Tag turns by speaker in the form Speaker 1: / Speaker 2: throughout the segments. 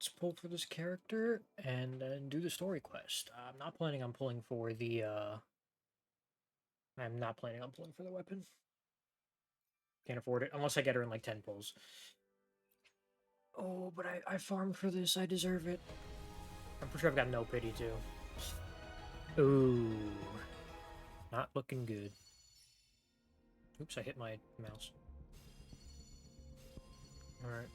Speaker 1: let's pull for this character and then do the story quest. I'm not planning on pulling for the, I'm not planning on pulling for the weapon. Can't afford it, unless I get her in like 10 pulls. Oh, but I farmed for this, I deserve it. I'm pretty sure I've got no pity too. Ooh. Not looking good. Oops, I hit my mouse. Alright.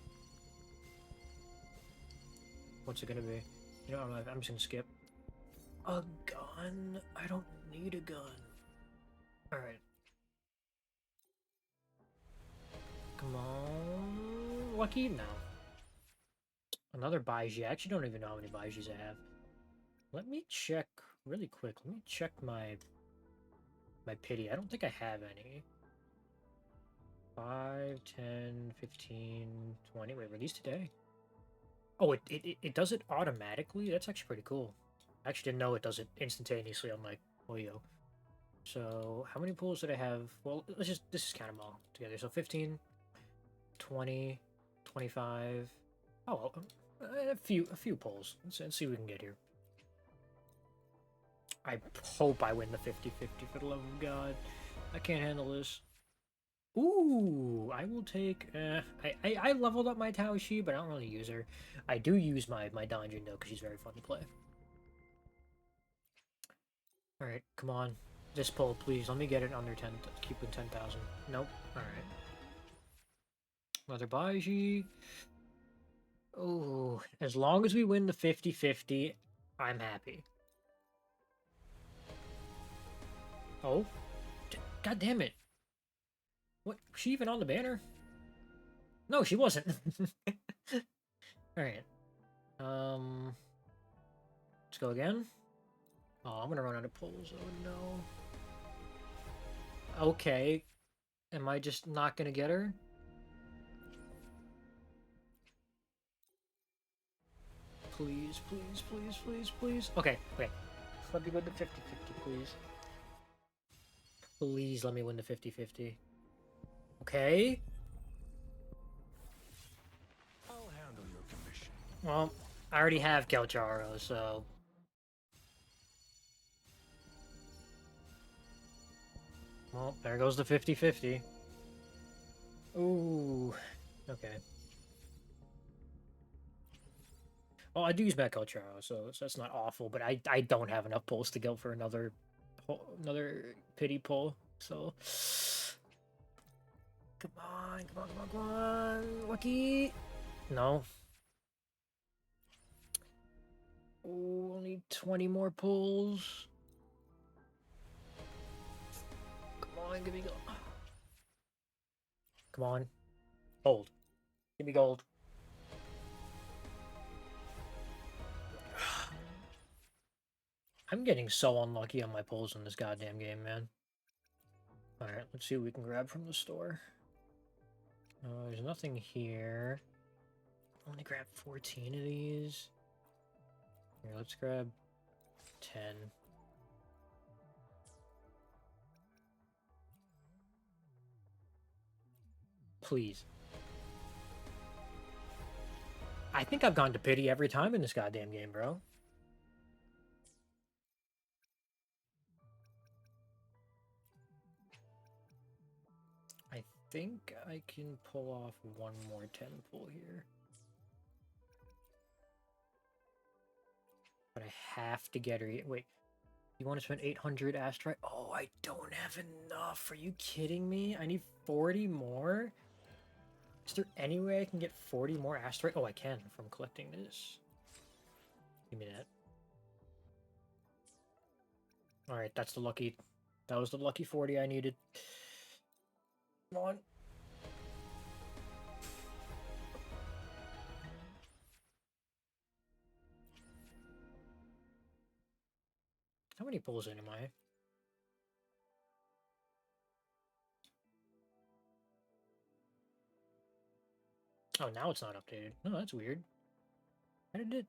Speaker 1: What's it gonna be? You know, I'm just gonna skip. A gun? I don't need a gun. Alright. Come on. Lucky? No. Another Baiji. I actually don't even know how many Baijis I have. Let me check really quick. Let me check my pity. I don't think I have any. 5, 10, 15, 20. Wait, were these today? Oh, it does it automatically? That's actually pretty cool. I actually didn't know it does it instantaneously on my Oyo. So, how many pools did I have? Well, let's just count them all together. So, 15, 20, 25. Oh, well, a few pulls. Let's see what we can get here. I hope I win the 50-50 for the love of God. I can't handle this. Ooh, I will take... I leveled up my Taoshi, but I don't really use her. I do use my Donjin, though, because she's very fun to play. Alright, come on. This pull, please. Let me get it under 10. Keep with 10,000. Nope. Alright. Another Baiji. Ooh, as long as we win the 50-50, I'm happy. Oh. God damn it. What? Was she even on the banner? No, she wasn't. Alright. Let's go again. Oh, I'm gonna run out of pulls. Oh no. Okay. Am I just not gonna get her? Please, please, please, please, please. Okay, okay. Let me win the 50-50, please. Please let me win the 50-50. Okay.
Speaker 2: I'll handle your commission.
Speaker 1: Well, I already have Kelcharo, so... Well, there goes the 50-50. Ooh. Okay. Well, I do use Matt Kelcharo, so that's not awful, but I don't have enough pulls to go for another pity pull, so... Come on, come on, come on, come on! Lucky! No. Ooh, only 20 more pulls. Come on, give me gold. Come on. Gold. Give me gold. I'm getting so unlucky on my pulls in this goddamn game, man. Alright, let's see what we can grab from the store. There's nothing here. Only grab 14 of these. Here, let's grab 10. Please. I think I've gone to pity every time in this goddamn game, bro. I think I can pull off one more 10 pull here. But I have to get her. Wait, you want to spend 800 asteroid? Oh, I don't have enough. Are you kidding me? I need 40 more? Is there any way I can get 40 more asteroid? Oh, I can from collecting this. Give me that. Alright, that's the lucky... That was the lucky 40 I needed. Come on. How many pulls in am I? Oh, now it's not updated. No, that's weird. How did it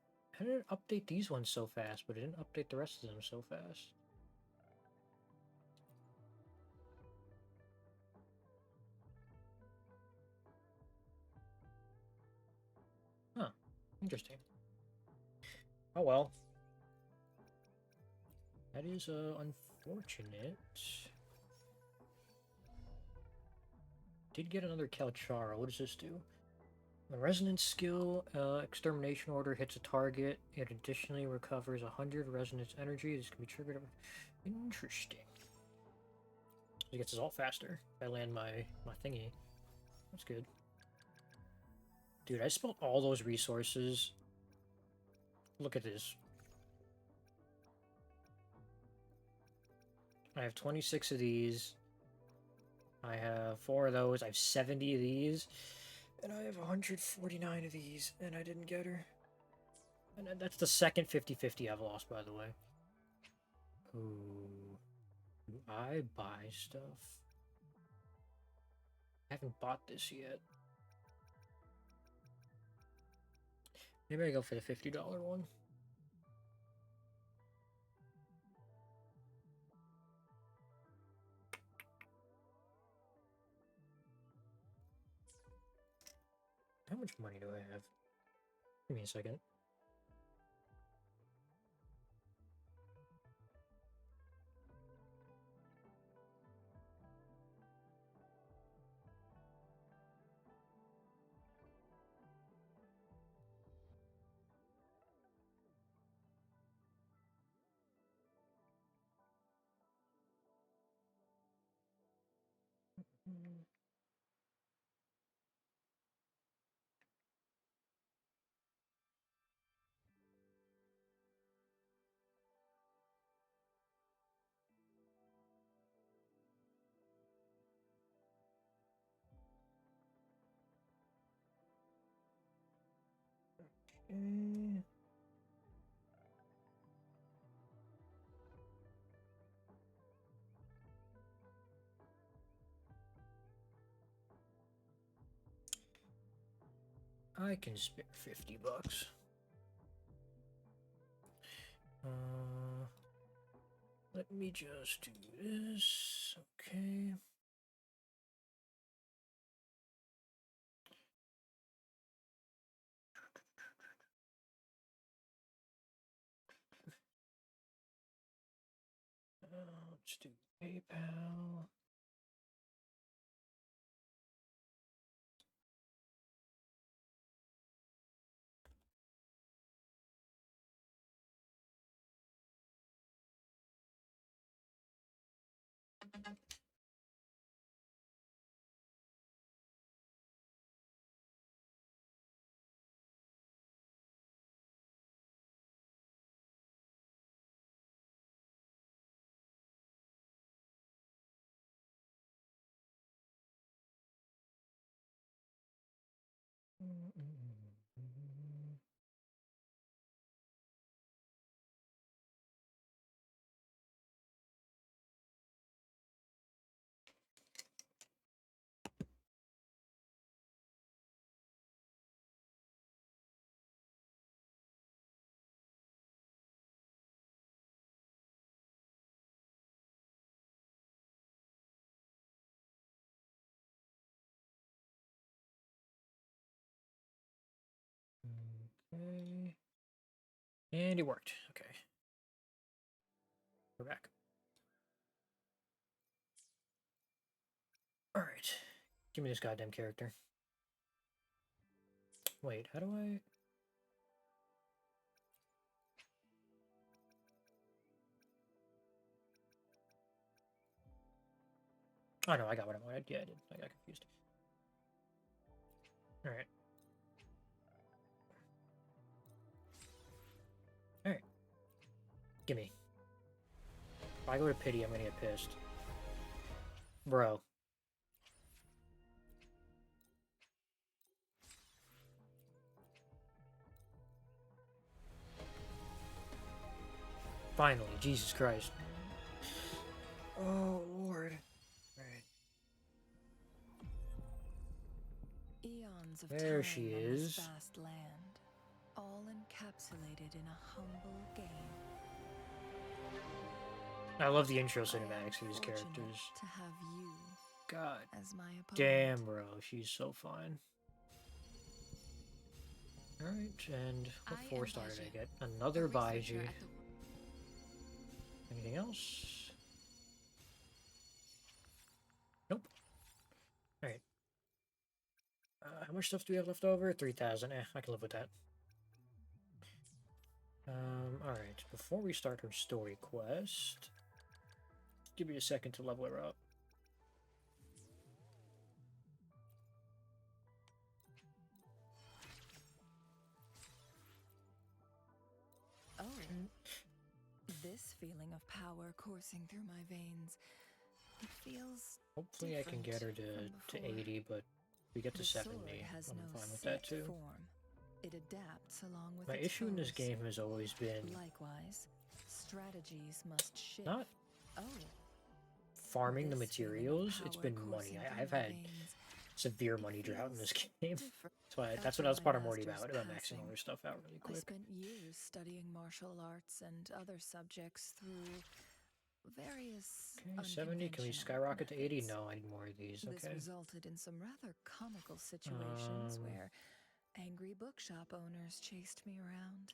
Speaker 1: update these ones so fast, but it didn't update the rest of them so fast? Huh. Interesting. Oh well. That is unfortunate. Did get another Calchara. What does this do? When resonance skill, extermination order hits a target, it additionally recovers 100 resonance energy. This can be triggered. Interesting. It gets us all faster if I land my thingy. That's good. Dude, I spent all those resources. Look at this. I have 26 of these. I have 4 of those. I have 70 of these. And I have 149 of these. And I didn't get her. And that's the second 50-50 I've lost, by the way. Ooh. Do I buy stuff? I haven't bought this yet. Maybe I go for the $50 one. How much money do I have? Give me a second. Okay. I can spare $50. Let me just do this. Okay. Let's do PayPal. Okay. And it worked. Okay. We're back. Alright. Give me this goddamn character. Wait, how do I... Oh no, I got what I wanted. Yeah, I did. I got confused. Alright. Alright. Gimme. If I go to pity, I'm gonna get pissed. Bro. Finally, Jesus Christ. Oh, Lord. Alright.
Speaker 3: Eons of
Speaker 1: There
Speaker 3: time
Speaker 1: she
Speaker 3: on
Speaker 1: is.
Speaker 3: this vast land, all encapsulated in a humble game.
Speaker 1: I love the intro
Speaker 3: I am
Speaker 1: cinematics for these
Speaker 3: fortunate
Speaker 1: characters.
Speaker 3: to have you
Speaker 1: God
Speaker 3: as my opponent.
Speaker 1: damn, bro. She's so fine. Alright, and what
Speaker 3: I
Speaker 1: 4
Speaker 3: am
Speaker 1: star did I
Speaker 3: Baja,
Speaker 1: get?
Speaker 3: a
Speaker 1: Another
Speaker 3: researcher
Speaker 1: Baiju.
Speaker 3: at the
Speaker 1: Anything else? Nope. Alright. How much stuff do we have left over? 3,000. I can live with that. Alright. Before we start her story quest, give me a second to level her up.
Speaker 3: Oh, this feeling of power coursing through my veins. It feels
Speaker 1: Hopefully I can get her to
Speaker 3: before.
Speaker 1: 80, but we get to
Speaker 3: The
Speaker 1: 70.
Speaker 3: sword has
Speaker 1: I'm
Speaker 3: no
Speaker 1: fine with
Speaker 3: set
Speaker 1: that too.
Speaker 3: form. It adapts along with
Speaker 1: My
Speaker 3: its
Speaker 1: issue in this
Speaker 3: foes.
Speaker 1: game has always been
Speaker 3: Likewise, strategies must shift.
Speaker 1: not
Speaker 3: Oh,
Speaker 1: farming the
Speaker 3: this feeling of
Speaker 1: materials, it's
Speaker 3: power
Speaker 1: been money.
Speaker 3: coursing through
Speaker 1: I've
Speaker 3: my
Speaker 1: had
Speaker 3: veins.
Speaker 1: severe
Speaker 3: It
Speaker 1: money drought in this
Speaker 3: feels
Speaker 1: game.
Speaker 3: different
Speaker 1: That's
Speaker 3: after
Speaker 1: what
Speaker 3: my
Speaker 1: part I'm worried
Speaker 3: master's
Speaker 1: about maxing all
Speaker 3: passing.
Speaker 1: this stuff out really
Speaker 3: I
Speaker 1: quick.
Speaker 3: spent years studying martial arts and other subjects through various
Speaker 1: Okay, 70. Can we
Speaker 3: unconventional
Speaker 1: skyrocket to 80?
Speaker 3: methods.
Speaker 1: No, I need more of these.
Speaker 3: This
Speaker 1: Okay.
Speaker 3: resulted in some rather comical situations
Speaker 1: Um,
Speaker 3: where angry bookshop owners chased me around.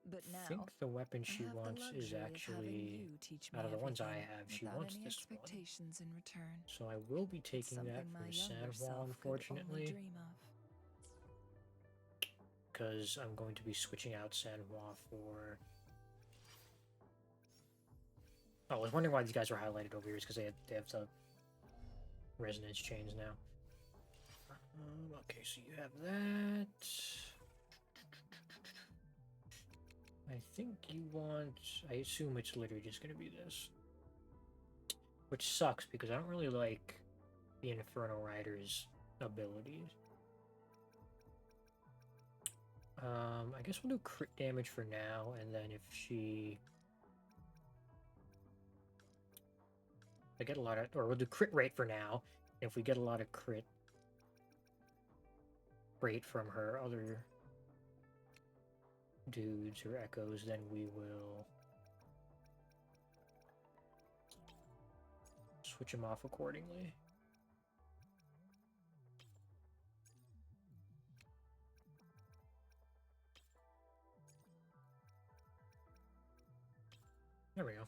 Speaker 3: But
Speaker 1: I
Speaker 3: now,
Speaker 1: think the weapon
Speaker 3: I
Speaker 1: she
Speaker 3: have the
Speaker 1: wants is
Speaker 3: luxury of having
Speaker 1: actually,
Speaker 3: you teach me
Speaker 1: out of the ones I
Speaker 3: everything
Speaker 1: have, she
Speaker 3: without
Speaker 1: wants
Speaker 3: any
Speaker 1: this one.
Speaker 3: expectations in return.
Speaker 1: So I will be taking that
Speaker 3: Something my
Speaker 1: from
Speaker 3: younger
Speaker 1: Sanhua,
Speaker 3: self could only
Speaker 1: unfortunately,
Speaker 3: dream of.
Speaker 1: because I'm going to be switching out Sanhua for... Oh, I was wondering why these guys were highlighted over here. It's because they have the resonance chains now. Okay, so you have that. I think you want... I assume it's literally just going to be this. Which sucks, because I don't really like the Inferno Rider's abilities. I guess we'll do crit damage for now, and then if she... I get a lot of... Or we'll do crit rate for now. If we get a lot of crit rate from her other dudes or echoes, then we will switch them off accordingly. There we go.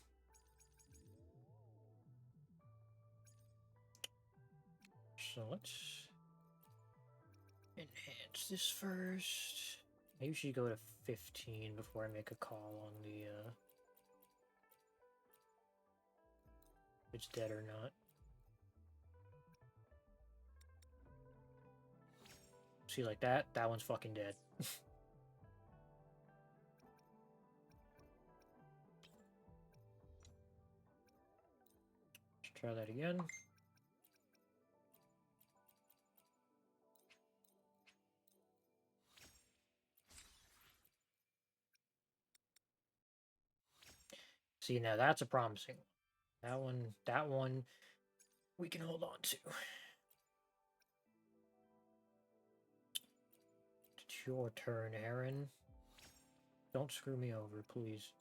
Speaker 1: So let's enhance this first. I usually go to 15 before I make a call on the if it's dead or not. See, like that one's fucking dead. Let's try that again. See, now that's a promising one. That one we can hold on to. It's your turn, Aaron. Don't screw me over, please.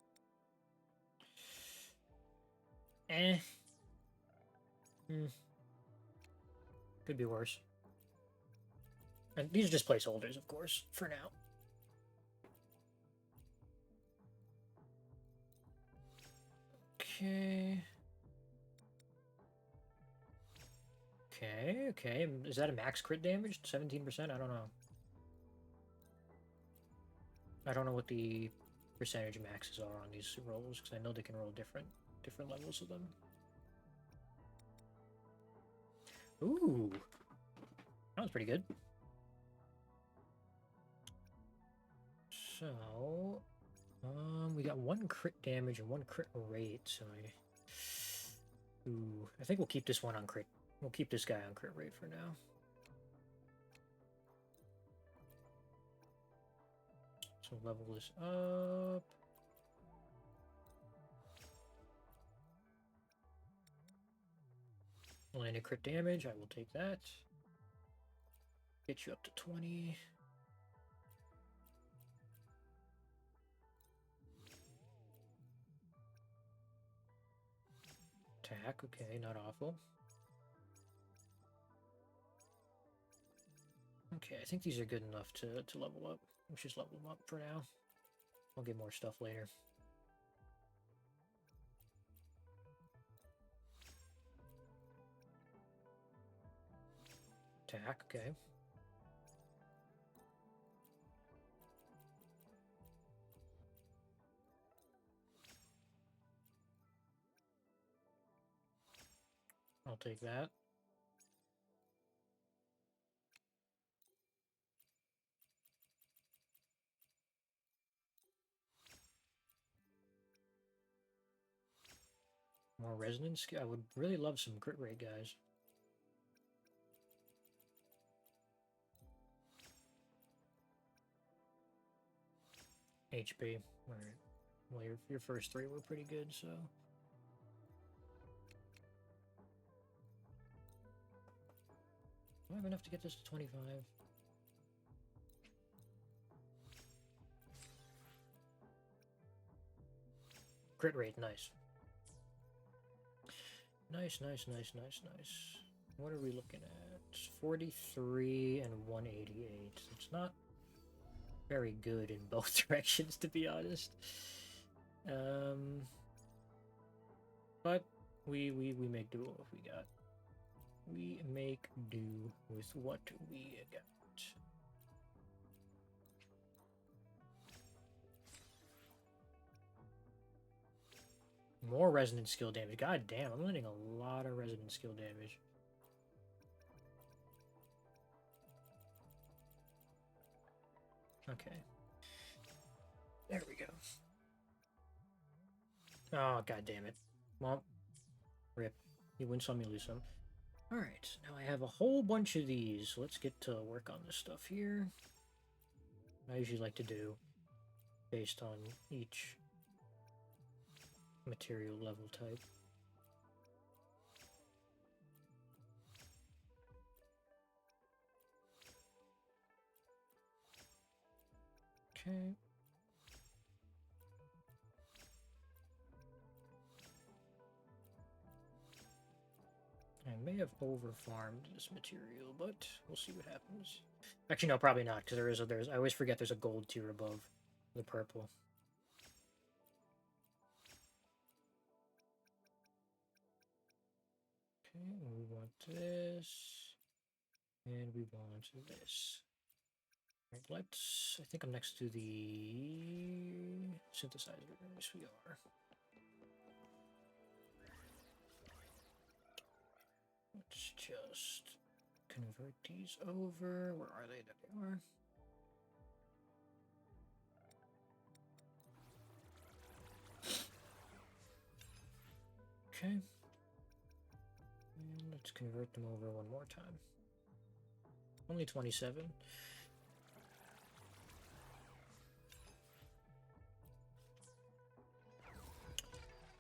Speaker 1: Could be worse. And these are just placeholders, of course, for now. Okay. Okay. Is that a max crit damage? 17%? I don't know. I don't know what the percentage maxes are on these rolls, because I know they can roll different levels of them. Ooh. That was pretty good. So, we got 1 crit damage and 1 crit rate, so I think we'll keep this one on crit. We'll keep this guy on crit rate for now. So level this up. Landed crit damage, I will take that. Get you up to 20. Attack, okay, not awful. Okay, I think these are good enough to level up. Let's just level them up for now. I'll get more stuff later. Attack, okay. I'll take that. More resonance? I would really love some crit rate, guys. HP. Alright. Well, your first three were pretty good, so... Do I have enough to get this to 25? Crit rate, nice. Nice. What are we looking at? 43 and 188. It's not very good in both directions, to be honest. But we make do with what we got. We make do with what we got. More resonant skill damage. God damn, I'm landing a lot of resonant skill damage. Okay. There we go. Oh, god damn it. Well, rip. You win some, you lose some. Alright, now I have a whole bunch of these. So let's get to work on this stuff here. I usually like to do based on each material level type. Okay. I may have over-farmed this material, but we'll see what happens. Actually, no, probably not, because I always forget there's a gold tier above the purple. Okay, we want this, and we want this. Right, let's... I think I'm next to the synthesizer. Yes, we are. Let's just convert these over. Where are they? There they are. Okay. And let's convert them over one more time. Only 27.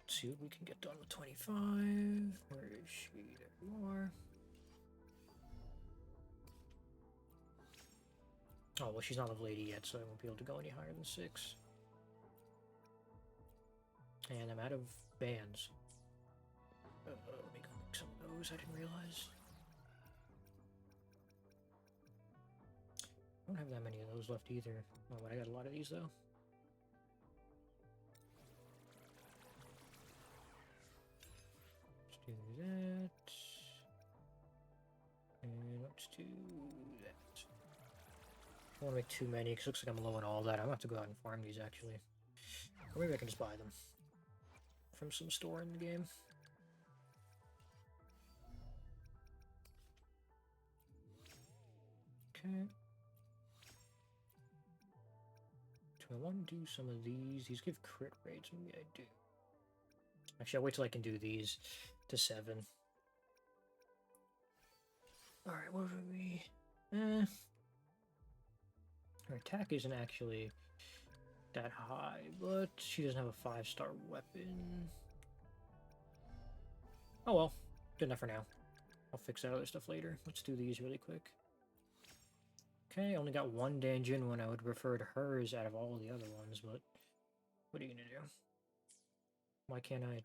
Speaker 1: Let's see what we can get done with 25. Where is she? There you are. Oh, well, she's not level 80 yet, so I won't be able to go any higher than 6. And I'm out of bands. Let me go make some of those, I didn't realize. I don't have that many of those left either. Oh, but I got a lot of these, though. Let's do that. And let's do that. I don't want to make too many, because it looks like I'm low on all that. I'm going to have to go out and farm these, actually. Or maybe I can just buy them from some store in the game. Okay. Do I want to do some of these? These give crit rates. Maybe I do. Actually, I'll wait till I can do these to 7. Alright, what are we... Her attack isn't actually that high, but she doesn't have a 5-star weapon. Oh well, good enough for now. I'll fix that other stuff later. Let's do these really quick. Okay, only got one Danjin when I would prefer to hers out of all the other ones, but what are you gonna do? Why can't I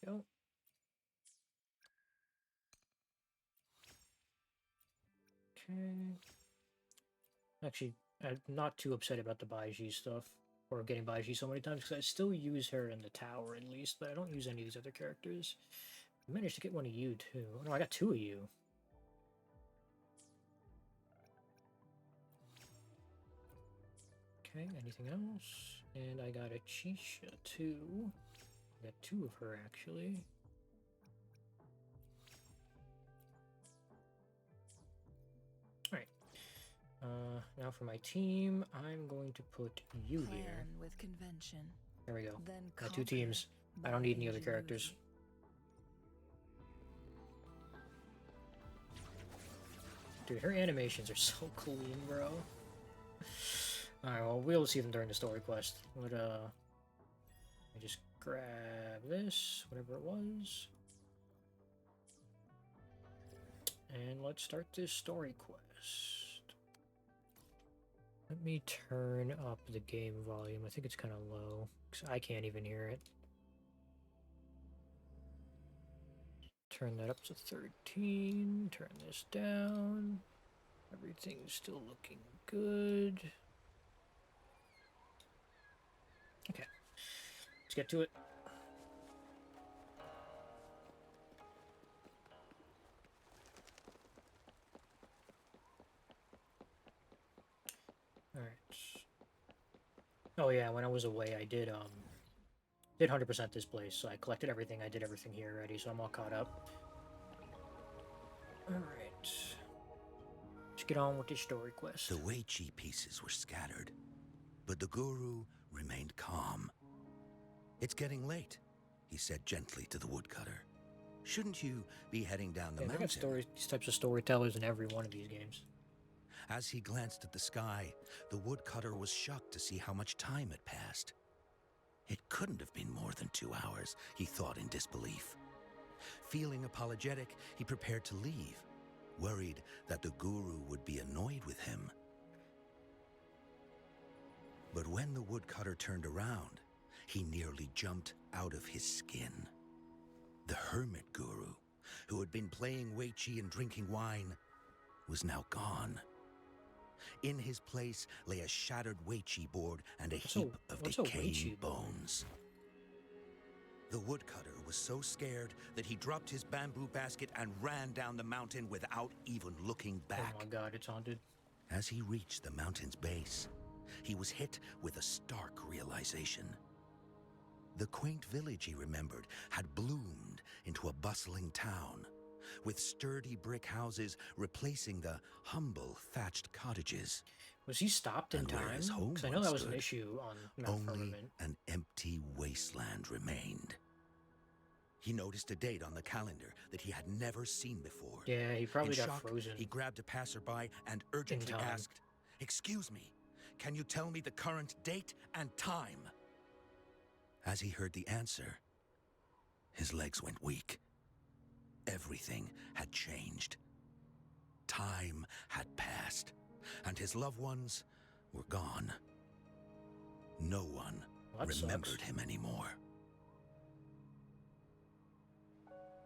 Speaker 1: go? Okay. Actually, I'm not too upset about the Baiji stuff, or getting Baiji so many times, because I still use her in the tower at least, but I don't use any of these other characters. I managed to get one of you too. Oh, no, I got two of you. Okay, anything else? And I got a Chisha too. I got two of her actually. Alright. Now for my team, I'm going to put you
Speaker 3: Plan
Speaker 1: here.
Speaker 3: with convention.
Speaker 1: There we go.
Speaker 3: Then
Speaker 1: Got two
Speaker 3: conquer
Speaker 1: teams. I
Speaker 3: by
Speaker 1: don't need any other characters.
Speaker 3: ingenuity.
Speaker 1: Dude, her animations are so clean, bro. Alright, well, we'll see them during the story quest. Let me just grab this, whatever it was. And let's start this story quest. Let me turn up the game volume. I think it's kind of low, because I can't even hear it. Turn that up to 13. Turn this down. Everything's still looking good. Okay, let's get to it. All right. Oh yeah, when I was away, I did 100% this place, so I collected everything. I did everything here already, so I'm all caught up. All right. Let's get on with this story quest.
Speaker 4: The Weiqi pieces were scattered, but the guru remained calm. "It's getting late," he said gently to the woodcutter. "Shouldn't you be heading down the
Speaker 1: Yeah, they
Speaker 4: mountain?"
Speaker 1: got these types of storytellers in every one of these games.
Speaker 4: As he glanced at the sky, the woodcutter was shocked to see how much time had passed. It couldn't have been more than 2 hours, he thought in disbelief. Feeling apologetic, he prepared to leave, worried that the guru would be annoyed with him. But when the woodcutter turned around, he nearly jumped out of his skin. The hermit guru, who had been playing Weiqi and drinking wine, was now gone. In his place lay a shattered Weiqi board and a heap of
Speaker 1: what's a
Speaker 4: decaying
Speaker 1: Weiqi board?
Speaker 4: bones. The woodcutter was so scared that he dropped his bamboo basket and ran down the mountain without even looking back.
Speaker 1: Oh my god, it's haunted.
Speaker 4: As he reached the mountain's base, he was hit with a stark realization. The quaint village he remembered had bloomed into a bustling town, with sturdy brick houses replacing the humble thatched cottages.
Speaker 1: Was he stopped in
Speaker 4: And where
Speaker 1: time?
Speaker 4: his home
Speaker 1: Because I know
Speaker 4: once
Speaker 1: that was an
Speaker 4: stood,
Speaker 1: issue on Mount
Speaker 4: only
Speaker 1: Firmament.
Speaker 4: an empty wasteland remained. He noticed a date on the calendar that he had never seen before.
Speaker 1: Yeah, he probably
Speaker 4: In
Speaker 1: got
Speaker 4: shock,
Speaker 1: frozen.
Speaker 4: he grabbed a passerby and urgently
Speaker 1: time.
Speaker 4: asked, "Excuse me, can you tell me the current date and time?" As he heard the answer, his legs went weak. Everything had changed. Time had passed, and his loved ones were gone. No one
Speaker 1: Well, that
Speaker 4: remembered
Speaker 1: sucks.
Speaker 4: him anymore.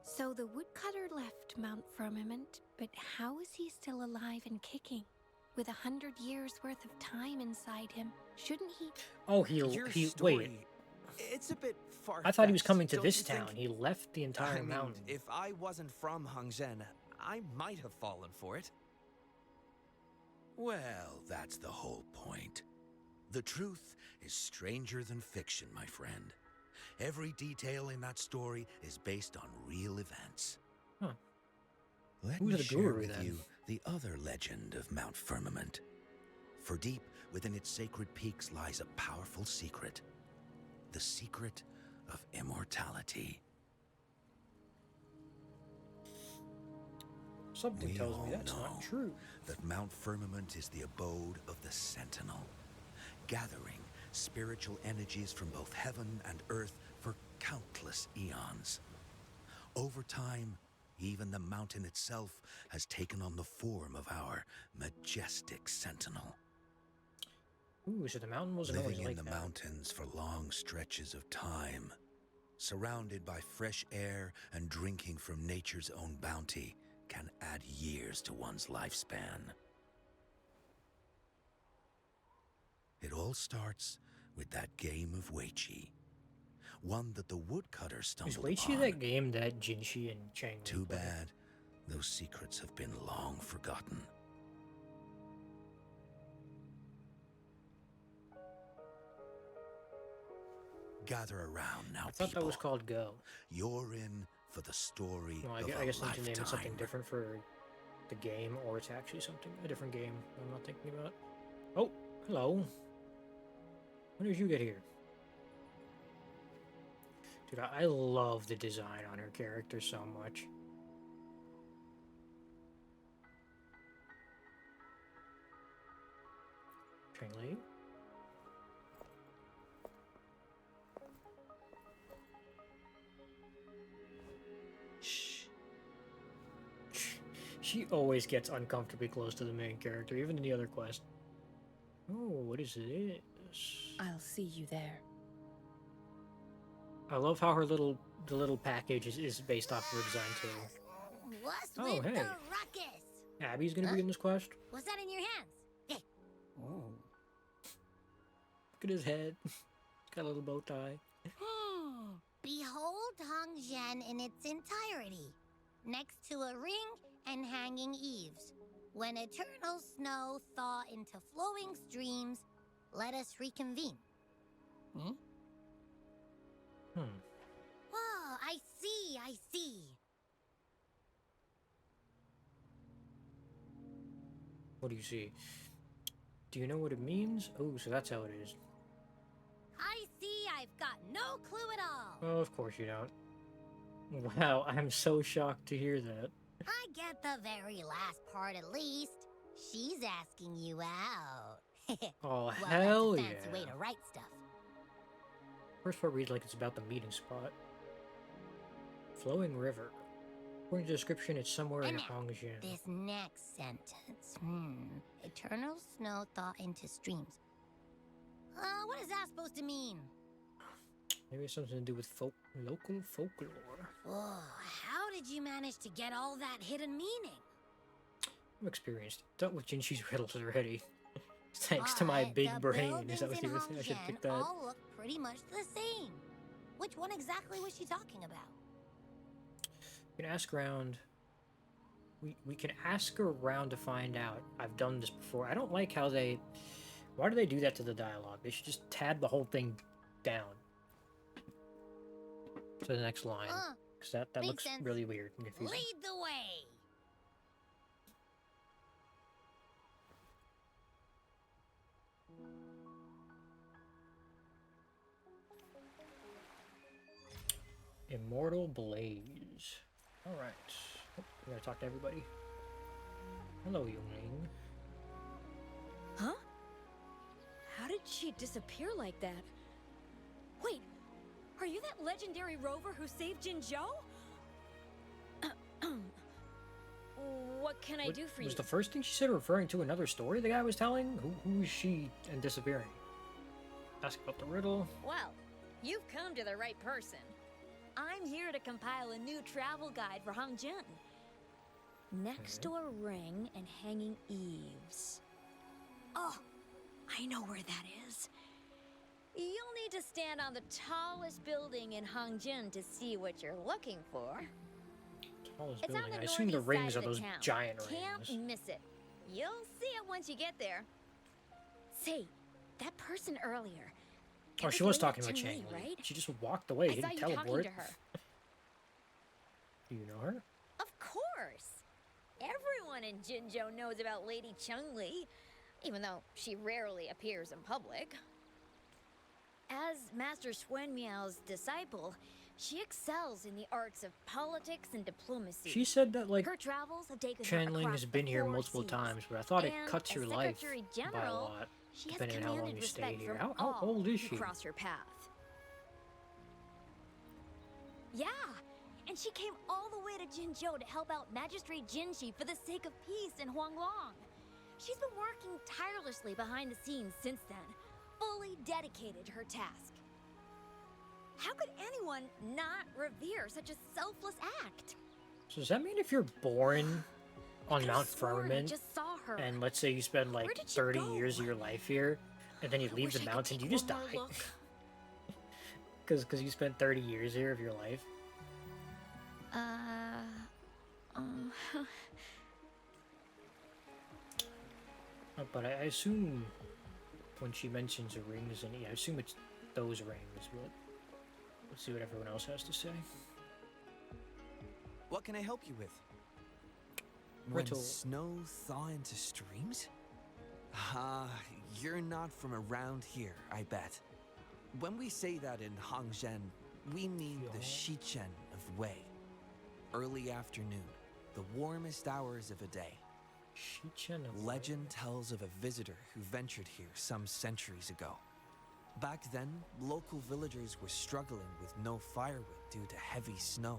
Speaker 5: So the woodcutter left Mount Firmament, but how is he still alive and kicking? With 100 years worth of time inside him, shouldn't he?
Speaker 1: Oh,
Speaker 2: Your
Speaker 1: he
Speaker 2: story,
Speaker 1: wait.
Speaker 2: it's a bit far.
Speaker 1: I thought he was coming to this town. He left the entire
Speaker 2: I mean,
Speaker 1: mountain.
Speaker 2: if I wasn't from Hongzhen, I might have fallen for it.
Speaker 4: Well, that's the whole point. The truth is stranger than fiction, my friend. Every detail in that story is based on real events.
Speaker 1: Huh.
Speaker 4: Let
Speaker 1: Who's
Speaker 4: me
Speaker 1: the
Speaker 4: share
Speaker 1: guru,
Speaker 4: with
Speaker 1: then?
Speaker 4: you the other legend of Mount Firmament. For deep within its sacred peaks lies a powerful secret. The secret of immortality.
Speaker 1: Something
Speaker 4: We
Speaker 1: tells
Speaker 4: all
Speaker 1: me that's
Speaker 4: know
Speaker 1: not true.
Speaker 4: that Mount Firmament is the abode of the Sentinel, gathering spiritual energies from both heaven and earth for countless eons. Over time, even the mountain itself has taken on the form of our majestic Sentinel.
Speaker 1: Ooh, so the mountain wasn't always
Speaker 4: Living in
Speaker 1: like
Speaker 4: the
Speaker 1: that.
Speaker 4: mountains for long stretches of time, surrounded by fresh air and drinking from nature's own bounty, can add years to one's lifespan. all starts with that game of Weiqi. One that the woodcutter
Speaker 1: Is
Speaker 4: stumbled
Speaker 1: Weiqi
Speaker 4: upon.
Speaker 1: that game that Jinshi and Changli
Speaker 4: Too
Speaker 1: play?
Speaker 4: bad. Those secrets have been long forgotten. Gather around now,
Speaker 1: I thought that was
Speaker 4: people.
Speaker 1: called Go.
Speaker 4: You're in for the story
Speaker 1: Well,
Speaker 4: of
Speaker 1: I guess
Speaker 4: a
Speaker 1: I need to name it something
Speaker 4: lifetime.
Speaker 1: different for the game, or it's actually a different game I'm not thinking about. Oh, hello. When did you get here? Dude, I love the design on her character so much. Changli? Shh. She always gets uncomfortably close to the main character, even in the other quest. Oh, what is this?
Speaker 3: I'll see you there.
Speaker 1: I love how the little package is based off of her design too.
Speaker 6: What's
Speaker 1: Oh,
Speaker 6: with
Speaker 1: hey.
Speaker 6: the ruckus?
Speaker 1: Abby's gonna be in this quest.
Speaker 6: What's that in your hands? Hey.
Speaker 1: Look at his head. He's got a little bow tie.
Speaker 6: Behold Hongzhen in its entirety, next to a ring and hanging eaves. When eternal snow thaw into flowing streams, let us reconvene.
Speaker 1: Hmm.
Speaker 6: Oh, I see, I see.
Speaker 1: What do you see? Do you know what it means? Oh, so that's how it is.
Speaker 6: I see I've got no clue at all.
Speaker 1: Oh, of course you don't. Wow, I'm so shocked to hear that.
Speaker 6: I get the very last part at least. She's asking you out.
Speaker 1: Oh,
Speaker 6: Well,
Speaker 1: hell
Speaker 6: that's a
Speaker 1: yeah.
Speaker 6: fancy way to write stuff.
Speaker 1: First part reads like it's about the meeting spot. Flowing River. According to the description, it's somewhere in
Speaker 6: And now,
Speaker 1: Hongzhen.
Speaker 6: This next sentence. Eternal snow thaw into streams. What is that supposed to mean?
Speaker 1: Maybe it's something to do with local folklore.
Speaker 6: Oh, how did you manage to get all that hidden meaning?
Speaker 1: I'm experienced. Dealt with Jinshi's riddles already. Thanks to my
Speaker 6: But
Speaker 1: big
Speaker 6: the
Speaker 1: brain. Is that what
Speaker 6: buildings
Speaker 1: you
Speaker 6: in
Speaker 1: were saying? I should pick
Speaker 6: Hongzhen
Speaker 1: that.
Speaker 6: all look pretty much the same. Which one exactly was she talking about?
Speaker 1: We can ask around. We can ask around to find out. I've done this before. I don't like how they. Why do they do that to the dialogue? They should just tab the whole thing down to the next line, because that
Speaker 6: makes
Speaker 1: looks
Speaker 6: sense.
Speaker 1: really weird and confusing.
Speaker 6: Lead the way.
Speaker 1: Immortal Blaze. All right. Oh, we gotta talk to everybody. Hello, youngling.
Speaker 7: Huh? How did she disappear like that? Wait, are you that legendary rover who saved Jinzhou? What can I do for you?
Speaker 1: Was the first thing she said referring to another story the guy was telling? Who is she and disappearing? Ask about the riddle.
Speaker 7: Well, you've come to the right person. I'm here to compile a new travel guide for Hongzhen. Next door ring and hanging eaves. Oh, I know where that is. You'll need to stand on the tallest building in Hongzhen to see what you're looking for.
Speaker 1: Tallest
Speaker 7: It's
Speaker 1: building.
Speaker 7: on the
Speaker 1: I assume the
Speaker 7: northeast
Speaker 1: rings
Speaker 7: side
Speaker 1: are
Speaker 7: of
Speaker 1: those
Speaker 7: the town.
Speaker 1: giant
Speaker 7: Can't
Speaker 1: rings.
Speaker 7: miss it. You'll see it once you get there. Say, that person earlier.
Speaker 1: Oh,
Speaker 7: that
Speaker 1: she was
Speaker 7: lady
Speaker 1: talking about
Speaker 7: Changli,
Speaker 1: Changli.
Speaker 7: right?
Speaker 1: She just walked away.
Speaker 7: I saw
Speaker 1: Didn't
Speaker 7: you
Speaker 1: teleport.
Speaker 7: talking to her.
Speaker 1: Do you know her?
Speaker 7: Of course. Everyone in Jinzhou knows about Lady Changli, even though she rarely appears in public. As Master Xuan Miao's disciple, she excels in the arts of politics and diplomacy.
Speaker 1: She said that like
Speaker 7: Her travels have taken her
Speaker 1: Chanling
Speaker 7: across
Speaker 1: has
Speaker 7: the
Speaker 1: been here
Speaker 7: 4
Speaker 1: multiple
Speaker 7: seas,
Speaker 1: times, but I thought it
Speaker 7: and
Speaker 1: cuts
Speaker 7: as
Speaker 1: your life
Speaker 7: Secretary
Speaker 1: by a
Speaker 7: General,
Speaker 1: lot,
Speaker 7: she has
Speaker 1: depending on how long
Speaker 7: commanded
Speaker 1: you stay
Speaker 7: respect
Speaker 1: here.
Speaker 7: from
Speaker 1: How
Speaker 7: all
Speaker 1: old is
Speaker 7: who
Speaker 1: she?
Speaker 7: cross her path. Yeah, and she came all the way to Jinzhou to help out Magistrate Jinshi for the sake of peace in Huanglong. She's been working tirelessly behind the scenes since then, fully dedicated to her task. How could anyone not revere such a selfless act?
Speaker 1: So does that mean if you're born on
Speaker 7: Could've
Speaker 1: Mount
Speaker 7: sworn I
Speaker 1: Firmament,
Speaker 7: just saw her.
Speaker 1: and let's say you spend like
Speaker 7: Where did she
Speaker 1: 30
Speaker 7: go?
Speaker 1: years of your life here, and then you
Speaker 3: I
Speaker 1: leave
Speaker 3: wish
Speaker 1: the
Speaker 3: I could
Speaker 1: mountain,
Speaker 3: take
Speaker 1: you just
Speaker 3: one more
Speaker 1: die.
Speaker 3: look.
Speaker 1: Because you spent 30 years here of your life.
Speaker 3: Um,
Speaker 1: But I assume when she mentions rings, and yeah, I assume it's those rings, but let's see what everyone else has to say.
Speaker 2: What can I help you with? When
Speaker 1: Riddle.
Speaker 2: snow thaw into streams? Ah, you're not from around here, I bet. When we say that in Hangzhen, we mean the Shichen of Wei. Early afternoon, the warmest hours of a day.
Speaker 1: Shichen of
Speaker 2: Legend tells of a visitor who ventured here some centuries ago. Back then, local villagers were struggling with no firewood due to heavy snow.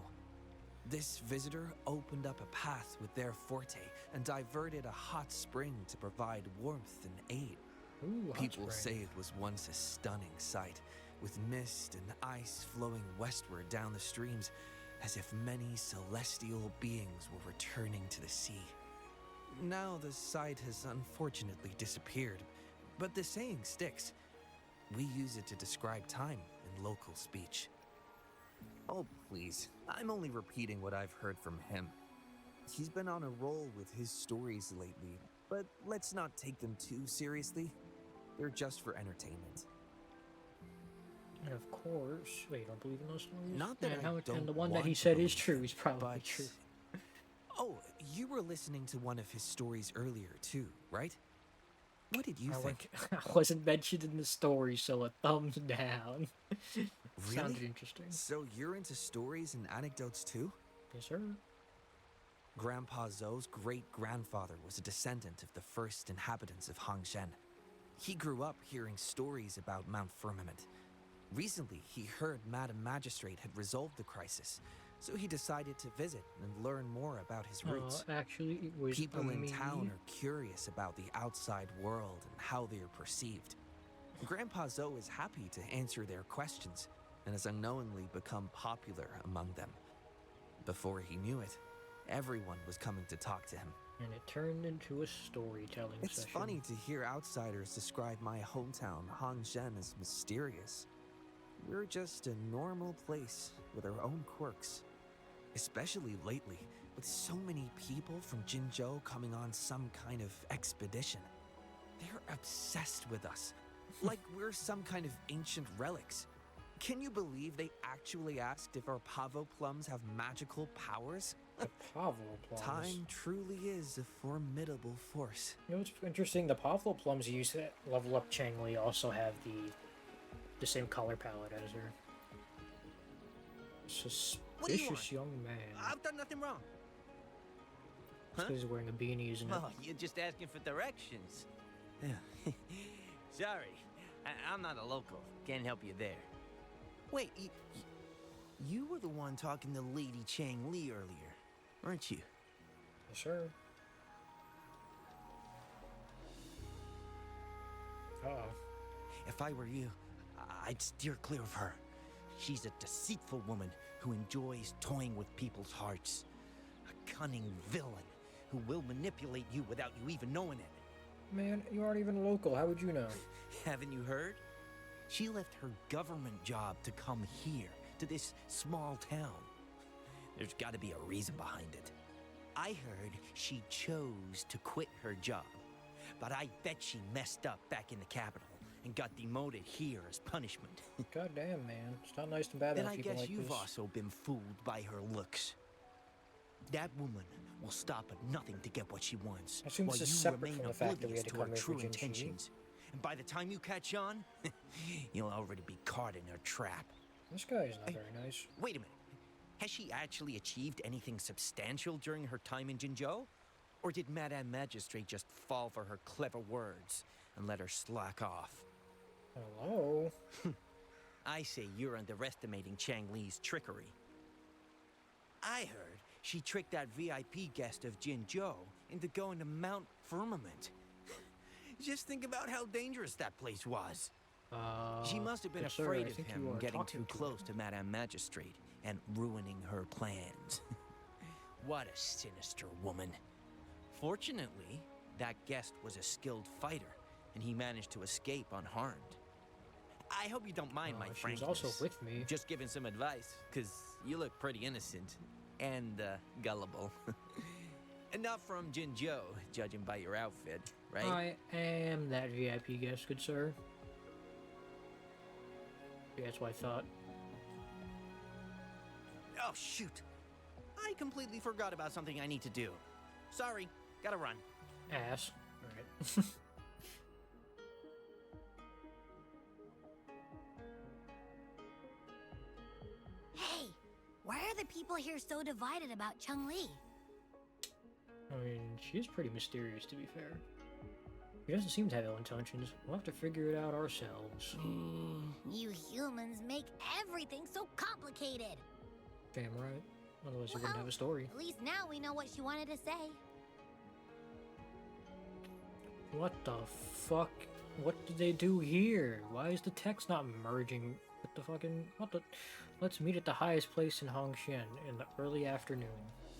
Speaker 2: This visitor opened up a path with their forte and diverted a hot spring to provide warmth and aid.
Speaker 1: Ooh, hot
Speaker 2: People
Speaker 1: spring.
Speaker 2: say it was once a stunning sight, with mist and ice flowing westward down the streams, as if many celestial beings were returning to the sea. Now the sight has unfortunately disappeared, but the saying sticks. We use it to describe time in local speech. Oh, please. I'm only repeating what I've heard from him. He's been on a roll with his stories lately, but let's not take them too seriously. They're just for entertainment.
Speaker 1: And of course, wait, you don't believe in those stories?
Speaker 2: Not that
Speaker 1: and
Speaker 2: I
Speaker 1: how
Speaker 2: don't
Speaker 1: and the one that
Speaker 2: want
Speaker 1: he
Speaker 2: to
Speaker 1: said is
Speaker 2: believe
Speaker 1: true.
Speaker 2: them,
Speaker 1: He's probably
Speaker 2: but...
Speaker 1: true.
Speaker 2: Oh, you were listening to one of his stories earlier too, right? What did you think?
Speaker 1: I wasn't mentioned in the story, so a thumbs down. Sounded
Speaker 2: Really?
Speaker 1: interesting.
Speaker 2: So you're into stories and anecdotes too?
Speaker 1: Yes, sir.
Speaker 2: Grandpa Zhou's great-grandfather was a descendant of the first inhabitants of Hangzhen. He grew up hearing stories about Mount Firmament. Recently, he heard Madam Magistrate had resolved the crisis, so he decided to visit and learn more about his roots.
Speaker 1: Actually, it was
Speaker 2: People in
Speaker 1: me.
Speaker 2: town are curious about the outside world and how they are perceived. Grandpa Zhou is happy to answer their questions and has unknowingly become popular among them. Before he knew it, everyone was coming to talk to him.
Speaker 1: And it turned into a storytelling
Speaker 2: It's
Speaker 1: session.
Speaker 2: funny to hear outsiders describe my hometown, Hangzhen, as mysterious. We're just a normal place with our own quirks. Especially lately, with so many people from Jinzhou coming on some kind of expedition. They're obsessed with us, like we're some kind of ancient relics. Can you believe they actually asked if our pavo plums have magical powers?
Speaker 1: The Pavlo plums.
Speaker 2: Time truly is a formidable force.
Speaker 1: You know what's interesting? The Pavlo plums you used to level up Changli also have the same color palette as her. Suspicious young man.
Speaker 8: I've done nothing wrong.
Speaker 1: Because he's wearing a beanie, isn't it?
Speaker 8: Oh, you're just asking for directions. Sorry, I'm not a local. Can't help you there. Wait, you were the one talking to Lady Changli earlier, weren't you?
Speaker 1: Yes, sir. Uh-oh.
Speaker 8: If I were you, I'd steer clear of her. She's a deceitful woman who enjoys toying with people's hearts. A cunning villain who will manipulate you without you even knowing it.
Speaker 1: Man, you aren't even local. How would you know?
Speaker 8: Haven't you heard? She left her government job to come here, to this small town. There's got to be a reason behind it. I heard she chose to quit her job, but I bet she messed up back in the capital and got demoted here as punishment.
Speaker 1: God damn, man. It's not nice to bad
Speaker 8: Then
Speaker 1: on
Speaker 8: I
Speaker 1: people
Speaker 8: guess
Speaker 1: like
Speaker 8: you've
Speaker 1: this.
Speaker 8: also been fooled by her looks. That woman will stop at nothing to get what she wants,
Speaker 1: I assume
Speaker 8: while
Speaker 1: this is
Speaker 8: you
Speaker 1: separate
Speaker 8: remain
Speaker 1: from the fact that we
Speaker 8: oblivious
Speaker 1: had to
Speaker 8: to
Speaker 1: come
Speaker 8: her
Speaker 1: here for
Speaker 8: true
Speaker 1: Jinji.
Speaker 8: intentions. And by the time you catch on, you'll already be caught in her trap.
Speaker 1: This guy is not very nice.
Speaker 8: Wait a minute. Has she actually achieved anything substantial during her time in Jinzhou? Or did Madame Magistrate just fall for her clever words and let her slack off?
Speaker 1: Hello?
Speaker 8: I say you're underestimating Changli's trickery. I heard she tricked that VIP guest of Jinzhou into going to Mount Firmament. Just think about how dangerous that place was. She must have been
Speaker 1: yes, sir,
Speaker 8: afraid
Speaker 1: I
Speaker 8: of
Speaker 1: think
Speaker 8: him
Speaker 1: you are
Speaker 8: getting
Speaker 1: talking
Speaker 8: too
Speaker 1: to
Speaker 8: close
Speaker 1: him.
Speaker 8: to Madame Magistrate and ruining her plans. What a sinister woman. Fortunately, that guest was a skilled fighter and he managed to escape unharmed. I hope you don't mind my
Speaker 1: She was
Speaker 8: frankness.
Speaker 1: also with me.
Speaker 8: Just giving some advice, because you look pretty innocent and gullible. And not from Jinzhou, judging by your outfit, right?
Speaker 1: I am that VIP guest, good sir. Yeah, that's what I thought.
Speaker 8: Oh, shoot. I completely forgot about something I need to do. Sorry, gotta run.
Speaker 1: Ass. Alright.
Speaker 6: Hey, why are the people here so divided about Changli?
Speaker 1: I mean, she is pretty mysterious, to be fair. She doesn't seem to have ill intentions. We'll have to figure it out ourselves.
Speaker 6: You humans make everything so complicated.
Speaker 1: Damn right. Otherwise, you wouldn't have a story.
Speaker 6: At least now we know what she wanted to say.
Speaker 1: What the fuck? What did they do here? Why is the text not merging with the fucking... What the... Let's meet at the highest place in Hongshan in the early afternoon.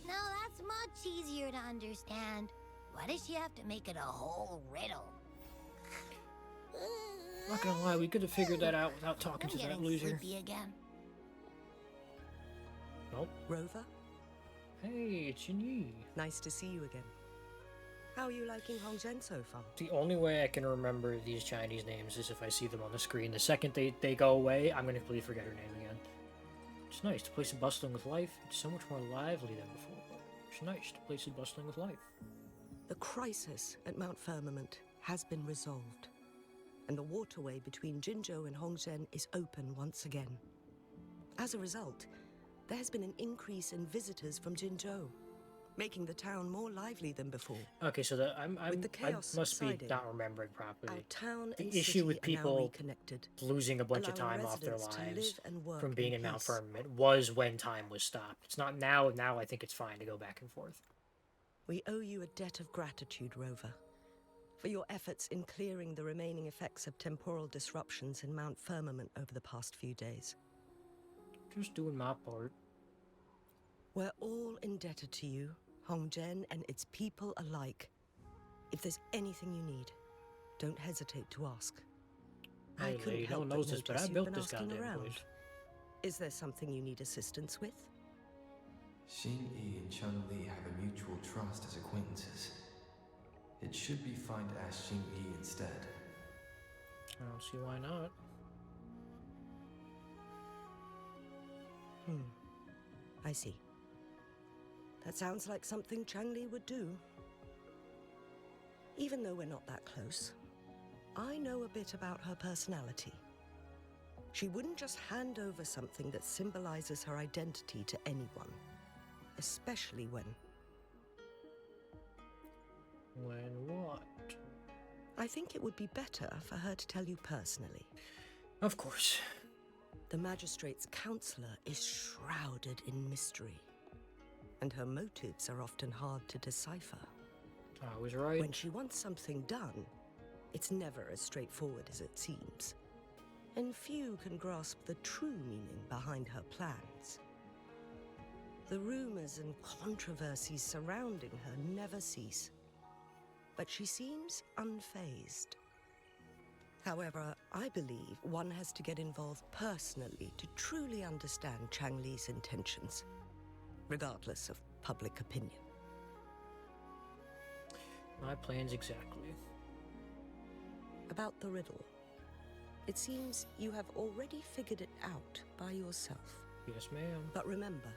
Speaker 6: No, that's much easier to understand. Why does she have to make it a whole riddle?
Speaker 1: Not gonna lie, we could have figured that out without talking to that loser.
Speaker 6: Sleepy again.
Speaker 1: Nope.
Speaker 9: Rover,
Speaker 1: Hey, it's Yi.
Speaker 9: nice to see you again. How are you liking Hongzhen so far?
Speaker 1: The only way I can remember these Chinese names is if I see them on the screen. The second they go away, I'm gonna completely forget her name again. It's nice. The place is bustling with life. It's so much more lively than before. It's nice. The place is bustling with life.
Speaker 9: The crisis at Mount Firmament has been resolved, and the waterway between Jinzhou and Hongzhen is open once again. As a result, there has been an increase in visitors from Jinzhou, making the town more lively than before.
Speaker 1: Okay, so I
Speaker 9: chaos
Speaker 1: must be
Speaker 9: subsiding,
Speaker 1: not remembering properly.
Speaker 9: Our town
Speaker 1: The
Speaker 9: and
Speaker 1: issue
Speaker 9: city
Speaker 1: with
Speaker 9: are now
Speaker 1: people
Speaker 9: reconnected,
Speaker 1: losing a bunch of
Speaker 9: allowing
Speaker 1: time off their
Speaker 9: residents to
Speaker 1: lives
Speaker 9: live and work
Speaker 1: from being
Speaker 9: in
Speaker 1: in Mount
Speaker 9: peace.
Speaker 1: Firmament was when time was stopped. It's not now. Now I think it's fine to go back and forth.
Speaker 9: We owe you a debt of gratitude, Rover, for your efforts in clearing the remaining effects of temporal disruptions in Mount Firmament over the past few days.
Speaker 1: Just doing my part.
Speaker 9: We're all indebted to you, Hongzhen and its people alike. If there's anything you need, don't hesitate to ask. I
Speaker 1: Hey,
Speaker 9: couldn't
Speaker 1: lady, no
Speaker 9: help
Speaker 1: one
Speaker 9: but
Speaker 1: knows this, but
Speaker 9: notice
Speaker 1: I
Speaker 9: you've
Speaker 1: built
Speaker 9: been
Speaker 1: this
Speaker 9: asking
Speaker 1: goddamn
Speaker 9: around.
Speaker 1: place.
Speaker 9: Is there something you need assistance with?
Speaker 10: Xingyi and Changli have a mutual trust as acquaintances. It should be fine to ask Xingyi instead.
Speaker 1: I don't see why not.
Speaker 9: I see. That sounds like something Changli would do. Even though we're not that close, I know a bit about her personality. She wouldn't just hand over something that symbolizes her identity to anyone, especially when...
Speaker 1: When what?
Speaker 9: I think it would be better for her to tell you personally.
Speaker 1: Of course.
Speaker 9: The Magistrate's counselor is shrouded in mystery, and her motives are often hard to decipher.
Speaker 1: I was right.
Speaker 9: When she wants something done, it's never as straightforward as it seems. And few can grasp the true meaning behind her plans. The rumors and controversies surrounding her never cease, but she seems unfazed. However, I believe one has to get involved personally to truly understand Changli's intentions, regardless of public opinion.
Speaker 1: My plans exactly.
Speaker 9: About the riddle. It seems you have already figured it out by yourself.
Speaker 1: Yes, ma'am.
Speaker 9: But remember,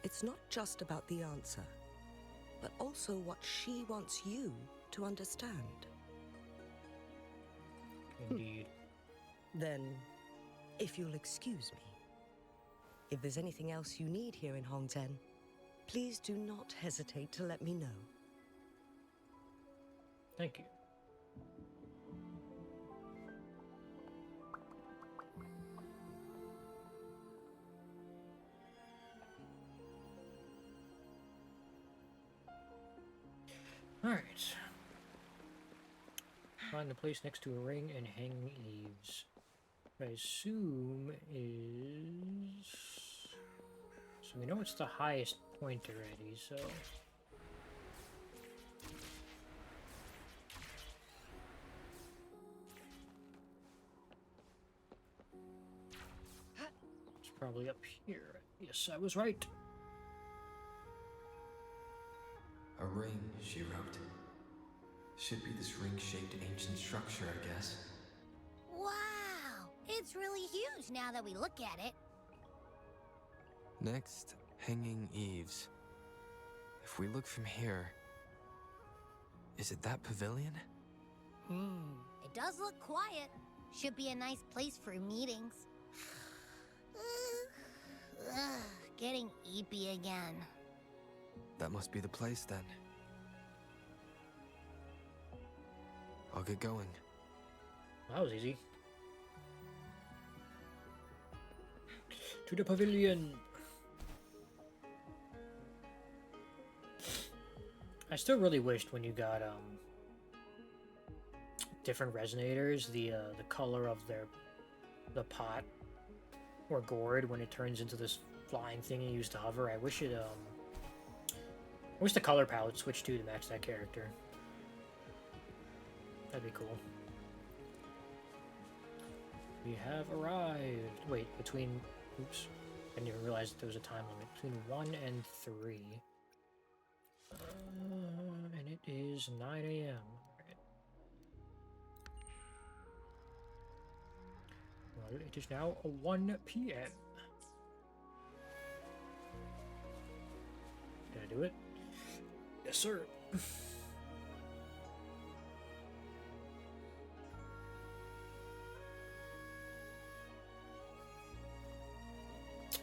Speaker 9: it's not just about the answer, but also what she wants you to understand.
Speaker 1: Indeed.
Speaker 9: Then, if you'll excuse me, if there's anything else you need here in Hongzhen, please do not hesitate to let me know.
Speaker 1: Thank you. Alright. Find the place next to a ring and hanging eaves. I assume is... So we know it's the highest point already, so... Probably up here. Yes, I was right.
Speaker 10: A ring, she wrote. Should be this ring-shaped ancient structure, I guess.
Speaker 6: Wow! It's really huge now that we look at it.
Speaker 10: Next, hanging eaves. If we look from here, is it that pavilion?
Speaker 6: It does look quiet. Should be a nice place for meetings. Getting eepy again.
Speaker 10: That must be the place then. I'll get going.
Speaker 1: That was easy. To the pavilion. I still really wished when you got different resonators, the color of the pot or gourd when it turns into this flying thing you used to hover. I wish the color palette switched to match that character. That'd be cool. We have arrived. Wait, between... Oops. I didn't even realize there was a time limit. Between 1 and 3. And it is 9 a.m. Well, it is now 1 p.m. Did I do it? Yes, sir.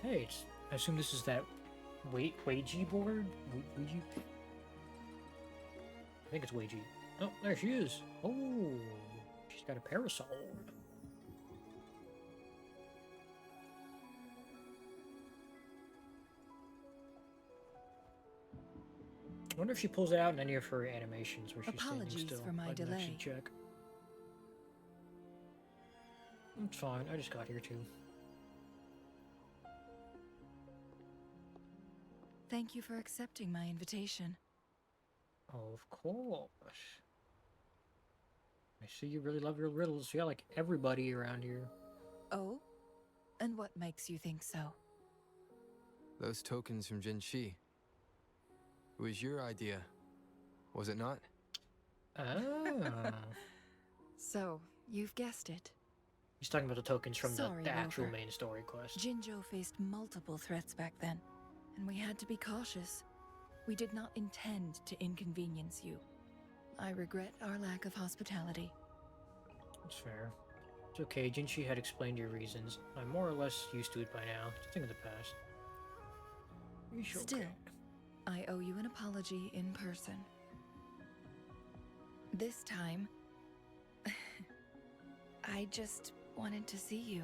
Speaker 1: Hey, I assume this is that Ouija board? Ouija? I think it's Ouija. Oh, there she is. Oh, she's got a parasol. I wonder if she pulls it out in any of her animations where she's standing still.
Speaker 3: For my
Speaker 1: I can
Speaker 3: delay.
Speaker 1: actually check. It's fine. I just got here too.
Speaker 3: Thank you for accepting my invitation.
Speaker 1: Of course. I see you really love your riddles. Yeah, like everybody around here.
Speaker 3: Oh? And what makes you think so?
Speaker 10: Those tokens from Jinshi. It was your idea, was it not?
Speaker 1: Ah.
Speaker 3: So, you've guessed it.
Speaker 1: He's talking about the tokens from
Speaker 3: Sorry,
Speaker 1: the actual
Speaker 3: Rover.
Speaker 1: main story quest.
Speaker 3: Jinzhou faced multiple threats back then, and we had to be cautious. We did not intend to inconvenience you. I regret our lack of hospitality.
Speaker 1: That's fair. It's okay, Jinshi had explained your reasons. I'm more or less used to it by now. It's a thing of the past. It's
Speaker 3: Still,
Speaker 1: okay.
Speaker 3: I owe you an apology in person. This time, I just wanted to see you.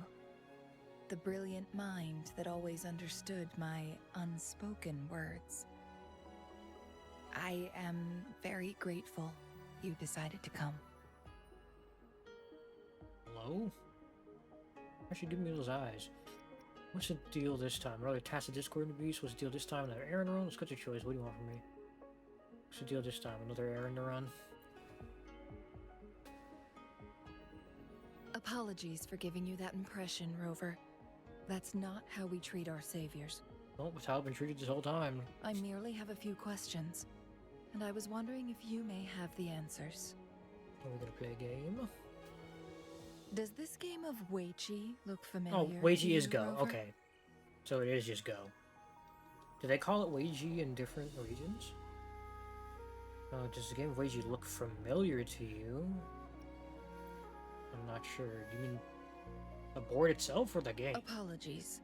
Speaker 3: The brilliant mind that always understood my unspoken words. I am very grateful you decided to come.
Speaker 1: Hello? Why should you give me those eyes? What's the deal this time? Rather tacit discord in the beast? What's the deal this time? Another errand to run? Let's go to choice. What do you want from me? What's the deal this time? Another errand to run?
Speaker 3: Apologies for giving you that impression, Rover. That's not how we treat our saviors.
Speaker 1: Well, that's how I've been treated this whole time.
Speaker 3: I merely have a few questions, and I was wondering if you may have the answers.
Speaker 1: Are we gonna play a game?
Speaker 3: Does this game of Weiqi look familiar?
Speaker 1: Oh,
Speaker 3: to
Speaker 1: Weiji is
Speaker 3: you,
Speaker 1: go.
Speaker 3: Rover?
Speaker 1: Okay. So it is just go. Do they call it Weiji in different regions? Does the game of Weiji look familiar to you? I'm not sure. Do you mean the board itself or the game?
Speaker 3: Apologies.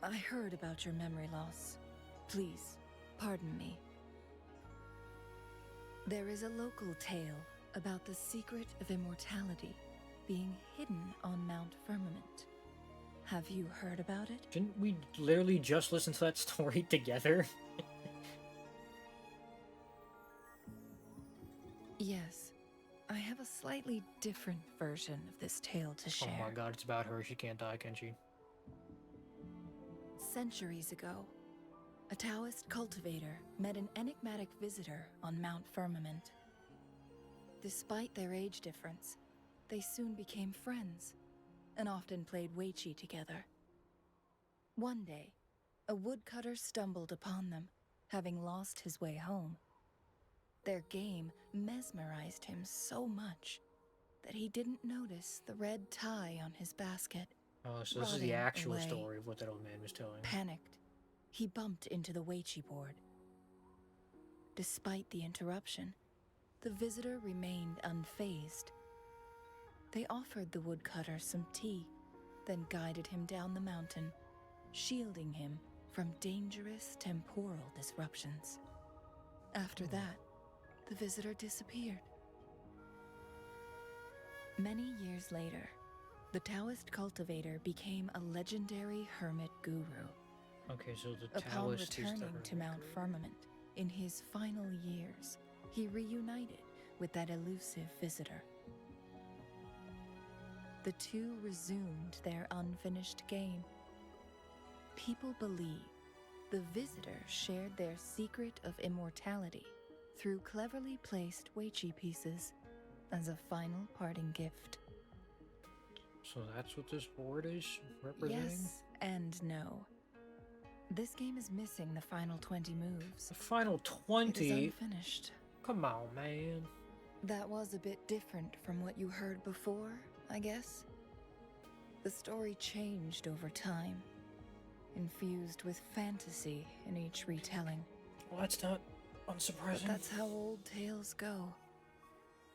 Speaker 3: I heard about your memory loss. Please, pardon me. There is a local tale about the secret of immortality being hidden on Mount Firmament. Have you heard about it?
Speaker 1: Didn't we literally just listen to that story together?
Speaker 3: Yes. I have a slightly different version of this tale to share.
Speaker 1: Oh my god, it's about her. She can't die, can she?
Speaker 3: Centuries ago, a Taoist cultivator met an enigmatic visitor on Mount Firmament. Despite their age difference, they soon became friends, and often played Weiqi together. One day, a woodcutter stumbled upon them, having lost his way home. Their game mesmerized him so much that he didn't notice the red tie on his basket.
Speaker 1: Oh, so this is the
Speaker 3: rotting
Speaker 1: actual
Speaker 3: away.
Speaker 1: story of what that old man was telling.
Speaker 3: Panicked, he bumped into the Weichi board. Despite the interruption, the visitor remained unfazed. They offered the woodcutter some tea, then guided him down the mountain, shielding him from dangerous temporal disruptions. After that, the visitor disappeared. Many years later, the Taoist cultivator became a legendary hermit guru.
Speaker 1: Okay, so the
Speaker 3: Upon
Speaker 1: Taoist is the
Speaker 3: returning to
Speaker 1: hermit
Speaker 3: Mount
Speaker 1: guru.
Speaker 3: Firmament, in his final years, he reunited with that elusive visitor. The two resumed their unfinished game. People believe the visitor shared their secret of immortality through cleverly placed Weichi pieces as a final parting gift.
Speaker 1: So that's what this board is representing?
Speaker 3: Yes and no. This game is missing the final 20 moves.
Speaker 1: The final
Speaker 3: It is
Speaker 1: 20?
Speaker 3: unfinished.
Speaker 1: Come on, man.
Speaker 3: That was a bit different from what you heard before, I guess. The story changed over time, infused with fantasy in each retelling.
Speaker 1: Well, that's not
Speaker 3: But
Speaker 1: unsurprising.
Speaker 3: that's how old tales go.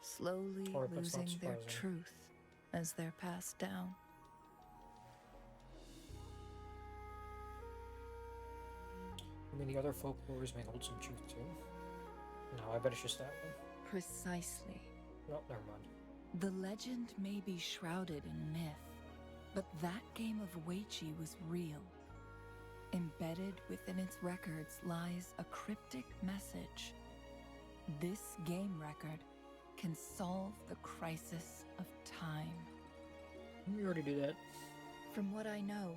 Speaker 3: Slowly
Speaker 1: Or if that's not
Speaker 3: losing their
Speaker 1: surprising.
Speaker 3: truth as they're passed down.
Speaker 1: I mean, the other folklores may hold some truth too. No, I bet it's just that one.
Speaker 3: Precisely.
Speaker 1: No, never mind.
Speaker 3: The legend may be shrouded in myth, but that game of Weichi was real. Embedded within its records lies a cryptic message. This game record can solve the crisis of time.
Speaker 1: We already do that.
Speaker 3: From what I know,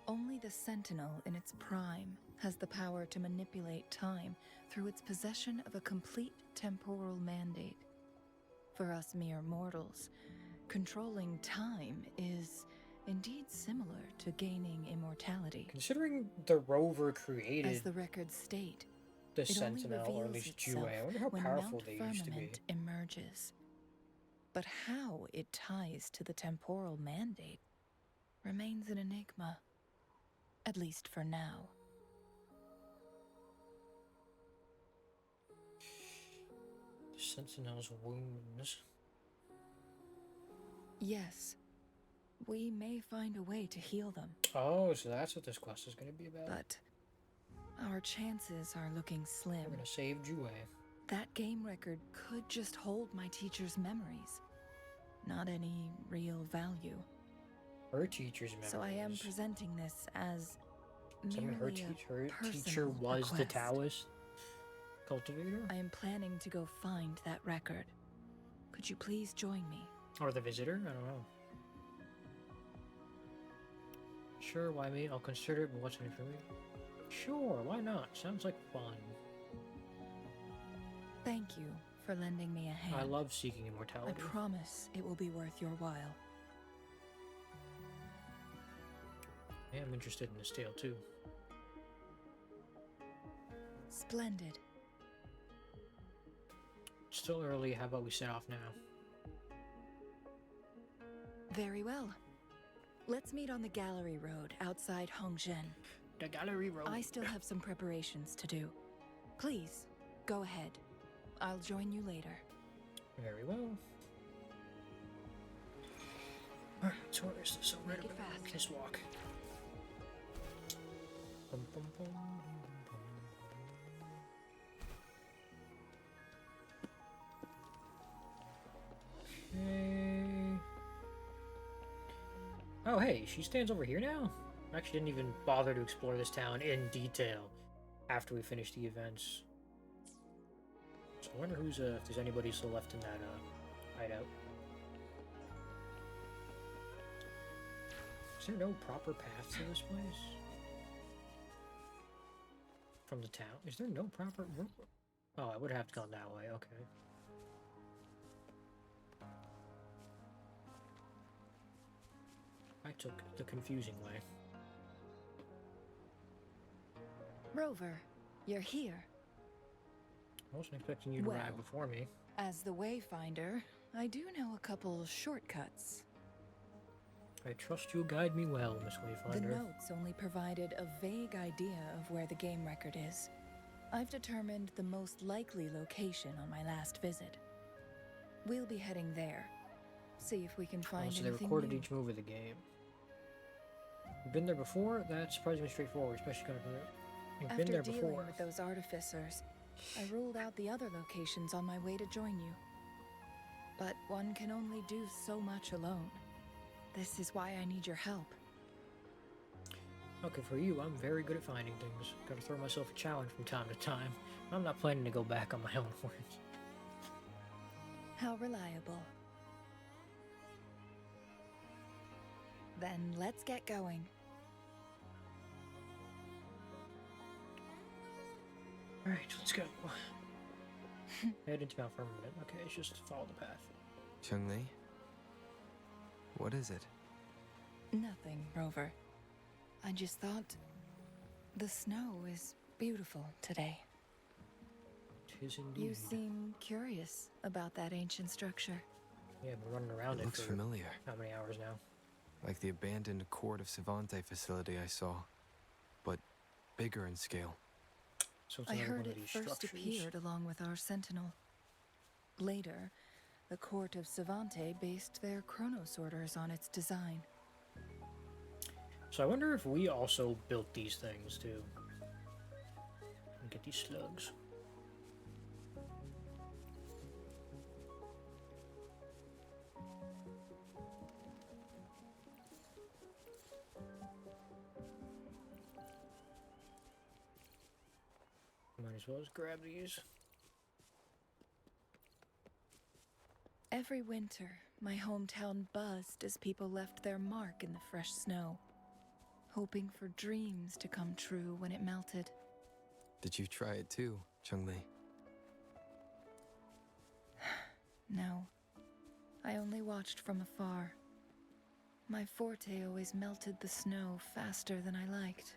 Speaker 3: only the Sentinel in its prime has the power to manipulate time through its possession of a complete temporal mandate. For us mere mortals, controlling time is indeed similar to gaining immortality.
Speaker 1: Considering the rover created
Speaker 3: As the records state,
Speaker 1: the
Speaker 3: it only
Speaker 1: Sentinel, or at
Speaker 3: reveals
Speaker 1: least
Speaker 3: itself
Speaker 1: Jue, I wonder how
Speaker 3: when
Speaker 1: powerful
Speaker 3: Mount
Speaker 1: they used to be.
Speaker 3: Firmament emerges. But how it ties to the temporal mandate remains an enigma, at least for now.
Speaker 1: The Sentinel's wounds.
Speaker 3: Yes, we may find a way to heal them,
Speaker 1: Oh, so that's what this quest is going to be about.
Speaker 3: but our chances are looking slim.
Speaker 1: We're going to save Jue.
Speaker 3: That game record could just hold my teacher's memories, not any real value.
Speaker 1: Her teacher's memories.
Speaker 3: So I am presenting this as
Speaker 1: So, I mean,
Speaker 3: merely
Speaker 1: her
Speaker 3: a
Speaker 1: teacher
Speaker 3: personal
Speaker 1: was the
Speaker 3: request.
Speaker 1: Taoist cultivator?
Speaker 3: I am planning to go find that record. Could you please join me?
Speaker 1: Or the visitor? I don't know. Sure, why me? I'll consider it, but what's in it for me? Sure, why not? Sounds like fun.
Speaker 3: Thank you for lending me a hand.
Speaker 1: I love seeking
Speaker 3: I
Speaker 1: immortality.
Speaker 3: promise it will be worth your while.
Speaker 1: I am interested in this tale too.
Speaker 3: Splendid.
Speaker 1: It's still early, how about we set off now?
Speaker 3: Very well. Let's meet on the gallery road outside Hongzhen.
Speaker 1: The gallery road.
Speaker 3: I still have some preparations to do. Please, go ahead. I'll join you later.
Speaker 1: Very well. Alright, so where is this? So right
Speaker 3: Make it
Speaker 1: over
Speaker 3: fast.
Speaker 1: this walk. Bum, bum, bum, bum, bum. Okay. Oh, hey, she stands over here now? I actually didn't even bother to explore this town in detail after we finished the events. So I wonder who's, if there's anybody still left in that, hideout. Is there no proper path to this place? From the town? Is there no proper... Oh, I would have gone that way, okay. I took the confusing way.
Speaker 3: Rover, you're here.
Speaker 1: I wasn't expecting you to
Speaker 3: Well,
Speaker 1: arrive before me.
Speaker 3: As the Wayfinder, I do know a couple shortcuts.
Speaker 1: I trust you'll guide me well, Miss
Speaker 3: The
Speaker 1: Wayfinder.
Speaker 3: notes only provided a vague idea of where the game record is. I've determined the most likely location on my last visit. We'll be heading there. See if we can find
Speaker 1: So they
Speaker 3: anything
Speaker 1: recorded
Speaker 3: new.
Speaker 1: each move of the game. You've been there before? That's surprisingly straightforward, especially kind of. You've been
Speaker 3: After
Speaker 1: there
Speaker 3: dealing
Speaker 1: before.
Speaker 3: with those artificers, I ruled out the other locations on my way to join you. But one can only do so much alone. This is why I need your help.
Speaker 1: Okay, for you, I'm very good at finding things. Gotta throw myself a challenge from time to time. I'm not planning to go back on my own words.
Speaker 3: How reliable. Then let's get going.
Speaker 1: Alright, let's go. Head into Mount Firmament. Okay, it's just follow the path.
Speaker 10: Changli? What is it?
Speaker 3: Nothing, Rover. I just thought the snow is beautiful today.
Speaker 1: 'Tis indeed.
Speaker 3: You seem curious about that ancient structure.
Speaker 1: Yeah, I've been running around
Speaker 10: It
Speaker 1: it
Speaker 10: looks
Speaker 1: for
Speaker 10: familiar.
Speaker 1: how many hours now?
Speaker 10: Like the abandoned Court of Savante facility I saw, but bigger in scale.
Speaker 1: So it's
Speaker 3: I
Speaker 1: another
Speaker 3: heard
Speaker 1: one of
Speaker 3: it
Speaker 1: these
Speaker 3: first
Speaker 1: structures.
Speaker 3: appeared along with our sentinel. Later, the Court of Savante based their Chronos orders on its design.
Speaker 1: So I wonder if we also built these things too. And get these slugs. Might as well just grab these.
Speaker 3: Every winter, my hometown buzzed as people left their mark in the fresh snow, hoping for dreams to come true when it melted.
Speaker 10: Did you try it too, Changli?
Speaker 3: No, I only watched from afar. My forte always melted the snow faster than I liked.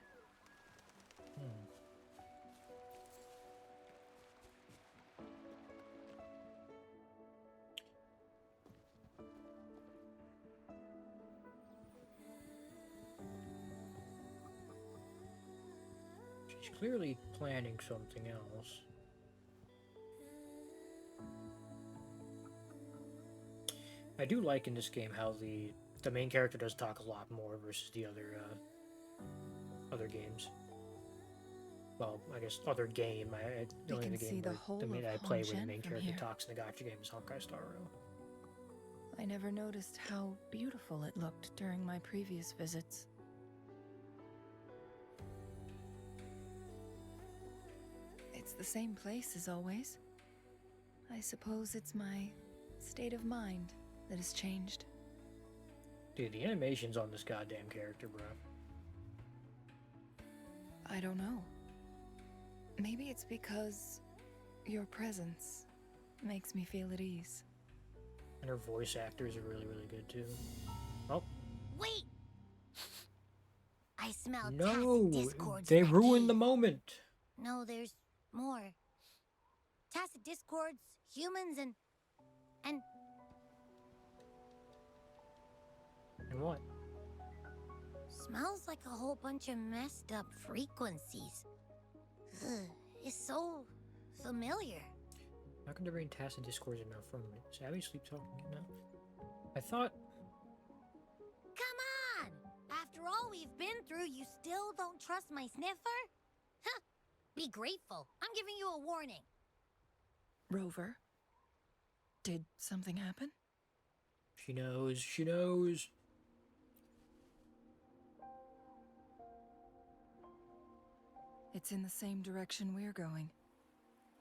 Speaker 1: She's clearly planning something else. I do like in this game how the main character does talk a lot more versus the other games. Well, I guess other game. The
Speaker 3: We
Speaker 1: only
Speaker 3: can
Speaker 1: other
Speaker 3: see
Speaker 1: game
Speaker 3: the
Speaker 1: where
Speaker 3: whole
Speaker 1: the main
Speaker 3: of
Speaker 1: I play where the
Speaker 3: Hongzhen
Speaker 1: main
Speaker 3: from
Speaker 1: character
Speaker 3: here.
Speaker 1: talks in the gacha game is Honkai Star Rail.
Speaker 3: I never noticed how beautiful it looked during my previous visits. It's the same place as always. I suppose it's my state of mind that has changed.
Speaker 1: Dude, the animations on this goddamn character, bro.
Speaker 3: I don't know. Maybe it's because your presence makes me feel at ease.
Speaker 1: And her voice actors are really, really good too. Oh,
Speaker 6: Wait! I smell
Speaker 1: no!
Speaker 6: tacit discords
Speaker 1: They
Speaker 6: in that
Speaker 1: ruined the
Speaker 6: cave.
Speaker 1: moment!
Speaker 6: No, there's more. Tacit discords, humans, and
Speaker 1: And what?
Speaker 6: smells like a whole bunch of messed up frequencies. Ugh, it's so familiar.
Speaker 1: How can there be tacit discourse in Mount Firmament? Is Abby sleep talking now? I thought.
Speaker 6: Come on! After all we've been through, you still don't trust my sniffer? Huh! Be grateful. I'm giving you a warning.
Speaker 3: Rover, did something happen?
Speaker 1: She knows, she knows.
Speaker 3: It's in the same direction we're going.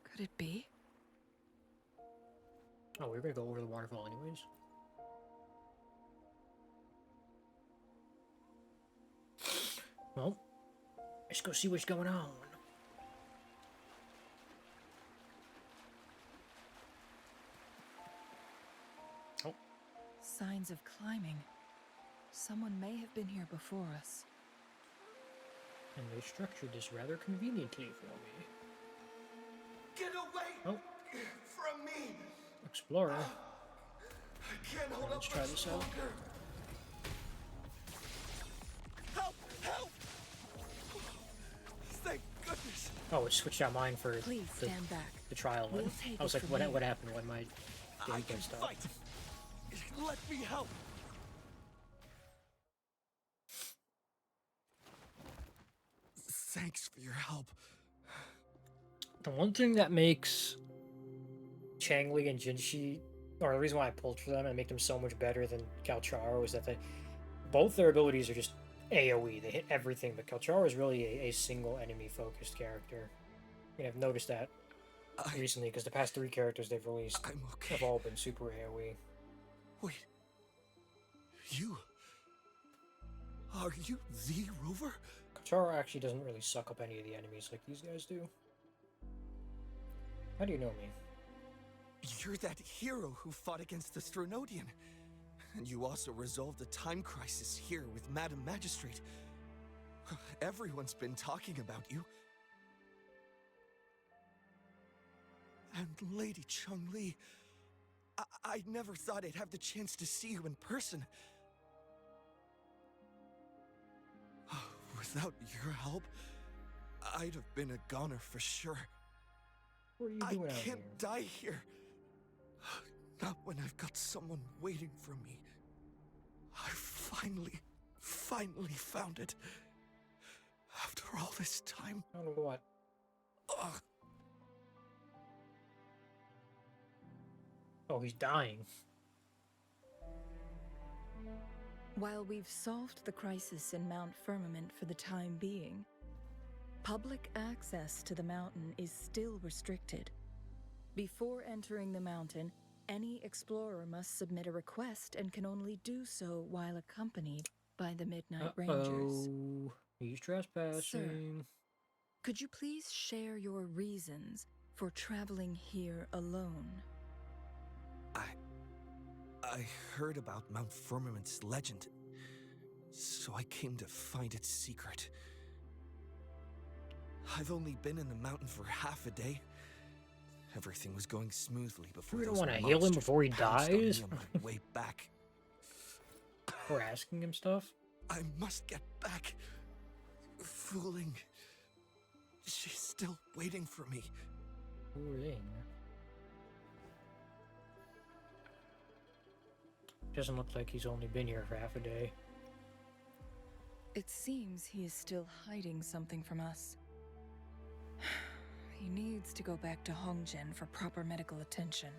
Speaker 3: Could it be?
Speaker 1: Oh, we were gonna go over the waterfall anyways. Well, let's go see what's going on. Oh,
Speaker 3: Signs of climbing. Someone may have been here before us.
Speaker 1: And they structured this rather conveniently for me.
Speaker 4: Get away
Speaker 1: Oh,
Speaker 4: from me!
Speaker 1: Explorer.
Speaker 4: I can't hold
Speaker 1: Let's
Speaker 4: up
Speaker 1: try
Speaker 4: much
Speaker 1: this out.
Speaker 4: longer. Help! Help! Thank goodness.
Speaker 1: Oh, it switched out mine for
Speaker 3: Please
Speaker 1: the,
Speaker 3: stand back.
Speaker 1: the trial one.
Speaker 3: We'll take
Speaker 1: I was
Speaker 3: it
Speaker 1: like,
Speaker 3: from
Speaker 1: what
Speaker 3: here.
Speaker 1: happened when my
Speaker 4: I
Speaker 1: game
Speaker 4: can
Speaker 1: got stopped?
Speaker 4: fight. Let me help. Thanks for your help.
Speaker 1: The one thing that makes Changli and Jinshi, or the reason why I pulled for them and make them so much better than Kalcharo, is that both their abilities are just AoE. They hit everything, but Kalcharo is really a single enemy-focused character. And I've noticed that recently, because the past 3 characters they've released
Speaker 4: I'm okay.
Speaker 1: have all been super AoE.
Speaker 4: Wait. You? Are you the Rover?
Speaker 1: Kalcharo actually doesn't really suck up any of the enemies like these guys do. How do you know me?
Speaker 4: You're that hero who fought against the Stronodian. And you also resolved the time crisis here with Madam Magistrate. Everyone's been talking about you. And Lady Changli, I never thought I'd have the chance to see you in person. Without your help, I'd have been a goner for sure.
Speaker 1: What are you
Speaker 4: I
Speaker 1: doing out here?
Speaker 4: can't die here. Not when I've got someone waiting for me. I finally found it. After all this time.
Speaker 1: I don't know what.
Speaker 4: Ugh.
Speaker 1: Oh, he's dying.
Speaker 3: While we've solved the crisis in Mount Firmament for the time being, public access to the mountain is still restricted. Before entering the mountain, any explorer must submit a request and can only do so while accompanied by the Midnight Rangers.
Speaker 1: Oh, he's trespassing.
Speaker 3: Sir, could you please share your reasons for traveling here alone?
Speaker 4: I heard about Mount Firmament's legend, so I came to find its secret. I've only been in the mountain for half a day. Everything was going smoothly before
Speaker 1: We don't
Speaker 4: those
Speaker 1: want to heal him
Speaker 4: monsters
Speaker 1: before he
Speaker 4: pounced on me
Speaker 1: dies.
Speaker 4: on my way back.
Speaker 1: We're asking him stuff.
Speaker 4: I must get back. Fooling. She's still waiting for me.
Speaker 1: Fooling. Doesn't look like he's only been here for half a day.
Speaker 3: It seems he is still hiding something from us. He needs to go back to Hongjian for proper medical attention.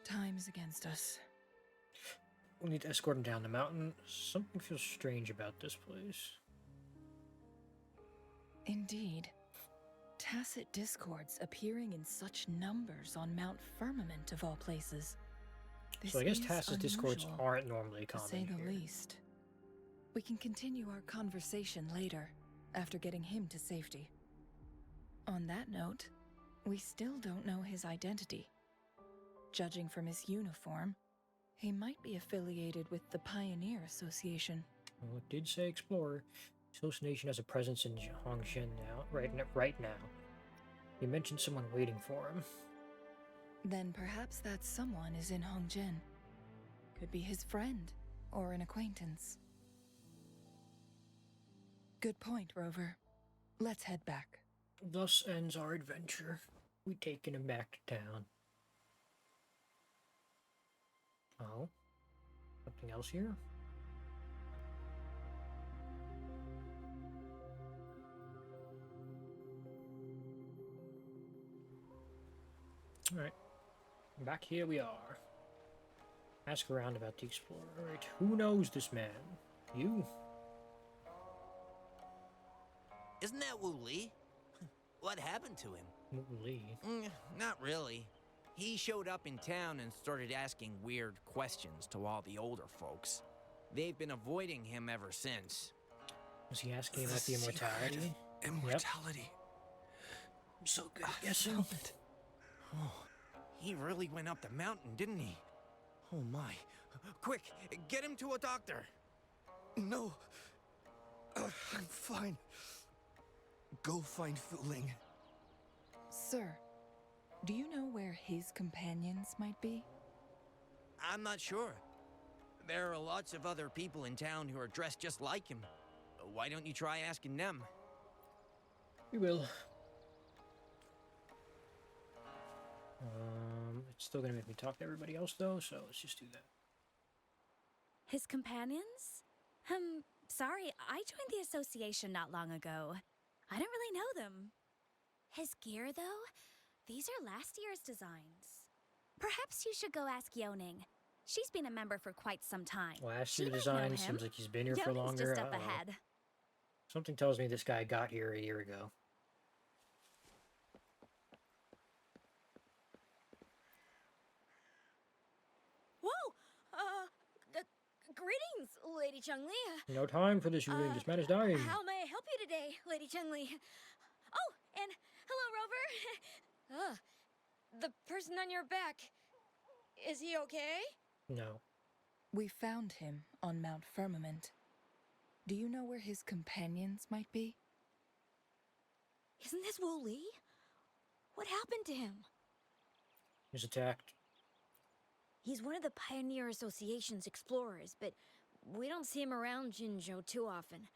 Speaker 3: Time is against us.
Speaker 1: We'll need to escort him down the mountain. Something feels strange about this place.
Speaker 3: Indeed. Tacit discords appearing in such numbers on Mount Firmament of all places.
Speaker 1: So I guess
Speaker 3: This is
Speaker 1: Tacit's discords
Speaker 3: unusual,
Speaker 1: aren't normally
Speaker 3: to
Speaker 1: common
Speaker 3: say the
Speaker 1: here.
Speaker 3: least. We can continue our conversation later, after getting him to safety. On that note, we still don't know his identity. Judging from his uniform, he might be affiliated with the Pioneer Association.
Speaker 1: Well, it did say Explorer. Association has a presence in Hongjian now, right now. He mentioned someone waiting for him.
Speaker 3: Then perhaps that someone is in Hongjian. Could be his friend, or an acquaintance. Good point, Rover. Let's head back.
Speaker 1: Thus ends our adventure. We taken him back to town. Oh, something else here? Alright, back here we are. Ask around about the Explorer. Alright, who knows this man? You?
Speaker 8: Isn't that Wu Li? What happened to him?
Speaker 1: Lee.
Speaker 8: Not really. He showed up in town and started asking weird questions to all the older folks. They've been avoiding him ever since.
Speaker 1: Was he asking about the immortality?
Speaker 4: Immortality.
Speaker 1: I'm so good at guessing.
Speaker 8: Oh, he really went up the mountain, didn't he? Oh my. Quick, get him to a doctor.
Speaker 4: No. I'm fine.
Speaker 2: go find Fu Ling.
Speaker 3: Sir, do you know where his companions might be?
Speaker 8: I'm not sure. There are lots of other people in town who are dressed just like him. Why don't you try asking them?
Speaker 1: We will. It's still gonna make me talk to everybody else though, so let's just do that.
Speaker 7: His companions? Sorry, I joined the association not long ago. I don't really know them. His gear, though? These are last year's designs. Perhaps you should go ask Yoning. She's been a member for quite some time.
Speaker 1: Last
Speaker 7: She
Speaker 1: year
Speaker 7: might
Speaker 1: design
Speaker 7: know him.
Speaker 1: seems like he's been here for
Speaker 7: Yoning's
Speaker 1: longer.
Speaker 7: just up ahead.
Speaker 1: Something tells me this guy got here a year ago.
Speaker 7: Whoa! Greetings, Lady Changli.
Speaker 1: No time for this, Yuling. This man is dying.
Speaker 7: How may I help you today, Lady Changli? Oh, and hello, Rover. The person on your back. Is he okay?
Speaker 1: No.
Speaker 3: We found him on Mount Firmament. Do you know where his companions might be?
Speaker 7: Isn't this Wu Li? What happened to him?
Speaker 1: He was attacked.
Speaker 7: He's one of the Pioneer Association's explorers, but we don't see him around Jinzhou too often.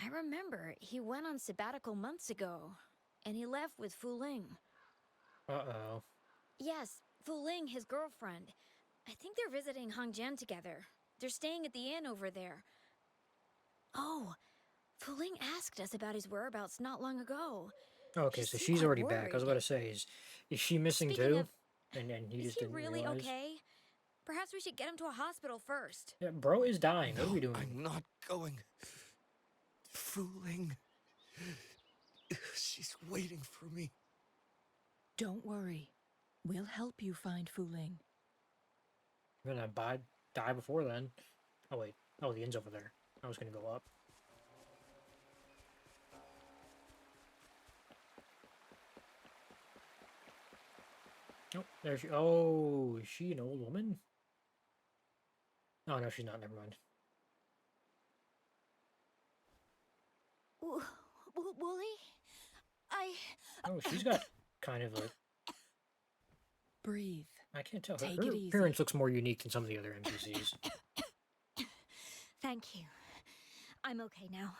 Speaker 7: I remember he went on sabbatical months ago, and he left with Fu Ling.
Speaker 1: Uh-oh.
Speaker 7: Yes, Fu Ling, his girlfriend. I think they're visiting Hangjian together. They're staying at the inn over there. Oh, Fu Ling asked us about his whereabouts not long ago.
Speaker 1: Okay,
Speaker 7: She
Speaker 1: so
Speaker 7: seemed
Speaker 1: she's
Speaker 7: quite
Speaker 1: already back. I was
Speaker 7: worried.
Speaker 1: about to say, is she missing
Speaker 7: Speaking
Speaker 1: too?
Speaker 7: of,
Speaker 1: And he
Speaker 7: Is
Speaker 1: just
Speaker 7: he
Speaker 1: didn't
Speaker 7: really
Speaker 1: realize?
Speaker 7: okay? Perhaps we should get him to a hospital first.
Speaker 1: Yeah, bro is dying. What are we doing?
Speaker 2: I'm not going. Fu Ling. She's waiting for me.
Speaker 3: Don't worry. We'll help you find Fu Ling.
Speaker 1: I'm gonna die before then. Oh wait. Oh, the inn's over there. I was gonna go up. Oh, there she. Oh, is she an old woman? Oh no, she's not. Never mind.
Speaker 7: Wooly?
Speaker 1: Oh, she's got kind of a.
Speaker 3: Breathe.
Speaker 1: I can't tell.
Speaker 3: Take
Speaker 1: Her
Speaker 3: it easy.
Speaker 1: appearance looks more unique than some of the other NPCs.
Speaker 7: Thank you. I'm okay now.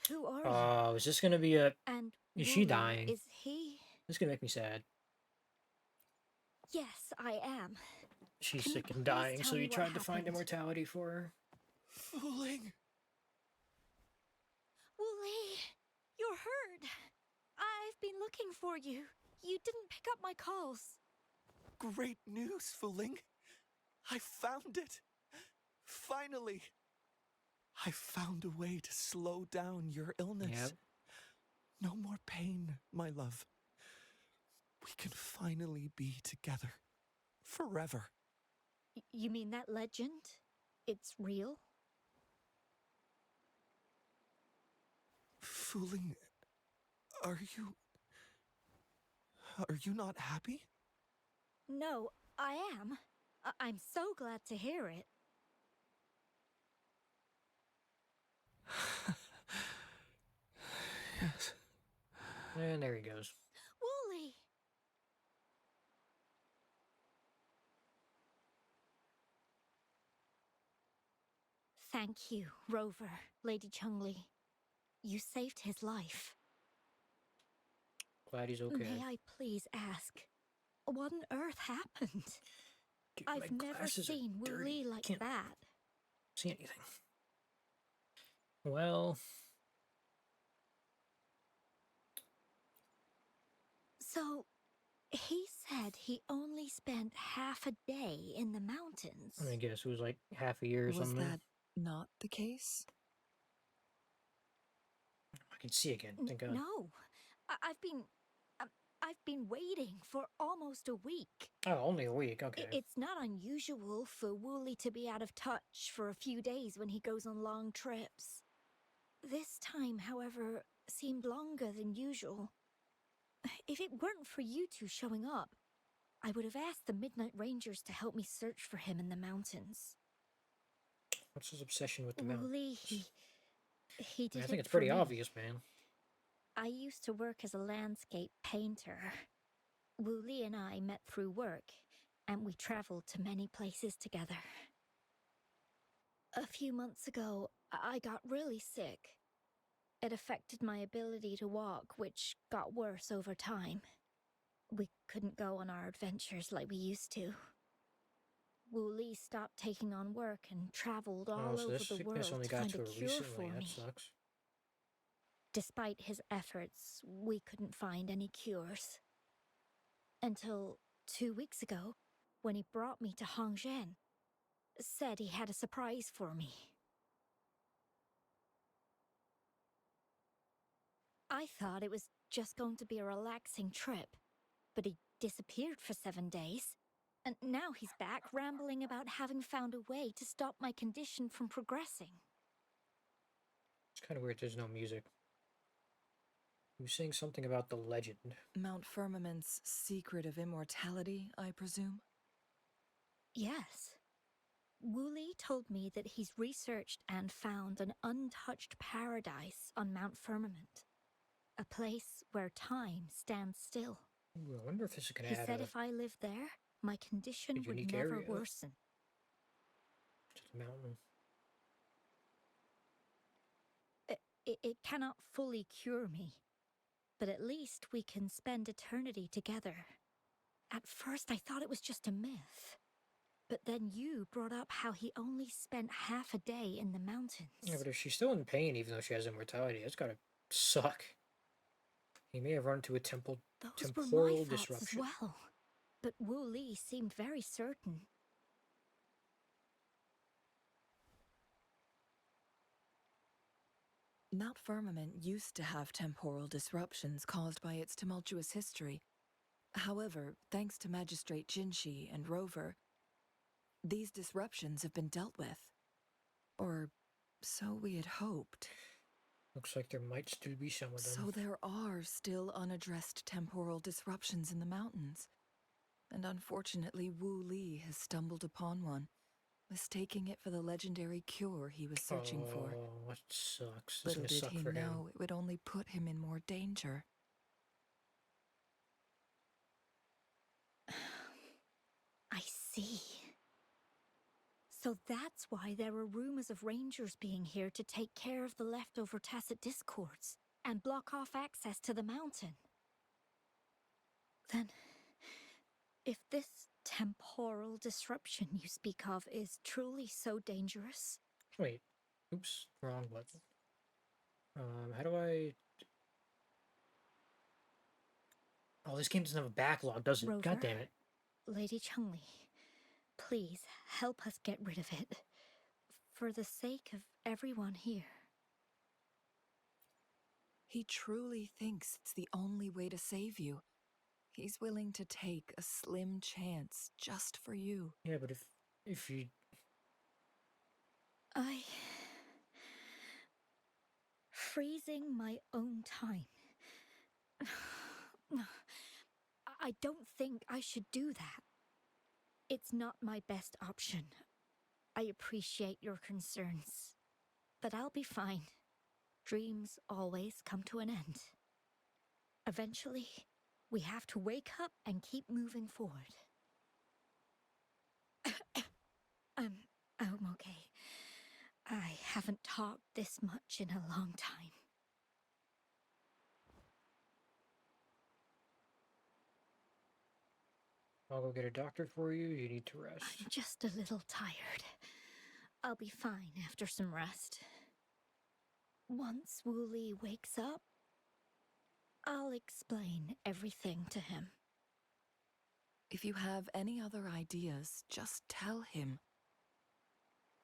Speaker 7: Who are you?
Speaker 1: Oh, is this gonna be a?
Speaker 7: And
Speaker 1: Is she
Speaker 7: Wooly,
Speaker 1: dying?
Speaker 7: Is he?
Speaker 1: This is gonna make me sad.
Speaker 7: Yes, I am.
Speaker 1: She's
Speaker 7: Can you
Speaker 1: sick and
Speaker 7: please
Speaker 1: dying,
Speaker 7: tell
Speaker 1: so
Speaker 7: me
Speaker 1: he
Speaker 7: what
Speaker 1: tried to find
Speaker 7: happened?
Speaker 1: immortality for her.
Speaker 2: Fu Ling.
Speaker 7: Wooly, you're hurt. I've been looking for you. You didn't pick up my calls.
Speaker 2: Great news, Fu Ling. I found it. Finally. I found a way to slow down your illness.
Speaker 1: Yep.
Speaker 2: No more pain, my love. We can finally be together. Forever.
Speaker 7: You mean that legend? It's real?
Speaker 2: Fu Ling, are you not happy?
Speaker 7: No, I am. I'm so glad to hear it.
Speaker 2: Yes.
Speaker 1: And there he goes.
Speaker 7: Wooly! Thank you, Rover, Lady Changli. You saved his life.
Speaker 1: Glad he's okay.
Speaker 7: May I please ask, what on earth happened?
Speaker 1: Dude, my
Speaker 7: I've never
Speaker 1: glasses are
Speaker 7: seen Wu
Speaker 1: dirty.
Speaker 7: Li like
Speaker 1: Can't
Speaker 7: that.
Speaker 1: see anything. Well,
Speaker 7: So, he said he only spent half a day in the mountains.
Speaker 1: I guess it was like half a year or
Speaker 3: Was
Speaker 1: something.
Speaker 3: that not the case?
Speaker 1: I can see again. Thank God.
Speaker 7: No, I've been waiting for almost a week.
Speaker 1: Oh, only a week. Okay.
Speaker 7: It's not unusual for Wooly to be out of touch for a few days when he goes on long trips. This time, however, seemed longer than usual. If it weren't for you two showing up, I would have asked the Midnight Rangers to help me search for him in the mountains.
Speaker 1: What's his obsession with the mountain?
Speaker 7: Wooly, he did
Speaker 1: I
Speaker 7: it
Speaker 1: think it's
Speaker 7: for
Speaker 1: pretty
Speaker 7: me.
Speaker 1: obvious, man.
Speaker 7: I used to work as a landscape painter. Wu Li and I met through work, and we traveled to many places together. A few months ago, I got really sick. It affected my ability to walk, which got worse over time. We couldn't go on our adventures like we used to. Wu Li stopped taking on work and traveled all
Speaker 1: so
Speaker 7: over
Speaker 1: this
Speaker 7: the
Speaker 1: sickness
Speaker 7: world
Speaker 1: only
Speaker 7: to
Speaker 1: got
Speaker 7: find a
Speaker 1: to her
Speaker 7: cure
Speaker 1: recently.
Speaker 7: for
Speaker 1: That
Speaker 7: me.
Speaker 1: sucks.
Speaker 7: Despite his efforts, we couldn't find any cures. Until 2 weeks ago, when he brought me to Hongzhen, said he had a surprise for me. I thought it was just going to be a relaxing trip, but he disappeared for 7 days. And now he's back rambling about having found a way to stop my condition from progressing.
Speaker 1: It's kind of weird there's no music. He was saying something about the legend.
Speaker 3: Mount Firmament's secret of immortality, I presume?
Speaker 7: Yes. Wu Li told me that he's researched and found an untouched paradise on Mount Firmament. A place where time stands still.
Speaker 1: Ooh, I wonder if this is going
Speaker 7: He
Speaker 1: to add
Speaker 7: said
Speaker 1: a
Speaker 7: if I lived there, my condition would
Speaker 1: unique
Speaker 7: never
Speaker 1: area
Speaker 7: worsen.
Speaker 1: to the mountain.
Speaker 7: It cannot fully cure me, but at least we can spend eternity together. At first I thought it was just a myth, but then you brought up how he only spent half a day in the mountains.
Speaker 1: Yeah, but if she's still in pain, even though she has immortality, that's gotta suck. He may have run into a
Speaker 7: Those
Speaker 1: temporal
Speaker 7: were my thoughts
Speaker 1: disruption.
Speaker 7: as well, but Wu Li seemed very certain.
Speaker 3: Mount Firmament used to have temporal disruptions caused by its tumultuous history. However, thanks to Magistrate Jinshi and Rover, these disruptions have been dealt with. Or so we had hoped.
Speaker 1: Looks like there might still be some of them.
Speaker 3: So there are still unaddressed temporal disruptions in the mountains. And unfortunately, Wu Li has stumbled upon one, mistaking it for the legendary cure he was searching for.
Speaker 1: Oh, that sucks. This is
Speaker 3: Little
Speaker 1: gonna
Speaker 3: did
Speaker 1: suck
Speaker 3: he
Speaker 1: for him.
Speaker 3: know it would only put him in more danger.
Speaker 7: I see. So that's why there were rumors of rangers being here to take care of the leftover tacit discords and block off access to the mountain. Then, if this temporal disruption you speak of is truly so dangerous...
Speaker 1: Wait. Oops. Wrong button. How do I... Oh, this game doesn't have a backlog, does it?
Speaker 7: Rover,
Speaker 1: God damn it.
Speaker 7: Lady Changli, please help us get rid of it. For the sake of everyone here.
Speaker 3: He truly thinks it's the only way to save you. He's willing to take a slim chance just for you.
Speaker 1: Yeah, but if you...
Speaker 7: Freezing my own time. I don't think I should do that. It's not my best option. I appreciate your concerns, but I'll be fine. Dreams always come to an end. Eventually, we have to wake up and keep moving forward. I'm okay. I haven't talked this much in a long time.
Speaker 1: I'll go get a doctor for you. You need to rest.
Speaker 7: I'm just a little tired. I'll be fine after some rest. Once Wu Li wakes up, I'll explain everything to him.
Speaker 3: If you have any other ideas, just tell him.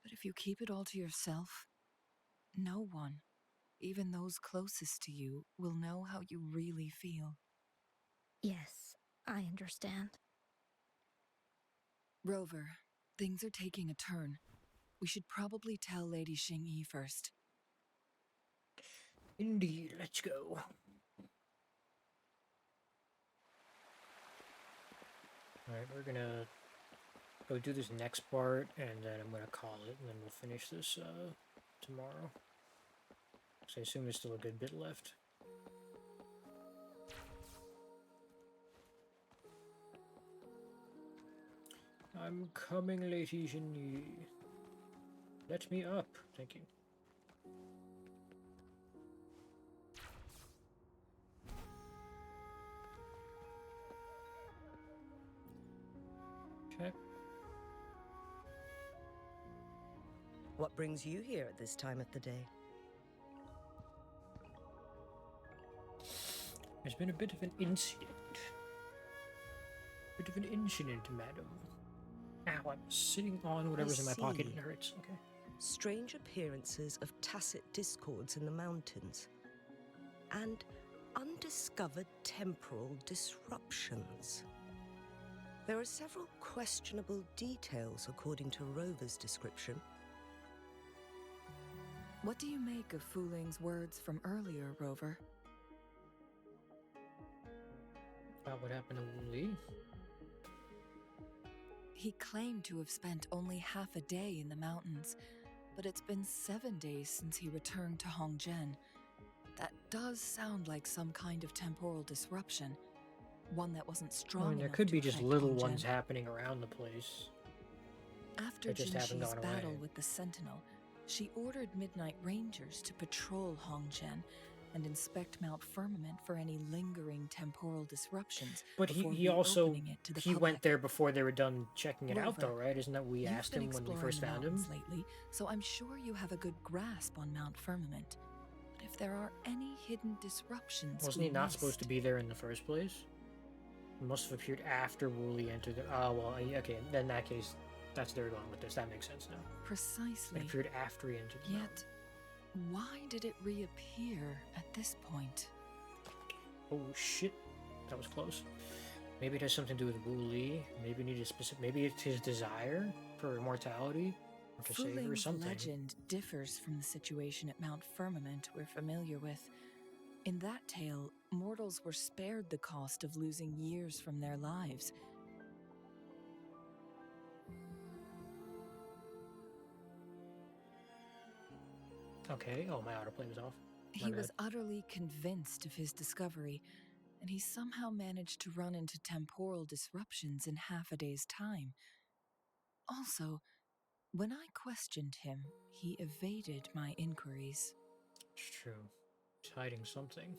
Speaker 3: But if you keep it all to yourself, no one, even those closest to you, will know how you really feel.
Speaker 7: Yes, I understand.
Speaker 3: Rover, things are taking a turn. We should probably tell Lady Xingyi first.
Speaker 1: Indeed, let's go. Alright, we're gonna go do this next part, and then I'm gonna call it, and then we'll finish this tomorrow. So I assume there's still a good bit left. I'm coming, Lady Changli. Let me up. Thank you. Okay.
Speaker 9: What brings you here at this time of the day?
Speaker 1: There's been a bit of an incident. Madam. Ow, I'm sitting on whatever's in my pocket and it hurts. Okay.
Speaker 9: Strange appearances of tacit discords in the mountains. And undiscovered temporal disruptions. There are several questionable details according to Rover's description.
Speaker 3: What do you make of Fuling's words from earlier, Rover?
Speaker 1: About what happened to Wu Li?
Speaker 3: He claimed to have spent only half a day in the mountains, but it's been 7 days since he returned to Hongzhen. That does sound like some kind of temporal disruption, one that wasn't strong
Speaker 1: I mean, there
Speaker 3: enough
Speaker 1: could
Speaker 3: to
Speaker 1: be just
Speaker 3: affect
Speaker 1: little
Speaker 3: Hongzhen.
Speaker 1: ones happening around the place.
Speaker 3: After
Speaker 1: That just haven't
Speaker 3: Jinshi's
Speaker 1: gone
Speaker 3: battle
Speaker 1: away.
Speaker 3: with the Sentinel, she ordered Midnight Rangers to patrol Hongzhen and inspect Mount Firmament for any lingering temporal disruptions.
Speaker 1: But
Speaker 3: before
Speaker 1: he also
Speaker 3: reopening it to the
Speaker 1: he
Speaker 3: public.
Speaker 1: went there before they were done checking it out,
Speaker 3: Rover,
Speaker 1: though, right? Isn't that what we
Speaker 3: You've
Speaker 1: asked
Speaker 3: been
Speaker 1: him when we
Speaker 3: exploring
Speaker 1: first
Speaker 3: the
Speaker 1: found him?
Speaker 3: mountains lately, so I'm sure you have a good grasp on Mount Firmament. But if there are any hidden disruptions,
Speaker 1: Wasn't he not supposed to be there in the first place? He must have appeared after Wooly entered the... Oh, well, okay, then in that case, that's where they're going with this. That makes sense now.
Speaker 3: Precisely.
Speaker 1: It appeared after he entered the mountain.
Speaker 3: Yet, why did it reappear at this point?
Speaker 1: Oh, shit. That was close. Maybe it has something to do with Wu Li. Maybe need a specific... Maybe it's his desire for immortality. Or to save her or
Speaker 3: Fuling's
Speaker 1: something.
Speaker 3: legend differs from the situation at Mount Firmament we're familiar with. In that tale, mortals were spared the cost of losing years from their lives.
Speaker 1: Okay. Oh, my autoplay was off.
Speaker 3: He was utterly convinced of his discovery, and he somehow managed to run into temporal disruptions in half a day's time. Also, when I questioned him, he evaded my inquiries.
Speaker 1: It's true. He's hiding something.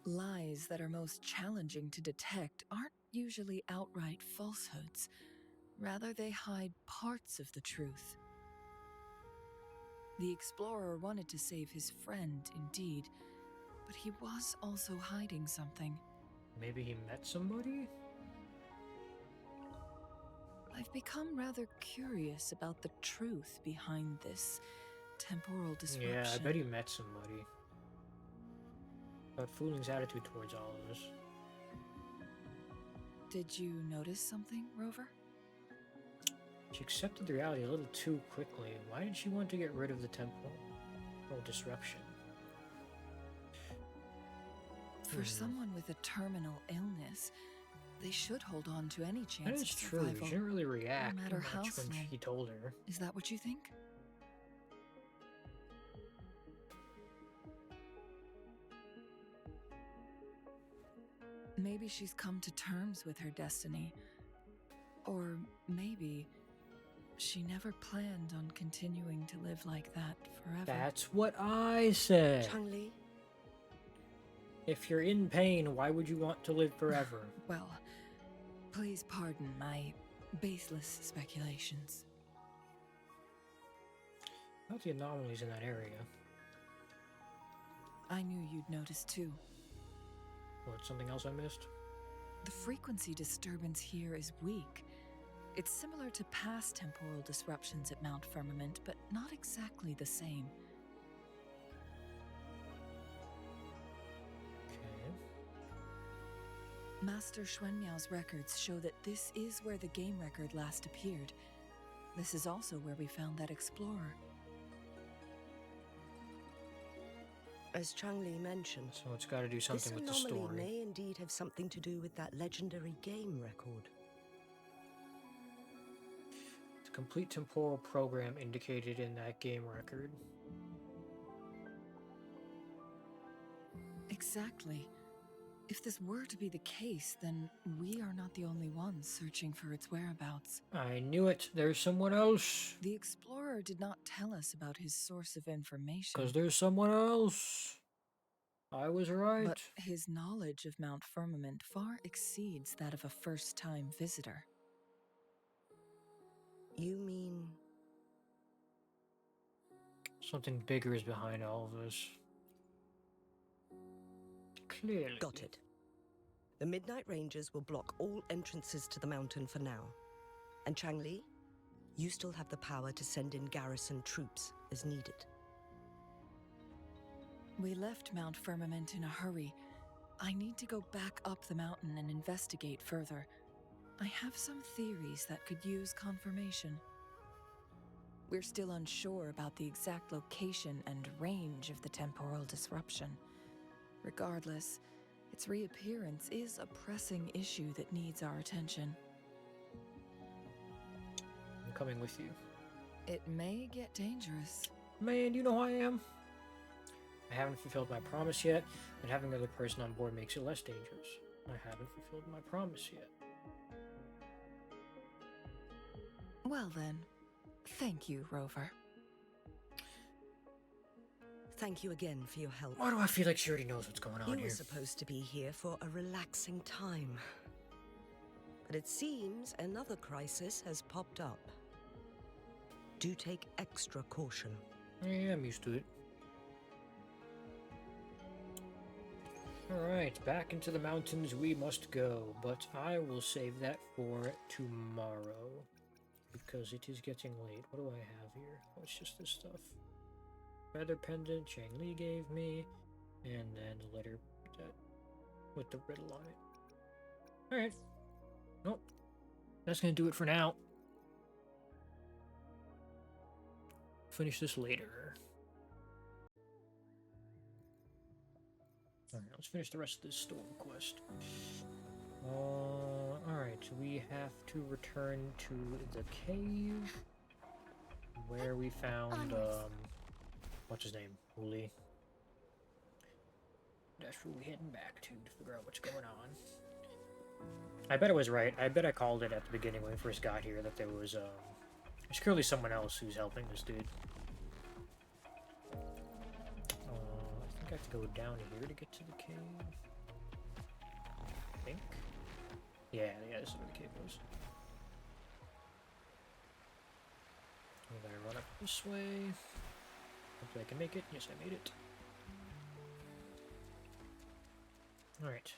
Speaker 3: Lies that are most challenging to detect aren't usually outright falsehoods. Rather, they hide parts of the truth. The explorer wanted to save his friend, indeed, but he was also hiding something.
Speaker 1: Maybe he met somebody?
Speaker 3: I've become rather curious about the truth behind this temporal disruption.
Speaker 1: Yeah, I bet he met somebody. But Fuling's attitude towards all of this.
Speaker 3: Did you notice something, Rover?
Speaker 1: She accepted the reality a little too quickly. Why did she want to get rid of the temporal disruption?
Speaker 3: For someone with a terminal illness, they should hold on to any chance
Speaker 1: That
Speaker 3: of
Speaker 1: is
Speaker 3: survival.
Speaker 1: true. She didn't really react
Speaker 3: matter how
Speaker 1: much when
Speaker 3: slim.
Speaker 1: he told her.
Speaker 3: Is that what you think? Maybe she's come to terms with her destiny. Or maybe she never planned on continuing to live like that forever.
Speaker 1: That's what I said.
Speaker 9: Changli,
Speaker 1: If you're in pain, why would you want to live forever?
Speaker 3: Well, please pardon my baseless speculations.
Speaker 1: About the anomalies in that area.
Speaker 3: I knew you'd notice too.
Speaker 1: What, something else I missed?
Speaker 3: The frequency disturbance here is weak. It's similar to past temporal disruptions at Mount Firmament, but not exactly the same.
Speaker 1: Okay.
Speaker 3: Master Xuanmiao's records show that this is where the game record last appeared. This is also where we found that explorer.
Speaker 9: as Changli mentioned,
Speaker 1: So it's got to do something with the
Speaker 9: this anomaly
Speaker 1: story.
Speaker 9: may indeed have something to do with that legendary game record.
Speaker 1: The complete temporal program indicated in that game record.
Speaker 3: Exactly. If this were to be the case, then we are not the only ones searching for its whereabouts.
Speaker 1: I knew it. There's someone else.
Speaker 3: The explorer did not tell us about his source of information.
Speaker 1: Because there's someone else. I was right.
Speaker 3: But his knowledge of Mount Firmament far exceeds that of a first-time visitor.
Speaker 9: You mean...
Speaker 1: Something bigger is behind all of this. Clearly.
Speaker 9: Got it. The Midnight Rangers will block all entrances to the mountain for now. And Changli, you still have the power to send in garrison troops as needed.
Speaker 3: We left Mount Firmament in a hurry. I need to go back up the mountain and investigate further. I have some theories that could use confirmation. We're still unsure about the exact location and range of the temporal disruption. Regardless, its reappearance is a pressing issue that needs our attention.
Speaker 1: I'm coming with you.
Speaker 3: It may get dangerous.
Speaker 1: Man, you know how I am. I haven't fulfilled my promise yet, and having another person on board makes it less dangerous. I haven't fulfilled my promise yet.
Speaker 3: Well then, thank you, Rover.
Speaker 9: Thank you again for your help.
Speaker 1: Why do I feel like she already knows what's going on
Speaker 9: You
Speaker 1: here?
Speaker 9: were supposed to be here for a relaxing time. But it seems another crisis has popped up. Do take extra caution.
Speaker 1: Yeah, I'm used to it. Alright, back into the mountains we must go, but I will save that for tomorrow. Because it is getting late. What do I have here? Oh, it's just this stuff. Feather pendant Changli gave me, and then the letter that with the riddle on it. Alright. Nope. That's gonna do it for now. Finish this later. Alright, let's finish the rest of this storm quest. Alright, so we have to return to the cave where we found, what's his name? Wooly. That's where we're heading back to figure out what's going on. I bet I was right. I bet I called it at the beginning when we first got here that there was, there's clearly someone else who's helping this dude. I think I have to go down here to get to the cave. I think. Yeah, this is where the cave was. I'm gonna run up this way. Hopefully I can make it. Yes, I made it. Alright.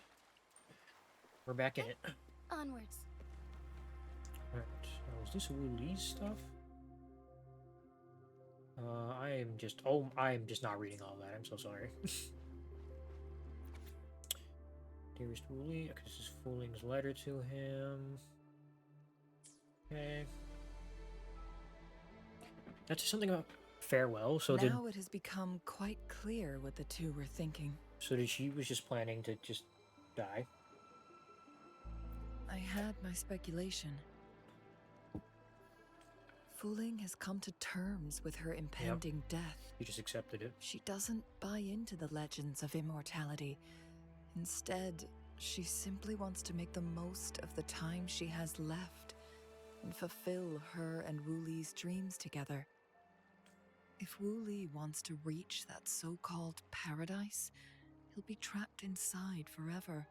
Speaker 1: We're back in it.
Speaker 5: Onwards.
Speaker 1: Alright. Oh, is this Wuli's stuff? I am just not reading all that. I'm so sorry. Dearest Wooly, okay, this is Fooling's letter to him. Okay. That's something about farewell, so
Speaker 3: now it has become quite clear what the two were thinking.
Speaker 1: So she was just planning to just die?
Speaker 3: I had my speculation. Fooling has come to terms with her impending death.
Speaker 1: You just accepted it.
Speaker 3: She doesn't buy into the legends of immortality. Instead, she simply wants to make the most of the time she has left and fulfill her and Wuli's dreams together. If Wuli wants to reach that so-called paradise, he'll be trapped inside forever.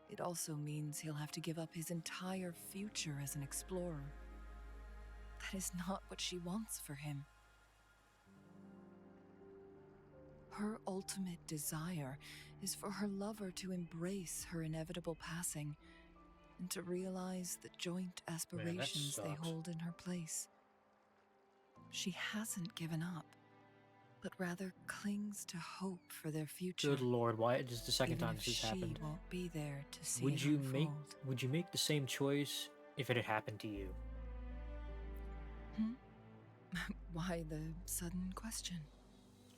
Speaker 3: It also means he'll have to give up his entire future as an explorer. That is not what she wants for him. Her ultimate desire is for her lover to embrace her inevitable passing and to realize the joint aspirations they hold in her place. She hasn't given up, but rather clings to hope for their future.
Speaker 1: Good lord, why is this the second time this has
Speaker 3: She
Speaker 1: happened?
Speaker 3: won't be there to see
Speaker 1: Would
Speaker 3: it
Speaker 1: you
Speaker 3: unfold.
Speaker 1: make the same choice if it had happened to you?
Speaker 3: Why the sudden question?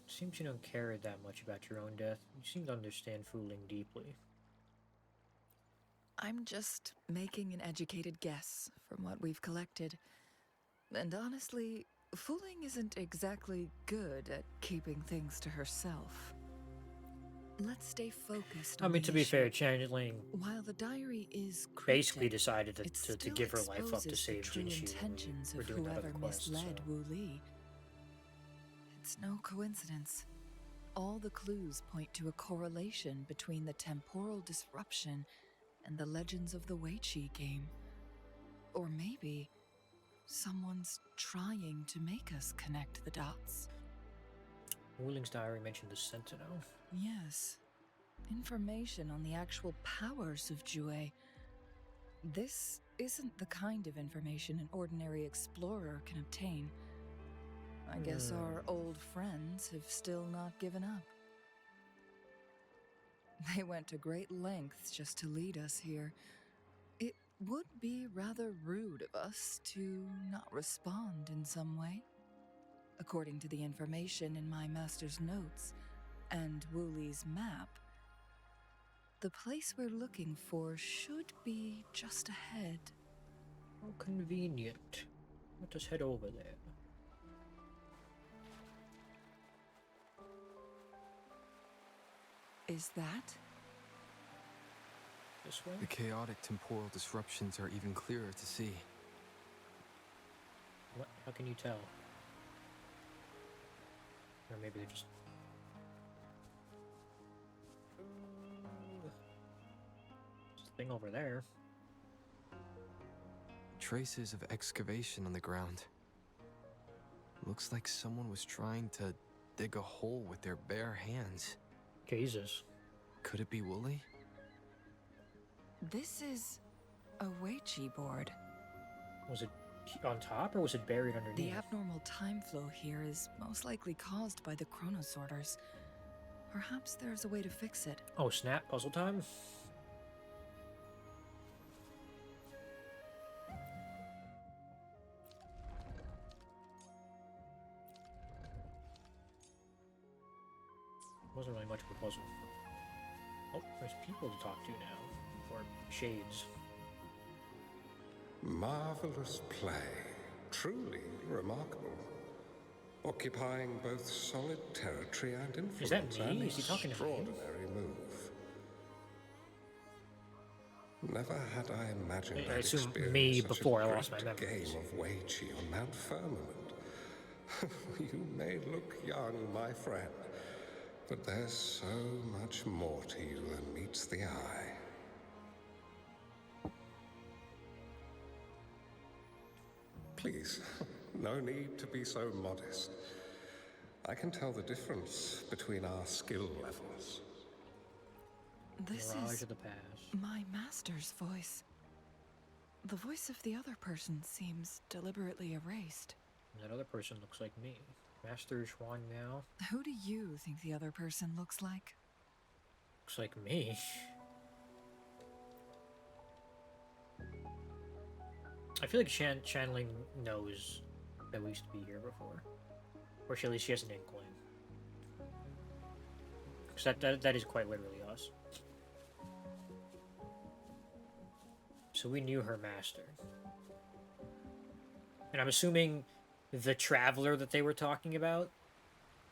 Speaker 1: It seems you don't care that much about your own death. You seem to understand Fooling deeply.
Speaker 3: I'm just making an educated guess from what we've collected. And honestly, Fooling isn't exactly good at keeping things to herself. Let's stay focused
Speaker 1: I
Speaker 3: on
Speaker 1: mean,
Speaker 3: the
Speaker 1: to be
Speaker 3: issue.
Speaker 1: fair, Changling
Speaker 3: While the diary is
Speaker 1: basically
Speaker 3: cryptic,
Speaker 1: decided
Speaker 3: it
Speaker 1: to
Speaker 3: still
Speaker 1: give her life up to
Speaker 3: exposes the
Speaker 1: save
Speaker 3: true
Speaker 1: Jinshu when
Speaker 3: intentions
Speaker 1: we were
Speaker 3: of
Speaker 1: doing that
Speaker 3: whoever
Speaker 1: other quest. So.
Speaker 3: misled Wu Li. It's no coincidence. All the clues point to a correlation between the temporal disruption and the legends of the Weiqi game. Or maybe someone's trying to make us connect the dots.
Speaker 1: Wuling's diary mentioned the Sentinel.
Speaker 3: Yes. Information on the actual powers of Jue. This isn't the kind of information an ordinary explorer can obtain. I guess our old friends have still not given up. They went to great lengths just to lead us here. It would be rather rude of us to not respond in some way. According to the information in my master's notes and Wu Li's map, the place we're looking for should be just ahead.
Speaker 1: How convenient. Let us head over there.
Speaker 3: Is that?
Speaker 1: This way?
Speaker 10: The chaotic temporal disruptions are even clearer to see.
Speaker 1: What? How can you tell? Or maybe they're just... There's a thing over there.
Speaker 10: Traces of excavation on the ground. Looks like someone was trying to dig a hole with their bare hands.
Speaker 1: Jesus.
Speaker 10: Could it be Wooly?
Speaker 3: This is a Weiqi board.
Speaker 1: Was it on top or was it buried underneath?
Speaker 3: The abnormal time flow here is most likely caused by the chronosorters. Perhaps there's a way to fix it.
Speaker 1: Oh, snap. Puzzle time? Wasn't really much of a puzzle. Oh, there's people to talk to now. Or shades.
Speaker 11: Marvelous play. Truly remarkable. Occupying both solid territory and influence.
Speaker 1: Is that me?
Speaker 11: An
Speaker 1: Is he talking to me?
Speaker 11: extraordinary move. Never had I imagined
Speaker 1: I
Speaker 11: I'd
Speaker 1: assume
Speaker 11: experience
Speaker 1: me
Speaker 11: such
Speaker 1: before
Speaker 11: a
Speaker 1: I lost my
Speaker 11: great
Speaker 1: memories.
Speaker 11: game of Weiqi on Mount Firmament. You may look young, my friend, but there's so much more to you than meets the eye. Please, no need to be so modest. I can tell the difference between our skill levels.
Speaker 3: This
Speaker 1: Mirage
Speaker 3: is
Speaker 1: of the past.
Speaker 3: my master's voice. The voice of the other person seems deliberately erased.
Speaker 1: That other person looks like me. Master Xuan Miao.
Speaker 3: Who do you think the other person looks like?
Speaker 1: Looks like me. I feel like Channeling knows that we used to be here before. Or at least she has an inkling. Because that is quite literally us. So we knew her master. And I'm assuming the traveler that they were talking about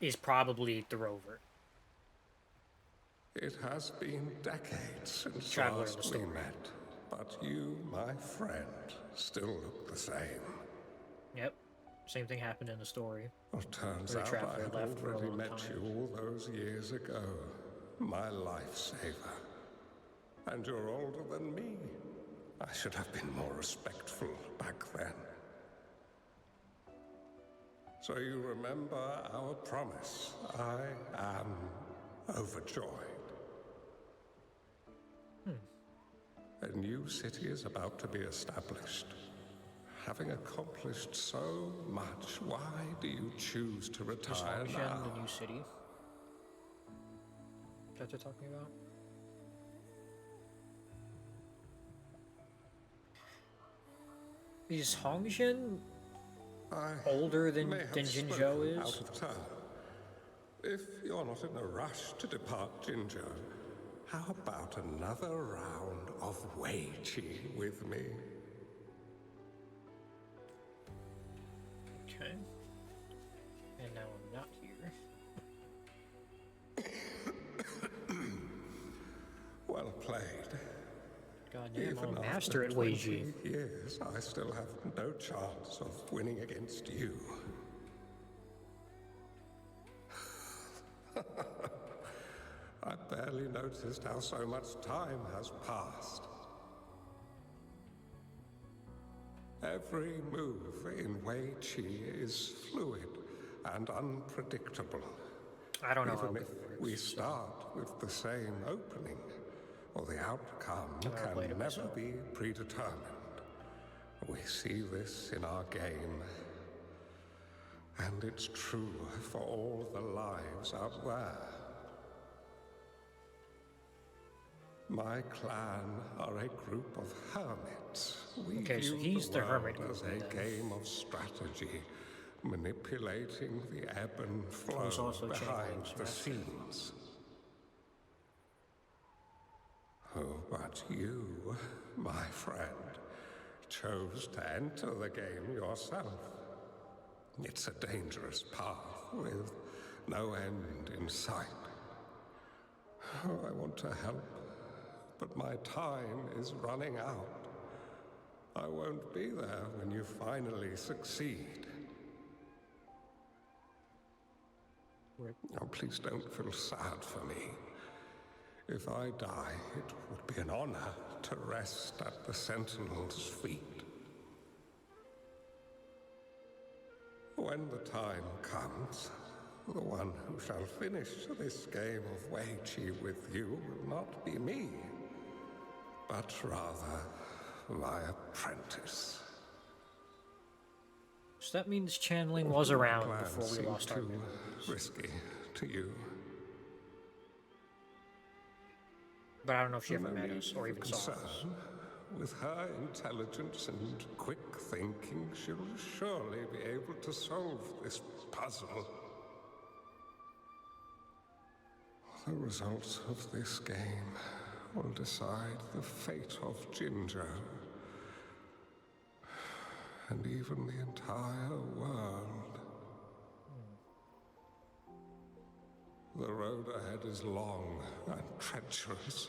Speaker 1: is probably the rover.
Speaker 11: It has been decades since
Speaker 1: Traveler in the
Speaker 11: last we
Speaker 1: story.
Speaker 11: met, but you, my friend, still look the same.
Speaker 1: Yep. Same thing happened in the story.
Speaker 11: Well, turns
Speaker 1: The
Speaker 11: out
Speaker 1: traveler
Speaker 11: I had
Speaker 1: left for a
Speaker 11: already
Speaker 1: long
Speaker 11: met
Speaker 1: time.
Speaker 11: you all those years ago. My lifesaver. And you're older than me. I should have been more respectful back then. So you remember our promise. I am overjoyed. A new city is about to be established. Having accomplished so much, why do you choose to
Speaker 1: Is
Speaker 11: retire
Speaker 1: Hongshan
Speaker 11: now?
Speaker 1: the new city? That they're talking about? Is Hongshan
Speaker 11: I
Speaker 1: older than
Speaker 11: may have
Speaker 1: Jinzhou
Speaker 11: spoken out
Speaker 1: is?
Speaker 11: of turn. If you're not in a rush to depart Jinzhou, how about another round of Weiqi with me?
Speaker 1: Okay. And now I'm not here. damn, I'm
Speaker 11: Even
Speaker 1: a
Speaker 11: after
Speaker 1: master at
Speaker 11: 20
Speaker 1: Weiji.
Speaker 11: years, I still have no chance of winning against you. I barely noticed how so much time has passed. Every move in Wei Qi is fluid and unpredictable.
Speaker 1: I don't know how
Speaker 11: Even
Speaker 1: good
Speaker 11: if
Speaker 1: it works.
Speaker 11: we start with the same opening, or the outcome
Speaker 1: I've never played it
Speaker 11: can never
Speaker 1: myself.
Speaker 11: be predetermined. We see this in our game. And it's true for all the lives out there. My clan are a group of hermits. We
Speaker 1: Okay, so
Speaker 11: view
Speaker 1: he's the hermit
Speaker 11: world as
Speaker 1: group
Speaker 11: a
Speaker 1: then.
Speaker 11: game of strategy, manipulating the ebb and flow
Speaker 1: Who's also
Speaker 11: behind
Speaker 1: Changling's
Speaker 11: the
Speaker 1: master.
Speaker 11: scenes. Oh, but you, my friend, chose to enter the game yourself. It's a dangerous path with no end in sight. Oh, I want to help, but my time is running out. I won't be there when you finally succeed. Oh, please don't feel sad for me. If I die, it would be an honor to rest at the Sentinel's feet. When the time comes, the one who shall finish this game of Wei Qi with you will not be me, but rather my apprentice.
Speaker 1: So that means channeling was around
Speaker 11: Plan
Speaker 1: before we
Speaker 11: seems
Speaker 1: lost our
Speaker 11: too
Speaker 1: memories.
Speaker 11: risky to you.
Speaker 1: But I don't know if she ever
Speaker 11: No
Speaker 1: met
Speaker 11: need
Speaker 1: us or
Speaker 11: for
Speaker 1: even saw us.
Speaker 11: concern. With her intelligence and quick thinking, she'll surely be able to solve this puzzle. The results of this game will decide the fate of Jinzhou, and even the entire world. The road ahead is long and treacherous.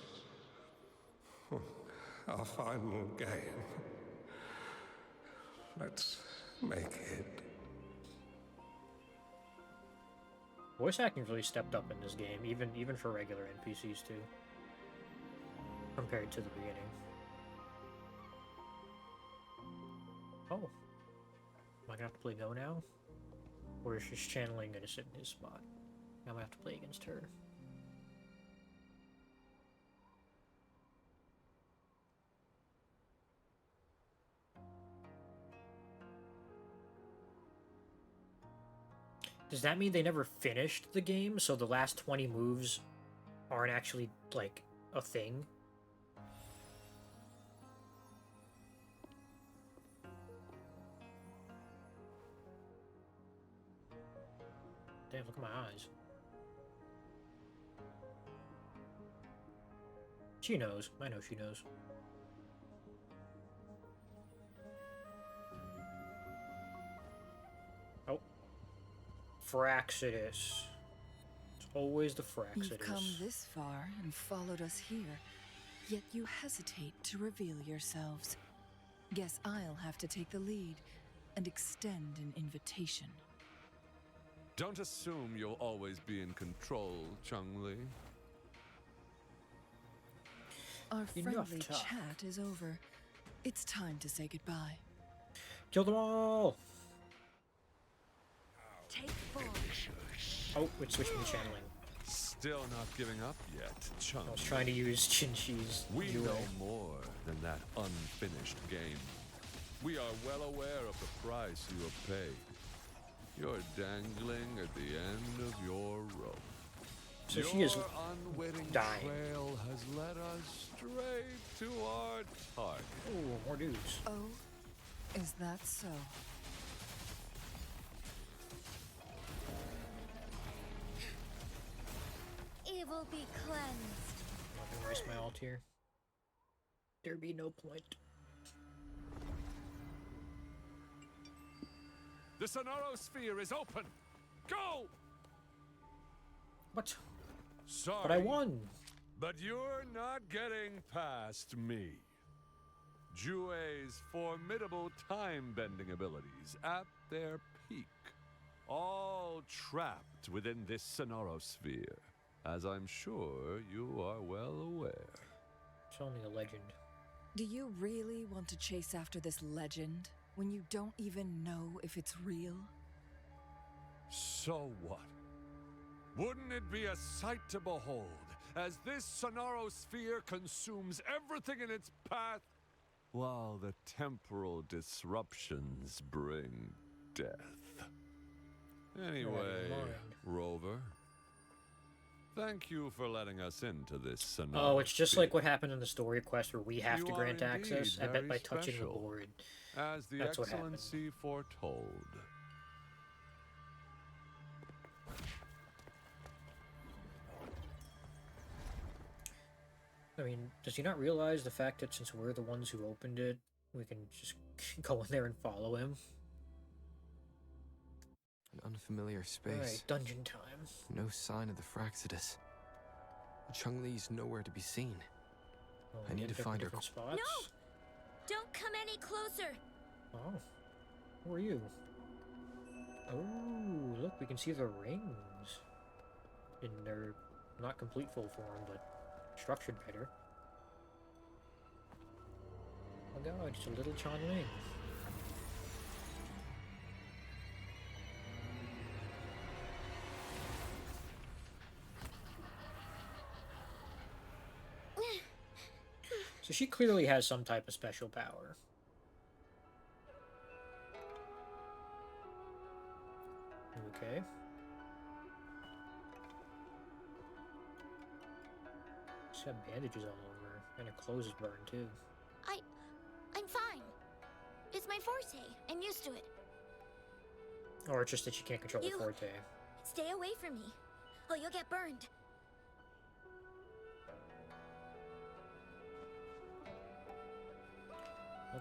Speaker 11: Our final game. Let's make it.
Speaker 1: Voice acting's really stepped up in this game, even for regular NPCs too, compared to the beginning. Oh, am I gonna have to play Go now, or is just channeling gonna sit in his spot? I'm gonna have to play against her. Does that mean they never finished the game, so the last 20 moves aren't actually, like, a thing? Damn, look at my eyes. She knows. I know she knows. Oh. Fraxidus. It's always the Fraxidus.
Speaker 3: You've come this far and followed us here, yet you hesitate to reveal yourselves. Guess I'll have to take the lead and extend an invitation.
Speaker 12: Don't assume you'll always be in control, Changli.
Speaker 3: Our
Speaker 1: Enough
Speaker 3: friendly
Speaker 1: talk.
Speaker 3: chat is over. It's time to say goodbye.
Speaker 1: Kill them all!
Speaker 3: Take 4.
Speaker 1: Oh, it switched me to channeling.
Speaker 12: Still not giving up yet, Changli.
Speaker 1: I was trying to use Chinshi's
Speaker 12: We
Speaker 1: duel.
Speaker 12: know more than that unfinished game. We are well aware of the price you have paid. You're dangling at the end of your rope.
Speaker 1: So she is
Speaker 12: Your unwitting
Speaker 1: dying.
Speaker 12: trail has led us straight to our target.
Speaker 1: Oh, more dudes.
Speaker 3: Oh, is that so?
Speaker 7: Evil be cleansed.
Speaker 1: I'm not gonna waste my ult here. There be no point.
Speaker 12: The Sonoro Sphere is open. Go!
Speaker 1: What?
Speaker 12: Sorry.
Speaker 1: But I won!
Speaker 12: But you're not getting past me. Jue's formidable time-bending abilities at their peak, all trapped within this Sonorosphere, as I'm sure you are well aware.
Speaker 1: It's only a legend.
Speaker 3: Do you really want to chase after this legend when you don't even know if it's real?
Speaker 12: So what? Wouldn't it be a sight to behold as this Sonorosphere consumes everything in its path, while the temporal disruptions bring death? Anyway, Rover, thank you for letting us into this Sonorosphere.
Speaker 1: Oh, it's just like what happened in the story quest where we have to grant
Speaker 12: are
Speaker 1: access. I
Speaker 12: indeed
Speaker 1: bet by
Speaker 12: very
Speaker 1: touching the
Speaker 12: special,
Speaker 1: board.
Speaker 12: as the
Speaker 1: That's what happened.
Speaker 12: Excellency foretold.
Speaker 1: I mean, does he not realize the fact that since we're the ones who opened it, we can just go in there and follow him?
Speaker 10: An unfamiliar space.
Speaker 1: Alright, dungeon time.
Speaker 10: No sign of the Fraxidus. Chungli's nowhere to be seen.
Speaker 1: Oh,
Speaker 10: I need to find her.
Speaker 1: different spots.
Speaker 7: No! Don't come any closer!
Speaker 1: Oh, who are you? Oh, look, we can see the rings. In their not complete full form, but structured better. Oh my god, it's a little Changli. So she clearly has some type of special power. Okay. She's got bandages all over her, and her clothes is burned too.
Speaker 5: I'm fine. It's my forte. I'm used to it.
Speaker 1: Or it's just that she can't control the forte.
Speaker 7: Stay away from me, or you'll get burned.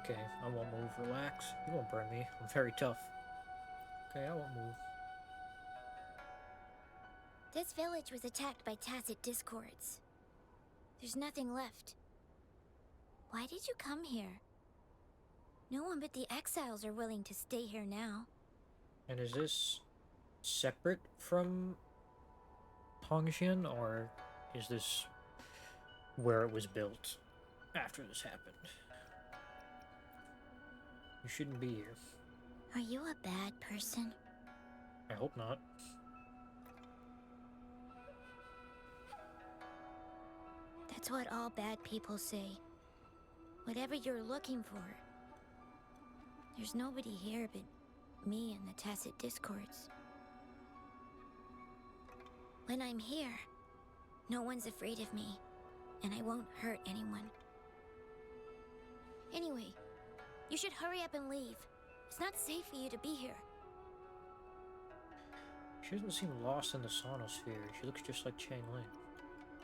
Speaker 1: Okay, I won't move. Relax. You won't burn me. I'm very tough. Okay, I won't move.
Speaker 5: This village was attacked by tacit discords. There's nothing left. Why did you come here? No one but the exiles are willing to stay here now.
Speaker 1: And is this separate from Hongxian, or is this where it was built after this happened? You shouldn't be here.
Speaker 5: Are you a bad person?
Speaker 1: I hope not.
Speaker 5: That's what all bad people say. Whatever you're looking for. There's nobody here but me and the tacit discords. When I'm here, no one's afraid of me, and I won't hurt anyone. Anyway, you should hurry up and leave. It's not safe for you to be here.
Speaker 1: She doesn't seem lost in the Sonosphere. She looks just like Changli.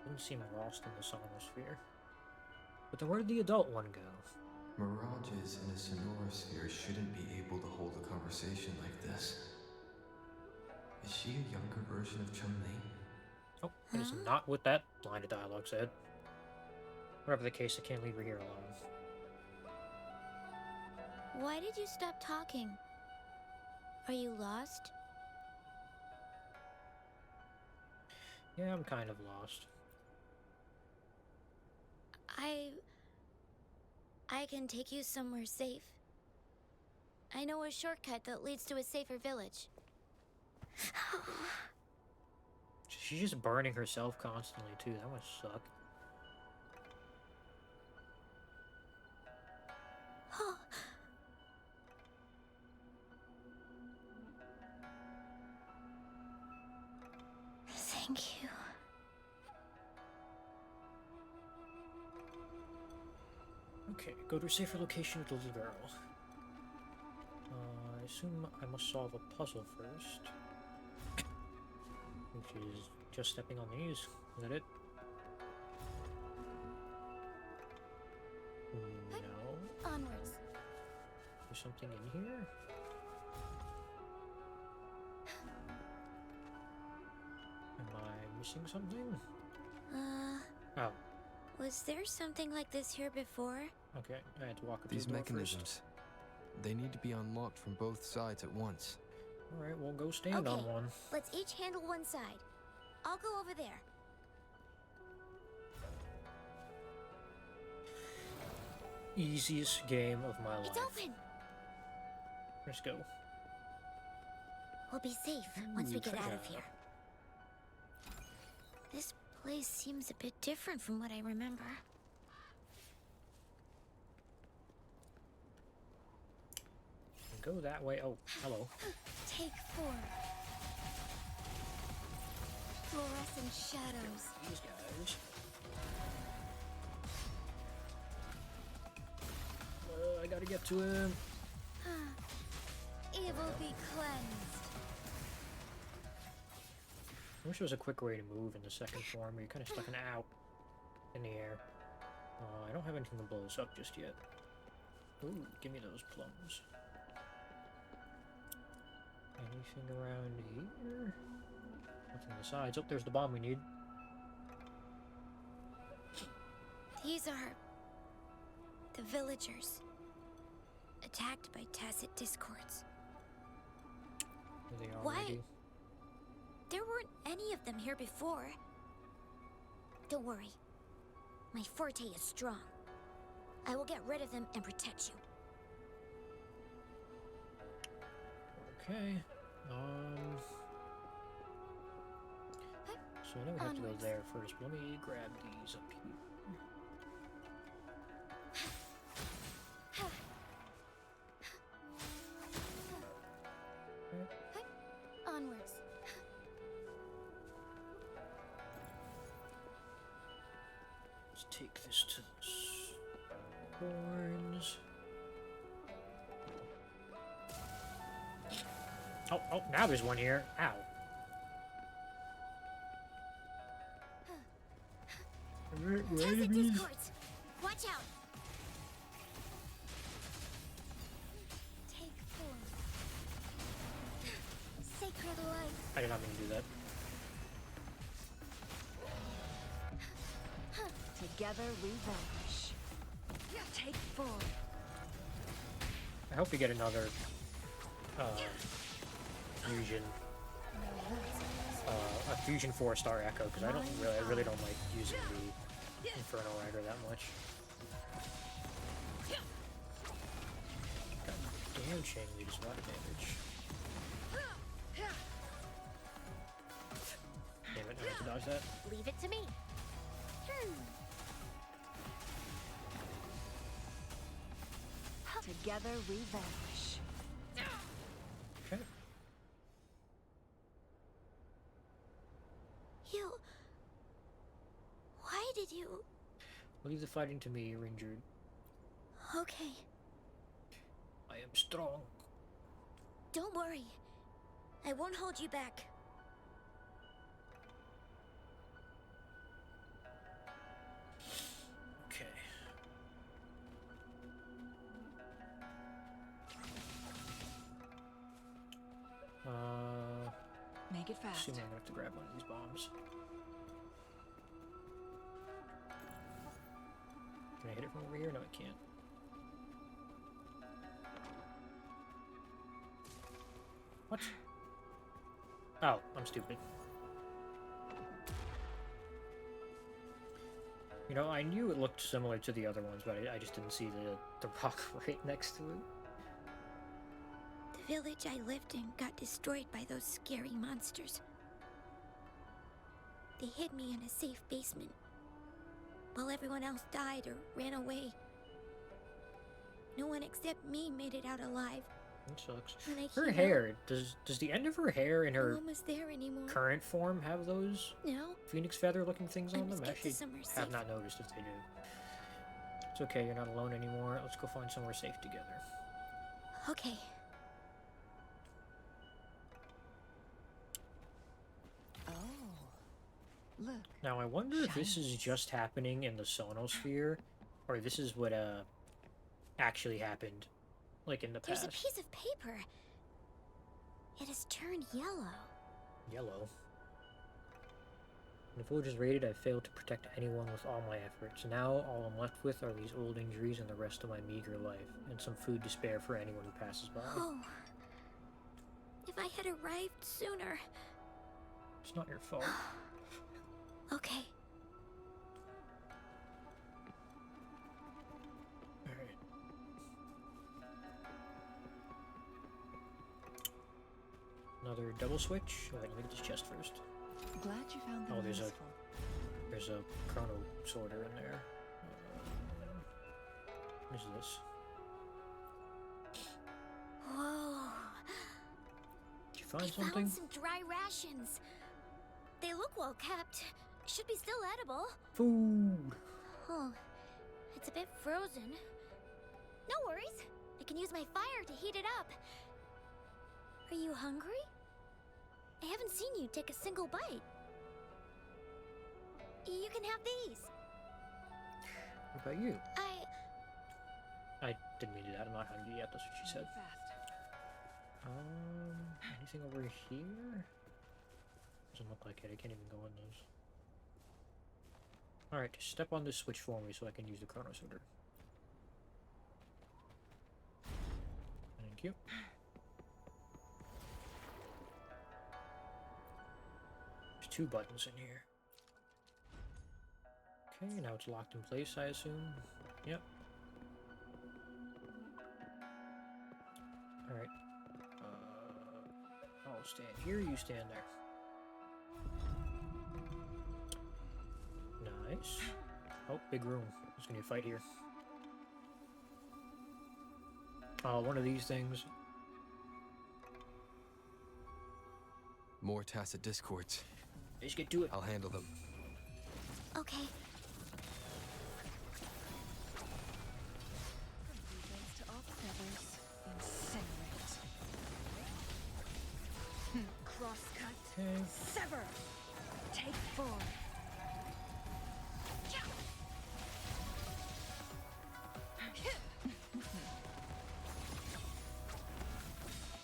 Speaker 1: Doesn't seem lost in the Sonosphere. But then where did the adult one go?
Speaker 10: Mirages in a Sonorosphere shouldn't be able to hold a conversation like this. Is she a younger version of Chun-Li?
Speaker 1: Oh, that is not what that line of dialogue said. Whatever the case, I can't leave her here alone.
Speaker 5: Why did you stop talking? Are you lost?
Speaker 1: Yeah, I'm kind of lost.
Speaker 5: I can take you somewhere safe. I know a shortcut that leads to a safer village.
Speaker 1: She's just burning herself constantly, too. That must suck.
Speaker 5: Thank you.
Speaker 1: Okay, go to a safer location with the little girl. I assume I must solve a puzzle first. Which is just stepping on these. Is that it? No.
Speaker 5: Onwards.
Speaker 1: There's something in here? Am I missing something? Oh.
Speaker 5: Was there something like this here before?
Speaker 1: Okay, I had to walk up
Speaker 10: These
Speaker 1: to the door
Speaker 10: mechanisms, they need to be unlocked from both sides at once.
Speaker 1: All right, we'll go stand on one.
Speaker 5: Let's each handle one side. I'll go over there.
Speaker 1: Easiest game of my life.
Speaker 5: It's open.
Speaker 1: Let's go.
Speaker 5: We'll be safe once we get out of
Speaker 1: treasure.
Speaker 5: here. This place seems a bit different from what I remember.
Speaker 1: Go that way. Oh, hello.
Speaker 5: Take 4. Fluorescent shadows.
Speaker 1: These guys. I gotta get to him.
Speaker 5: Evil be cleansed.
Speaker 1: I wish there was a quick way to move in the second form, where you're kind of stuck out in the air. I don't have anything to blow this up just yet. Ooh, give me those plums. Anything around here? What's on the sides? Oh, there's the bomb we need.
Speaker 5: These are the villagers, attacked by tacit discords.
Speaker 1: Are they
Speaker 5: Why?
Speaker 1: already?
Speaker 5: There weren't any of them here before. Don't worry. My forte is strong. I will get rid of them and protect you.
Speaker 1: Okay. So I know we have to go there first, but let me grab these up here.
Speaker 5: Onwards.
Speaker 1: Let's take this to the horns. Oh, now there's one here. Ow.
Speaker 5: Tacit discords. Watch out. Take 4. Sacred light.
Speaker 1: I did not mean to do that.
Speaker 7: Together we vanquish. Take 4.
Speaker 1: I hope we get another fusion, a fusion 4-star echo, because I really don't like using the Inferno Rider that much. God damn, Changli does a lot of damage. Damn it, I have to dodge that.
Speaker 5: Leave it to me.
Speaker 7: Together we vanquish.
Speaker 1: Okay.
Speaker 5: You... Why did you...
Speaker 1: Leave the fighting to me, you're injured.
Speaker 5: Okay.
Speaker 1: I am strong.
Speaker 5: Don't worry. I won't hold you back.
Speaker 1: Okay.
Speaker 7: Make it fast.
Speaker 1: Assuming I'm gonna have to grab one of these bombs. Can I hit it from over here? No, I can't. What? Oh, I'm stupid. You know, I knew it looked similar to the other ones, but I just didn't see the rock right next to it.
Speaker 5: The village I lived in got destroyed by those scary monsters. They hid me in a safe basement, while everyone else died or ran away. No one except me made it out alive.
Speaker 1: That sucks.
Speaker 5: When I
Speaker 1: Her
Speaker 5: came
Speaker 1: hair, does the end of her hair in
Speaker 5: out, no
Speaker 1: her
Speaker 5: one was there anymore.
Speaker 1: current form have those
Speaker 5: No?
Speaker 1: phoenix feather looking things
Speaker 5: I
Speaker 1: on
Speaker 5: must
Speaker 1: them? I
Speaker 5: get to
Speaker 1: actually
Speaker 5: somewhere
Speaker 1: have
Speaker 5: safe.
Speaker 1: not noticed if they do. It's okay, you're not alone anymore. Let's go find somewhere safe together.
Speaker 5: Okay.
Speaker 3: Oh, look.
Speaker 1: Now I wonder if this is just happening in the Sonosphere, or this is what actually happened, like in the
Speaker 5: There's
Speaker 1: past.
Speaker 5: a piece of paper. It has turned yellow.
Speaker 1: Yellow. When the village is raided, I failed to protect anyone with all my efforts. Now, all I'm left with are these old injuries and the rest of my meager life, and some food to spare for anyone who passes by.
Speaker 5: Oh. If I had arrived sooner.
Speaker 1: It's not your fault.
Speaker 5: Okay.
Speaker 1: Alright. Another double switch. Alright, let me get this chest first.
Speaker 3: Glad you found them
Speaker 1: there's
Speaker 3: useful.
Speaker 1: there's a chrono sorter in there. What is this?
Speaker 5: Whoa.
Speaker 1: Did you find
Speaker 5: I
Speaker 1: something?
Speaker 5: found some dry rations. They look well kept. Should be still edible.
Speaker 1: Food!
Speaker 5: Oh, it's a bit frozen. No worries. I can use my fire to heat it up. Are you hungry? I haven't seen you take a single bite. You can have these.
Speaker 1: What about you?
Speaker 5: I
Speaker 1: didn't mean to do that. I'm not hungry yet. That's what she said. Anything over here? Doesn't look like it. I can't even go in those. Alright, step on this switch for me so I can use the chrono sorter. Thank you. There's 2 buttons in here. Okay, now it's locked in place, I assume. Yep. Alright. I'll stand here, you stand there. Nice. Oh, big room. There's gonna be a fight here. One of these things.
Speaker 2: More tacit discords.
Speaker 1: Just get to it.
Speaker 2: I'll handle them.
Speaker 5: okay.
Speaker 3: Defense to off feathers. Incinerate. Crosscut.
Speaker 1: Okay.
Speaker 3: Sever. Take 4.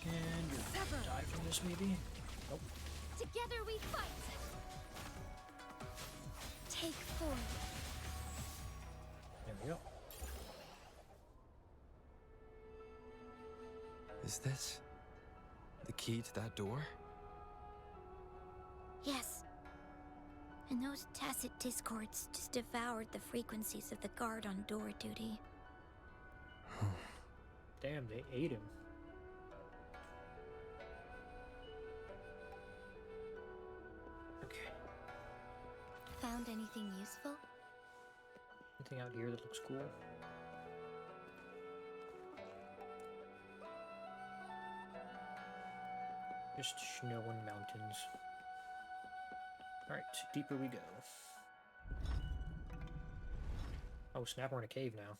Speaker 1: And you're gonna die from this, maybe? Nope.
Speaker 5: Together we fight. Take 4.
Speaker 1: There we go.
Speaker 2: Is this the key to that door?
Speaker 5: Yes. And those tacit discords just devoured the frequencies of the guard on door duty.
Speaker 1: Damn, they ate him. Okay.
Speaker 5: Found anything useful?
Speaker 1: Anything out here that looks cool? Just snow and mountains. Alright, deeper we go. Oh snap, we're in a cave now.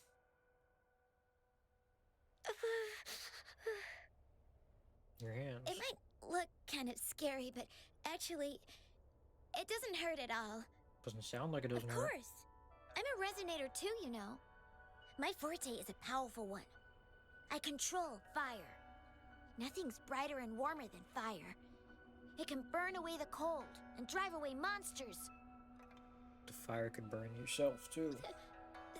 Speaker 1: Your hands.
Speaker 5: It might look kind of scary, but actually, it doesn't hurt at all.
Speaker 1: Doesn't sound like it doesn't
Speaker 5: Of
Speaker 1: hurt.
Speaker 5: course. I'm a resonator too, you know. My forte is a powerful one. I control fire. Nothing's brighter and warmer than fire. It can burn away the cold and drive away monsters.
Speaker 1: The fire could burn yourself too.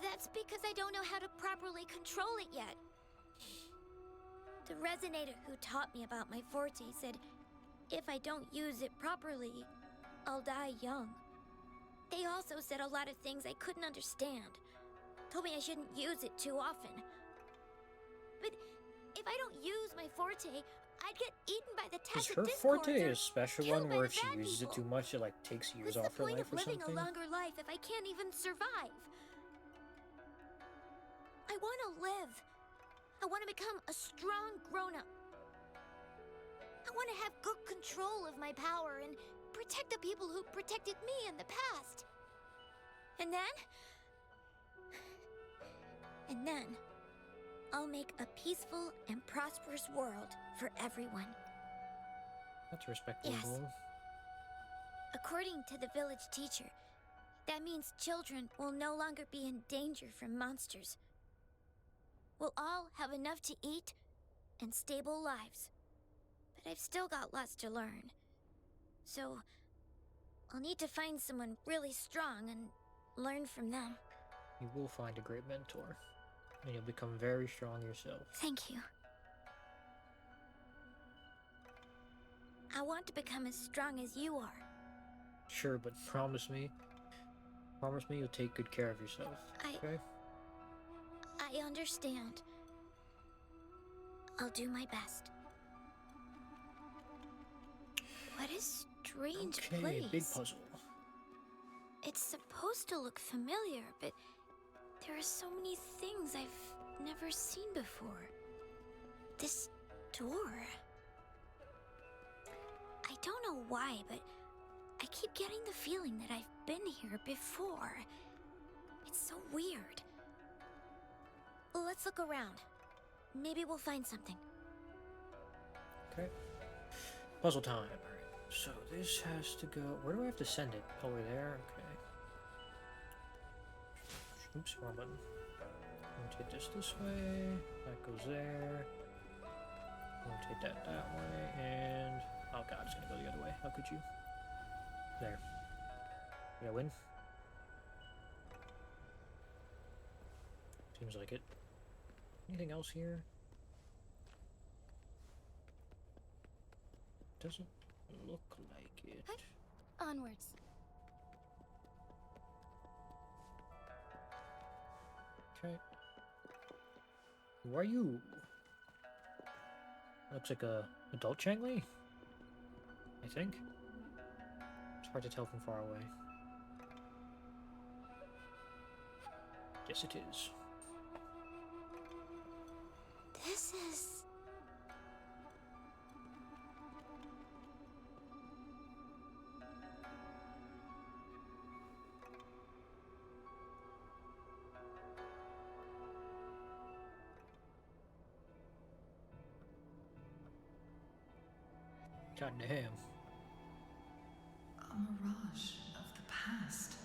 Speaker 5: That's because I don't know how to properly control it yet. The resonator who taught me about my forte said if I don't use it properly, I'll die young. They also said a lot of things I couldn't understand. Told me I shouldn't use it too often. But if I don't use my forte, I'd get eaten by the
Speaker 1: Is
Speaker 5: tacit
Speaker 1: her
Speaker 5: discords
Speaker 1: forte
Speaker 5: or
Speaker 1: a special
Speaker 5: killed
Speaker 1: one
Speaker 5: by
Speaker 1: where
Speaker 5: the
Speaker 1: if she
Speaker 5: bad
Speaker 1: uses it
Speaker 5: people.
Speaker 1: too much, it like takes years
Speaker 5: What's
Speaker 1: off
Speaker 5: the
Speaker 1: her
Speaker 5: point
Speaker 1: life
Speaker 5: of
Speaker 1: or
Speaker 5: living
Speaker 1: something?
Speaker 5: a longer life if I can't even survive? I want to live. I want to become a strong grown-up. I want to have good control of my power and protect the people who protected me in the past. And then I'll make a peaceful and prosperous world for everyone.
Speaker 1: That's a respectable
Speaker 5: Yes.
Speaker 1: goal.
Speaker 5: According to the village teacher, that means children will no longer be in danger from monsters. We'll all have enough to eat and stable lives. But I've still got lots to learn. So, I'll need to find someone really strong and learn from them.
Speaker 1: You will find a great mentor, and you'll become very strong yourself.
Speaker 5: Thank you. I want to become as strong as you are.
Speaker 1: Sure, but promise me you'll take good care of yourself, okay?
Speaker 5: I understand. I'll do my best. What a strange place.
Speaker 1: Big puzzle.
Speaker 5: It's supposed to look familiar, but there are so many things I've never seen before. This door. I don't know why, but I keep getting the feeling that I've been here before. It's so weird. Let's look around. Maybe we'll find something.
Speaker 1: Okay. Puzzle time. Alright. So this has to go. Where do I have to send it? Over there? Okay. Oops, wrong button. Rotate this way. That goes there. Rotate that way. And. Oh god, it's gonna go the other way. How could you? There. Did I win? Seems like it. Anything else here? Doesn't look like it.
Speaker 5: Onwards.
Speaker 1: Okay. Who are you? Looks like a adult Changli, I think. It's hard to tell from far away. Yes, it is.
Speaker 5: This is...
Speaker 1: God damn.
Speaker 3: A mirage of the past.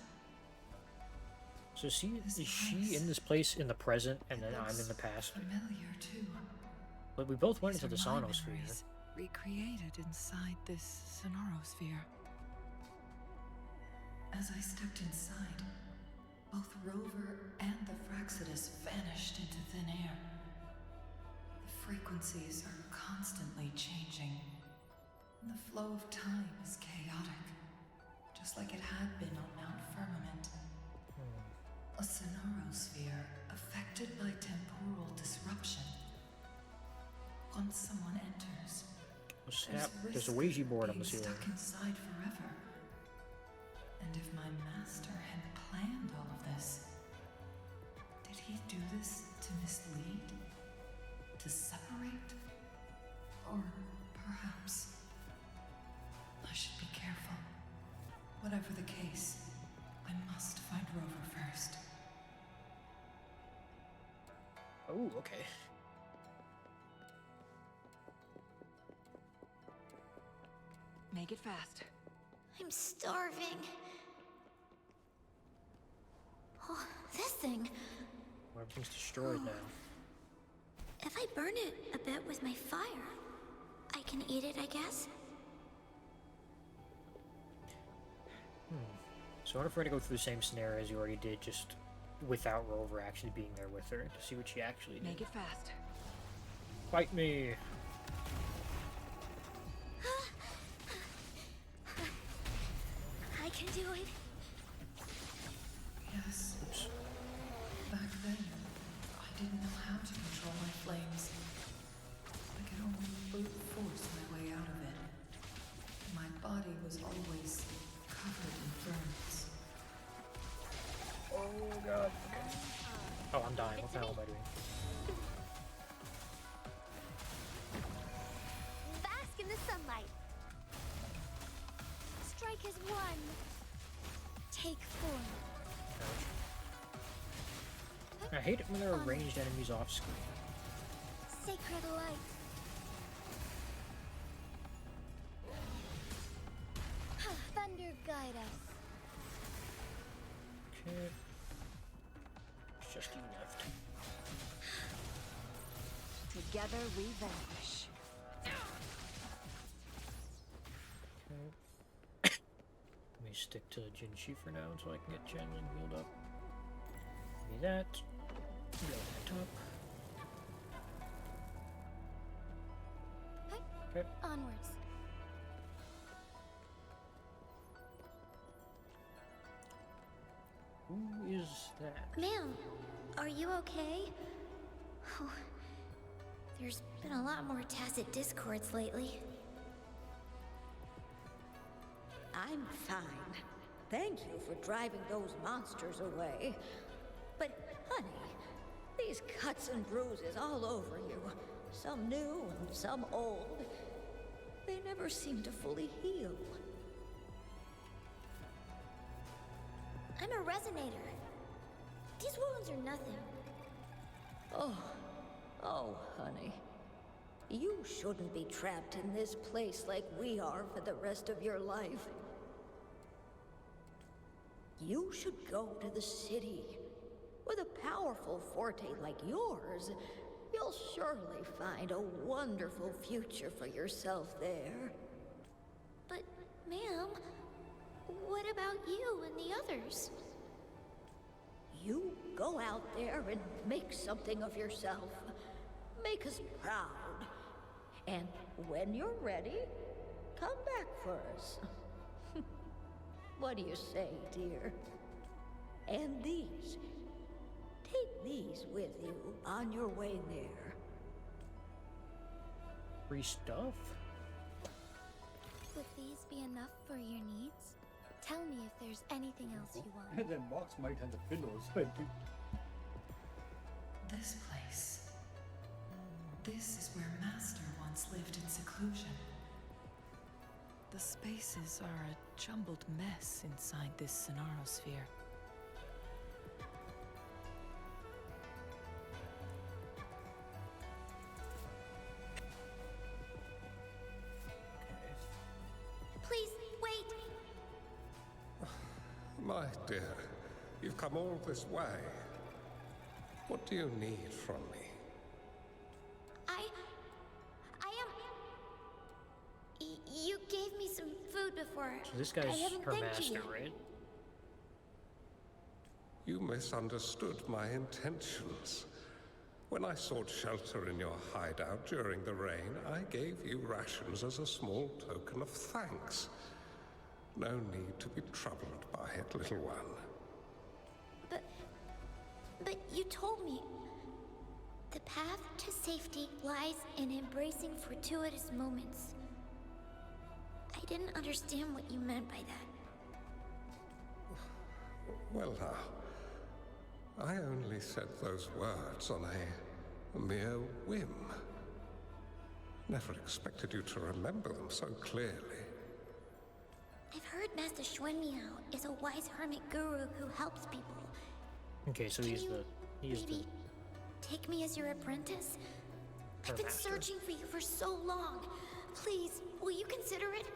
Speaker 1: So is she in this place in the present, and then I'm in the past?
Speaker 3: Familiar too.
Speaker 1: But we both went into the
Speaker 3: These are my
Speaker 1: sonosphere.
Speaker 3: memories, recreated inside this sonorosphere. As I stepped inside, both Rover and the Fraxidus vanished into thin air. The frequencies are constantly changing. And the flow of time is chaotic, just like it had been on Mount Firmament. A sonorosphere affected by temporal disruption. Once someone enters,
Speaker 1: There's a Ouija board on the ceiling.
Speaker 3: stuck inside forever. And if my master had planned all of this, did he do this to mislead? To separate? Or perhaps I should be careful. Whatever the case, I must find Rover first.
Speaker 1: Oh, okay.
Speaker 3: Make it fast.
Speaker 5: I'm starving. Oh, this thing.
Speaker 1: Well, everything's destroyed now.
Speaker 5: If I burn it a bit with my fire, I can eat it, I guess?
Speaker 1: So I wonder if we're gonna go through the same scenario as you already did, just without Rover actually being there with her, to see what she actually did.
Speaker 3: Make it fast.
Speaker 1: Fight me!
Speaker 5: I can do it.
Speaker 3: Yes. Back then, I didn't know how to control my flames. I could only brute force my way out of it. My body was always covered in burns.
Speaker 1: Oh god. Okay. Oh, I'm dying. What the hell am I doing?
Speaker 5: Bask in the sunlight. Strike as one. Take form.
Speaker 1: I hate it when there are ranged enemies off screen.
Speaker 5: Sacred light. Thunder guide us.
Speaker 1: Okay. Just you left.
Speaker 7: Together we vanish.
Speaker 1: Okay. Let me stick to Jinshi for now until I can get Changli healed up. Give me that. Build that up.
Speaker 5: Hi.
Speaker 1: Okay.
Speaker 5: Onwards.
Speaker 1: Who is that?
Speaker 5: Ma'am, are you okay? Oh, there's been a lot more tacit discords lately.
Speaker 7: I'm fine. Thank you for driving those monsters away. But, honey, these cuts and bruises all over you, some new and some old, they never seem to fully heal.
Speaker 5: I'm a resonator. These wounds are nothing.
Speaker 7: Oh, honey. You shouldn't be trapped in this place like we are for the rest of your life. You should go to the city. With a powerful forte like yours, you'll surely find a wonderful future for yourself there.
Speaker 5: But, ma'am, what about you and the others?
Speaker 7: You go out there and make something of yourself. Make us proud. And when you're ready, come back for us. What do you say, dear? And these. Take these with you on your way there.
Speaker 1: Free stuff?
Speaker 5: Would these be enough for your needs? Tell me if there's anything else you want.
Speaker 13: And then Mox might have the pillows. I think.
Speaker 3: This place. This is where Master once lived in seclusion. The spaces are a jumbled mess inside this Sonaro sphere.
Speaker 5: Please, wait!
Speaker 11: My dear, you've come all this way. What do you need from me?
Speaker 5: You gave me some food before.
Speaker 1: So this
Speaker 5: I
Speaker 1: guy's
Speaker 5: haven't
Speaker 1: her
Speaker 5: thanked
Speaker 1: master,
Speaker 5: you yet.
Speaker 1: right?
Speaker 11: You misunderstood my intentions. When I sought shelter in your hideout during the rain, I gave you rations as a small token of thanks. No need to be troubled by it, little one.
Speaker 5: But you told me the path to safety lies in embracing fortuitous moments. I didn't understand what you meant by that.
Speaker 11: Well now, I only said those words on a mere whim. Never expected you to remember them so clearly.
Speaker 5: I've heard Master Xuanmiao is a wise hermit guru who helps people.
Speaker 1: Okay, so
Speaker 5: Can
Speaker 1: he's
Speaker 5: you
Speaker 1: the
Speaker 5: maybe take me as your apprentice?
Speaker 1: Her
Speaker 5: I've been
Speaker 1: master?
Speaker 5: searching for you for so long. Please, will you consider it?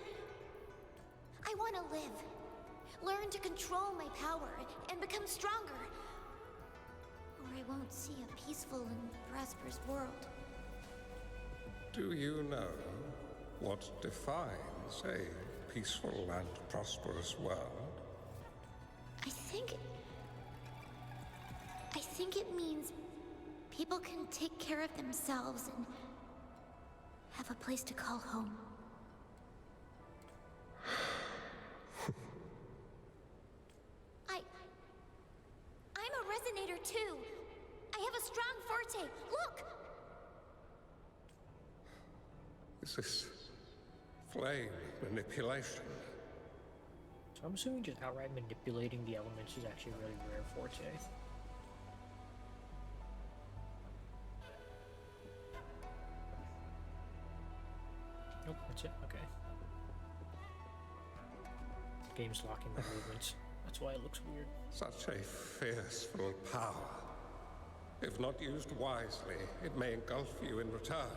Speaker 5: I want to live. Learn to control my power and become stronger. Or I won't see a peaceful and prosperous world.
Speaker 11: Do you know what defines a peaceful and prosperous world?
Speaker 5: I think it means people can take care of themselves and have a place to call home. I'm a resonator too. I have a strong forte. Look!
Speaker 11: Is this flame manipulation?
Speaker 1: So I'm assuming just outright manipulating the elements is actually a really rare forte. Nope, that's it. Okay. Game's locking my movements. That's why it looks weird.
Speaker 11: Such a fearful power. If not used wisely, it may engulf you in return.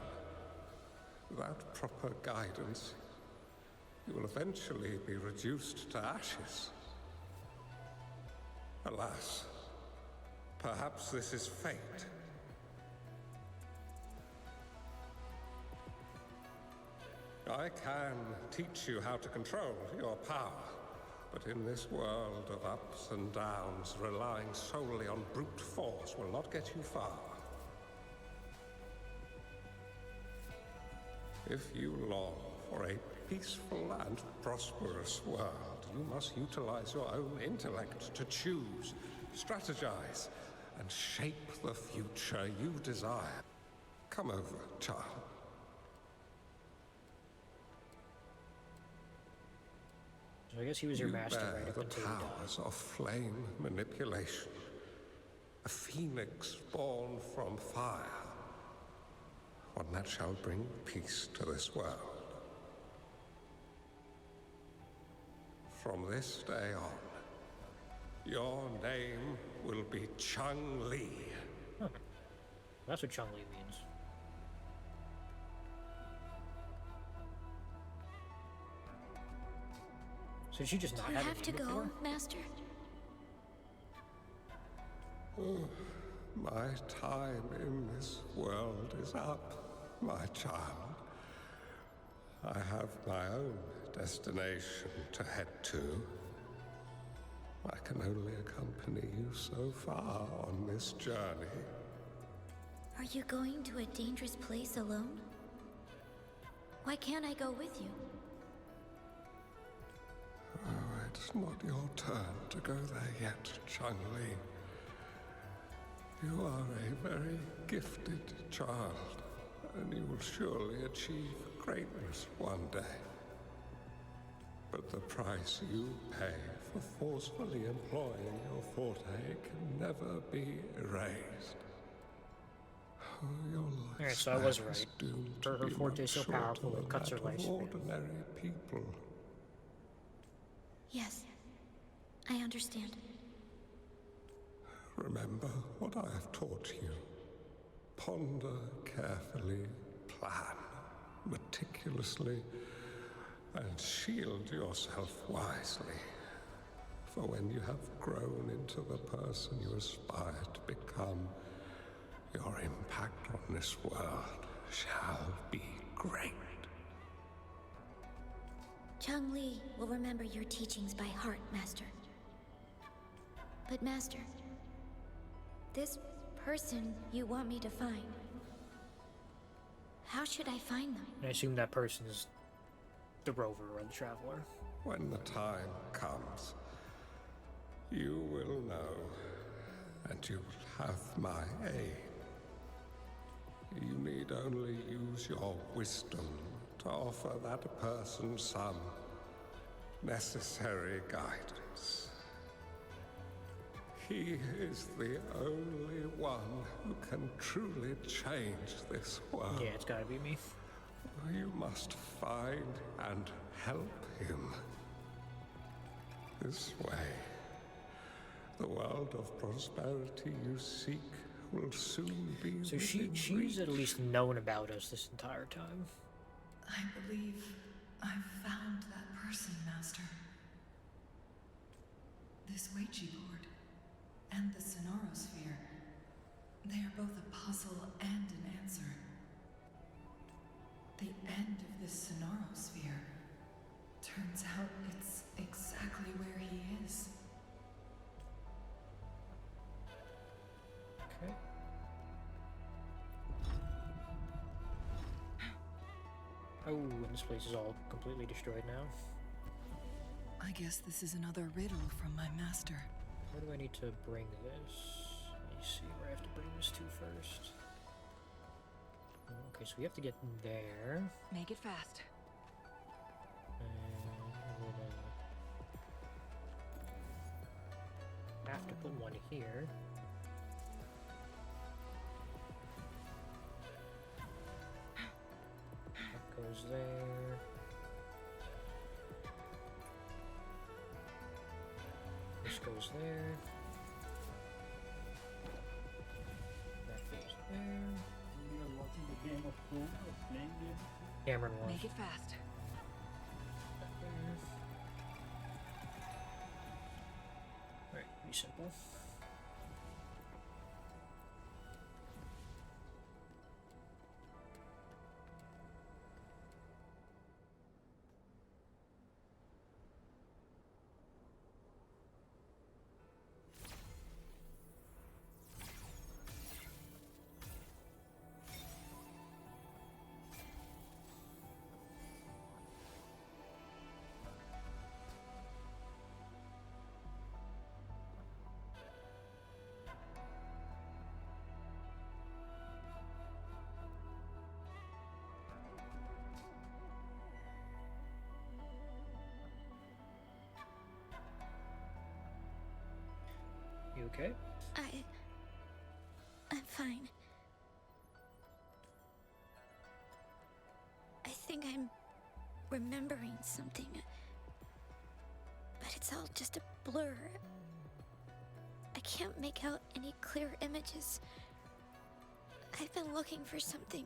Speaker 11: Without proper guidance, you will eventually be reduced to ashes. Alas, perhaps this is fate. I can teach you how to control your power, But in this world of ups and downs, relying solely on brute force will not get you far. If you long for a peaceful and prosperous world, you must utilize your own intellect to choose, strategize, and shape the future you desire. Come over, child.
Speaker 1: So I guess he was your master
Speaker 11: bear
Speaker 1: right up
Speaker 11: the
Speaker 1: until he died.
Speaker 11: powers of flame manipulation. A phoenix born from fire. One that shall bring peace to this world. From this day on, your name will be Changli.
Speaker 1: Huh. That's what Changli means. So did she just not
Speaker 5: You
Speaker 1: have
Speaker 5: have to go,
Speaker 1: before?
Speaker 5: Master.
Speaker 11: My time in this world is up, my child. I have my own destination to head to. I can only accompany you so far on this journey.
Speaker 5: Are you going to a dangerous place alone? Why can't I go with you?
Speaker 11: Oh, it's not your turn to go there yet, Changli. You are a very gifted child, and you will surely achieve greatness one day. But the price you pay for forcefully employing your forte can never be erased. Oh, your
Speaker 1: Alright, so I was
Speaker 11: lifespan is
Speaker 1: right.
Speaker 11: doomed
Speaker 1: Her
Speaker 11: to be
Speaker 1: forte is so
Speaker 11: much shorter
Speaker 1: powerful, it
Speaker 11: than
Speaker 1: cuts her
Speaker 11: that of
Speaker 1: lifespan.
Speaker 11: ordinary people.
Speaker 5: Yes, I understand.
Speaker 11: Remember what I have taught you. Ponder carefully, plan meticulously, and shield yourself wisely. For when you have grown into the person you aspire to become, your impact on this world shall be great.
Speaker 5: Changli will remember your teachings by heart, Master. But Master, this person you want me to find, how should I find them?
Speaker 1: And I assume that person is the rover or the traveler.
Speaker 11: When the time comes, you will know, and you will have my aid. You need only use your wisdom to offer that person some necessary guidance. He is the only one who can truly change this world.
Speaker 1: Yeah, it's gotta be me.
Speaker 11: You must find and help him. This way, the world of prosperity you seek will soon be
Speaker 1: So
Speaker 11: within
Speaker 1: she's at
Speaker 11: reach.
Speaker 1: least known about us this entire time.
Speaker 3: I believe I've found that person, Master. This Ouija board and the Sonorosphere, they are both a puzzle and an answer. The end of this Sonorosphere, turns out it's exactly where he is.
Speaker 1: Okay. Oh, and this place is all completely destroyed now.
Speaker 3: I guess this is another riddle from my master.
Speaker 1: Where do I need to bring this? Let me see where I have to bring this to first. Okay, so we have to get there.
Speaker 3: Make it fast.
Speaker 1: And I'm gonna have to put one here. That goes there. This goes there. That goes there.
Speaker 13: You guys watching the Game of Thrones or playing Game of Thrones?
Speaker 1: Cameron was.
Speaker 3: Make it fast.
Speaker 1: Alright, pretty simple. You okay?
Speaker 5: I'm fine. I think I'm remembering something. But it's all just a blur. I can't make out any clear images. I've been looking for something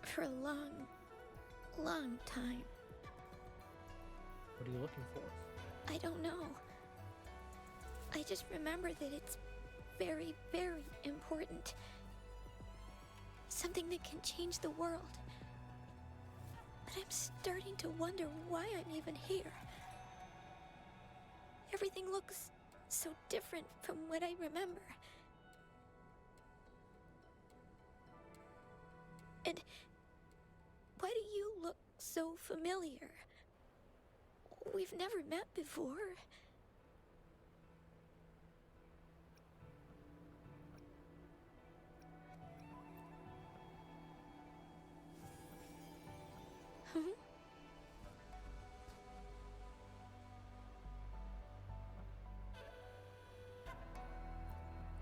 Speaker 5: for a long, long time.
Speaker 1: What are you looking for?
Speaker 5: I don't know. I just remember that it's very, very important. Something that can change the world. But I'm starting to wonder why I'm even here. Everything looks so different from what I remember. And why do you look so familiar? We've never met before. Huh?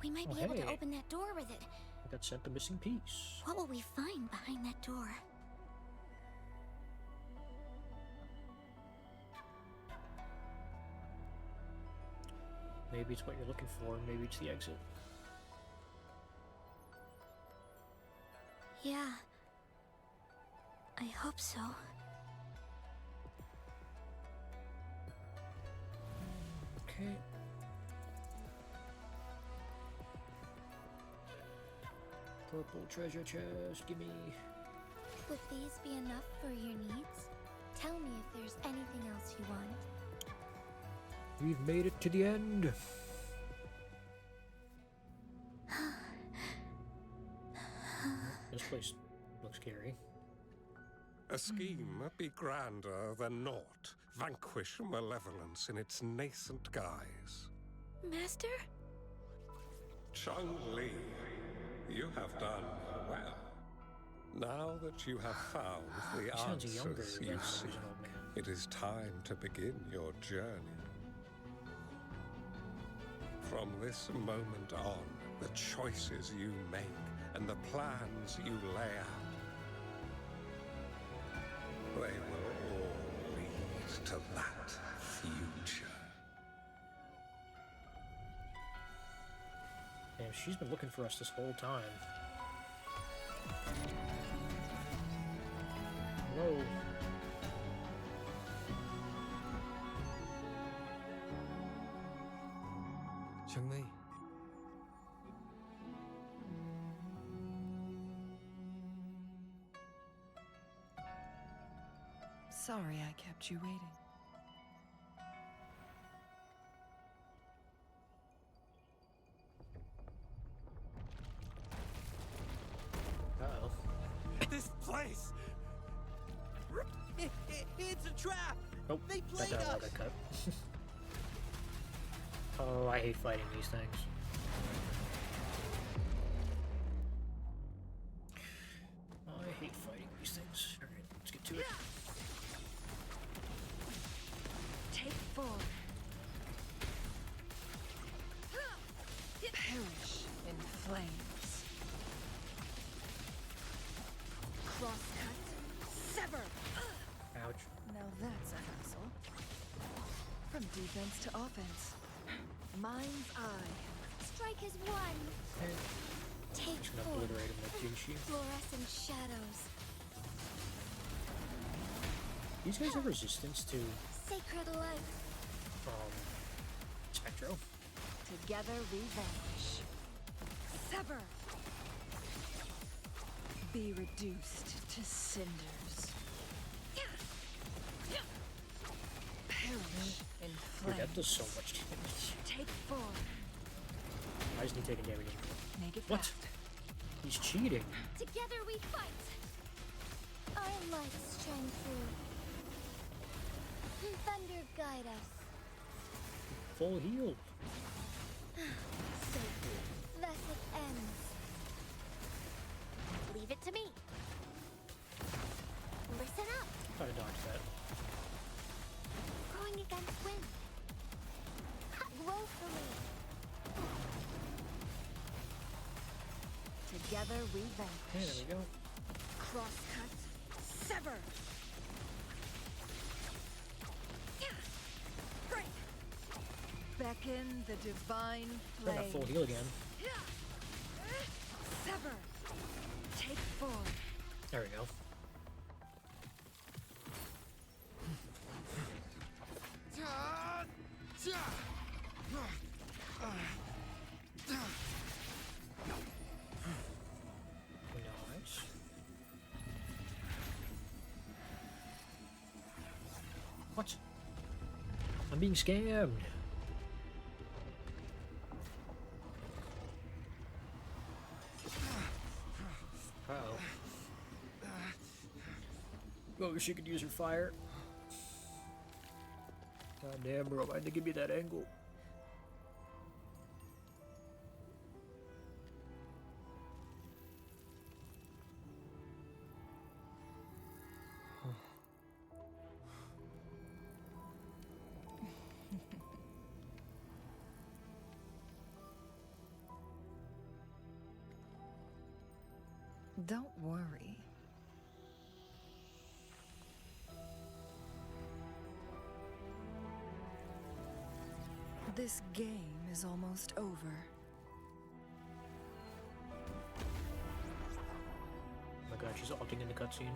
Speaker 5: We might be able to
Speaker 1: hey.
Speaker 5: open that door with it.
Speaker 1: I got sent the missing piece.
Speaker 5: What will we find behind that door?
Speaker 1: Maybe it's what you're looking for. Maybe it's the exit.
Speaker 5: Yeah. I hope so.
Speaker 1: Okay. Purple treasure chest, gimme.
Speaker 5: Would these be enough for your needs? Tell me if there's anything else you want.
Speaker 1: We've made it to the end. This place looks scary.
Speaker 11: A scheme be grander than naught. Vanquish malevolence in its nascent guise.
Speaker 5: Master?
Speaker 11: Changli, you have done well. Now that you have found the
Speaker 1: He sounds younger
Speaker 11: answers
Speaker 1: than
Speaker 11: you
Speaker 1: the
Speaker 11: seek,
Speaker 1: original man.
Speaker 11: it is time to begin your journey. From this moment on, the choices you make and the plans you lay out, they will all lead to that future.
Speaker 1: Damn, she's been looking for us this whole time. Whoa.
Speaker 2: Changli.
Speaker 3: Sorry I kept you waiting.
Speaker 1: Uh-oh.
Speaker 8: This place! It's a trap!
Speaker 1: Nope,
Speaker 8: They
Speaker 1: that
Speaker 8: played
Speaker 1: dialogue
Speaker 8: us!
Speaker 1: got cut. Oh, I hate fighting these things. I hate fighting these things. Alright, let's get to it.
Speaker 3: Take 4. Perish in flames. Crosscut. Sever.
Speaker 1: Ouch.
Speaker 3: Now that's a hassle. From defense to offense. Mind's eye.
Speaker 5: Strike as one. Take
Speaker 1: Just gonna
Speaker 5: 4.
Speaker 1: obliterate him like Jinshi.
Speaker 5: Fluorescent shadows.
Speaker 1: These guys have resistance to
Speaker 5: Sacred light.
Speaker 1: Spectro.
Speaker 3: Together we vanish. Sever. Be reduced to cinders. Perish in
Speaker 1: Dude,
Speaker 3: flames.
Speaker 1: that does so much damage.
Speaker 3: Take 4.
Speaker 1: Why isn't he taking damage?
Speaker 3: Make it
Speaker 1: What?
Speaker 3: fast.
Speaker 1: He's cheating.
Speaker 5: Together we fight. Our lights shine through. Thunder guide us.
Speaker 1: Full heal.
Speaker 5: So thus it ends. Leave it to me. Listen up.
Speaker 1: Try to dodge that.
Speaker 5: Going against wind. Woefully.
Speaker 3: Together we
Speaker 1: Okay,
Speaker 3: vanquish.
Speaker 1: there we go.
Speaker 3: Crosscut, sever. Great. Beckon the divine
Speaker 1: Trying
Speaker 3: flame.
Speaker 1: to full heal again.
Speaker 3: Sever. Take form.
Speaker 1: There we go. Nice. What? I'm being scammed. Uh-oh. Oh, she could use her fire. God damn, bro. Why'd they give me that angle?
Speaker 3: Don't worry. This game is almost over.
Speaker 1: Oh my god, she's ulting in the cutscene.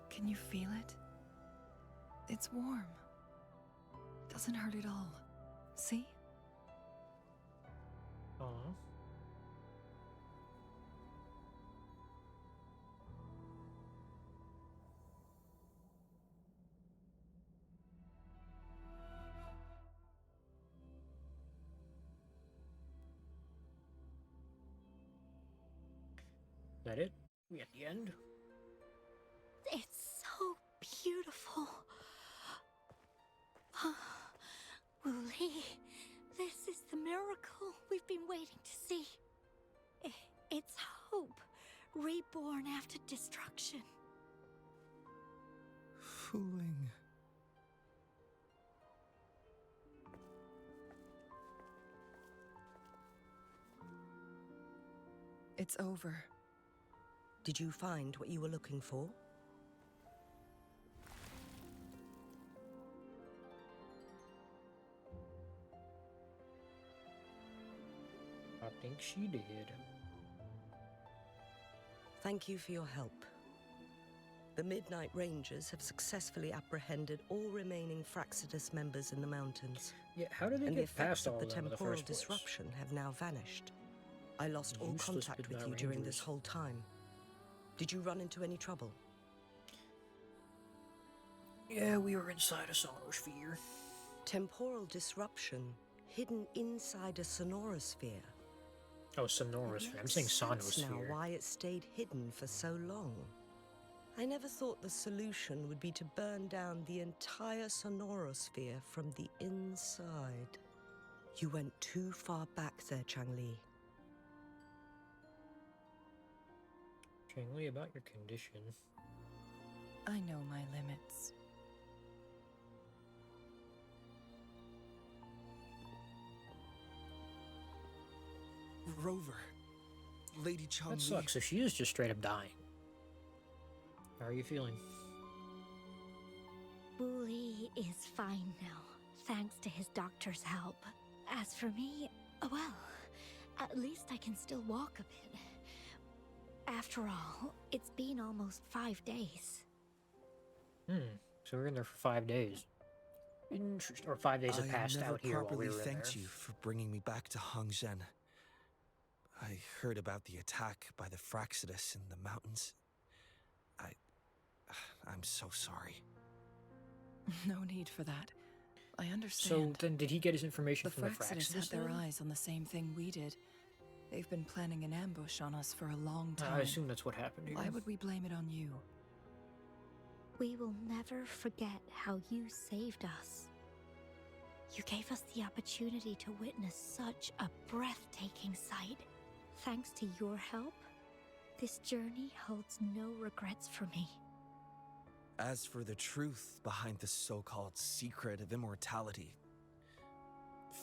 Speaker 3: Can you feel it? It's warm. Doesn't hurt at all. See?
Speaker 1: Aw. Is that it? We at the end?
Speaker 7: It's so beautiful. Wooly, this is the miracle we've been waiting to see. It's hope, reborn after destruction.
Speaker 2: Fooling.
Speaker 3: It's over.
Speaker 9: Did you find what you were looking for?
Speaker 1: I think she did.
Speaker 9: Thank you for your help. The Midnight Rangers have successfully apprehended all remaining Fraxidus members in the mountains.
Speaker 1: Yeah, how did they
Speaker 9: And the
Speaker 1: get past
Speaker 9: effects
Speaker 1: all
Speaker 9: of the
Speaker 1: of them in the
Speaker 9: temporal
Speaker 1: first place?
Speaker 9: disruption have now vanished. I lost all
Speaker 1: Useless
Speaker 9: contact with
Speaker 1: Midnight
Speaker 9: you during this
Speaker 1: Rangers.
Speaker 9: whole time. Did you run into any trouble?
Speaker 1: Yeah, we were inside a sonosphere.
Speaker 9: Temporal disruption hidden inside a sonorosphere.
Speaker 1: Oh, sonosphere. I'm saying
Speaker 9: Sense now
Speaker 1: sonosphere.
Speaker 9: why it stayed hidden for so long. I never thought the solution would be to burn down the entire sonorosphere from the inside. You went too far back there, Changli.
Speaker 1: Changli, about your condition.
Speaker 3: I know my limits.
Speaker 2: Rover. Lady Changli.
Speaker 1: That sucks. So she is just straight up dying. How are you feeling?
Speaker 7: Wooly is fine now, thanks to his doctor's help. As for me, well, at least I can still walk a bit. After all, it's been almost 5 days.
Speaker 1: So we're in there for 5 days. Interesting. Or 5 days have passed out here while we were in there.
Speaker 2: I never properly thanked you for bringing me back to Hongzhen. I heard about the attack by the Fraxidus in the mountains. I'm so sorry.
Speaker 3: No need for that. I
Speaker 1: So
Speaker 3: understand.
Speaker 1: then, did he get his information
Speaker 3: The
Speaker 1: from the
Speaker 3: Fraxidus had
Speaker 1: Fraxidus?
Speaker 3: their
Speaker 1: then?
Speaker 3: eyes on the same thing we did. They've been planning an ambush on us for a long time.
Speaker 1: I assume that's what happened here.
Speaker 3: Why would we blame it on you?
Speaker 5: We will never forget how you saved us. You gave us the opportunity to witness such a breathtaking sight. Thanks to your help, this journey holds no regrets for me.
Speaker 2: As for the truth behind the so-called secret of immortality,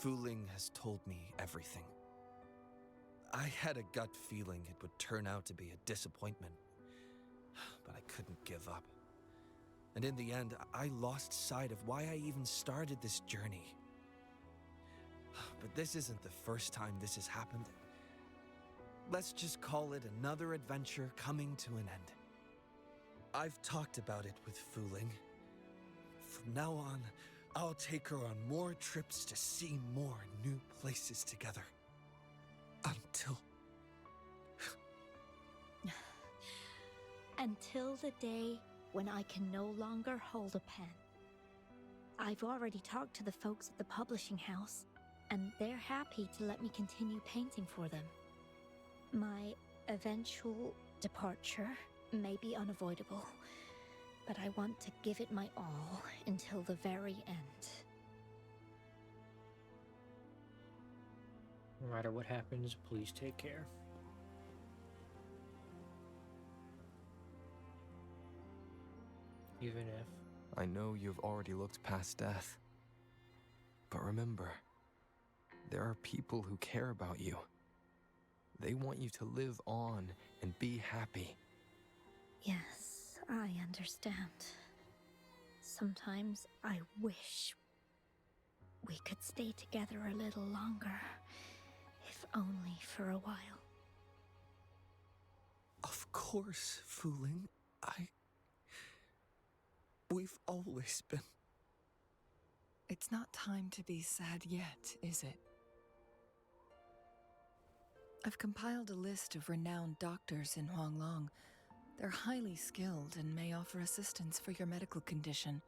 Speaker 2: Wuthering has told me everything. I had a gut feeling it would turn out to be a disappointment, but I couldn't give up. And in the end, I lost sight of why I even started this journey. But this isn't the first time this has happened. Let's just call it another adventure coming to an end. I've talked about it with Wuthering. From now on, I'll take her on more trips to see more new places together.
Speaker 5: Until the day when I can no longer hold a pen. I've already talked to the folks at the publishing house, and they're happy to let me continue painting for them. My eventual departure may be unavoidable, but I want to give it my all until the very end.
Speaker 1: No matter what happens, please take care. Even if...
Speaker 10: I know you've already looked past death. But remember, there are people who care about you. They want you to live on and be happy.
Speaker 5: Yes, I understand. Sometimes I wish we could stay together a little longer, if only for a while.
Speaker 2: Of course, Wuthering. We've always been...
Speaker 3: It's not time to be sad yet, is it? I've compiled a list of renowned doctors in Huanglong. They're highly skilled and may offer assistance for your medical condition,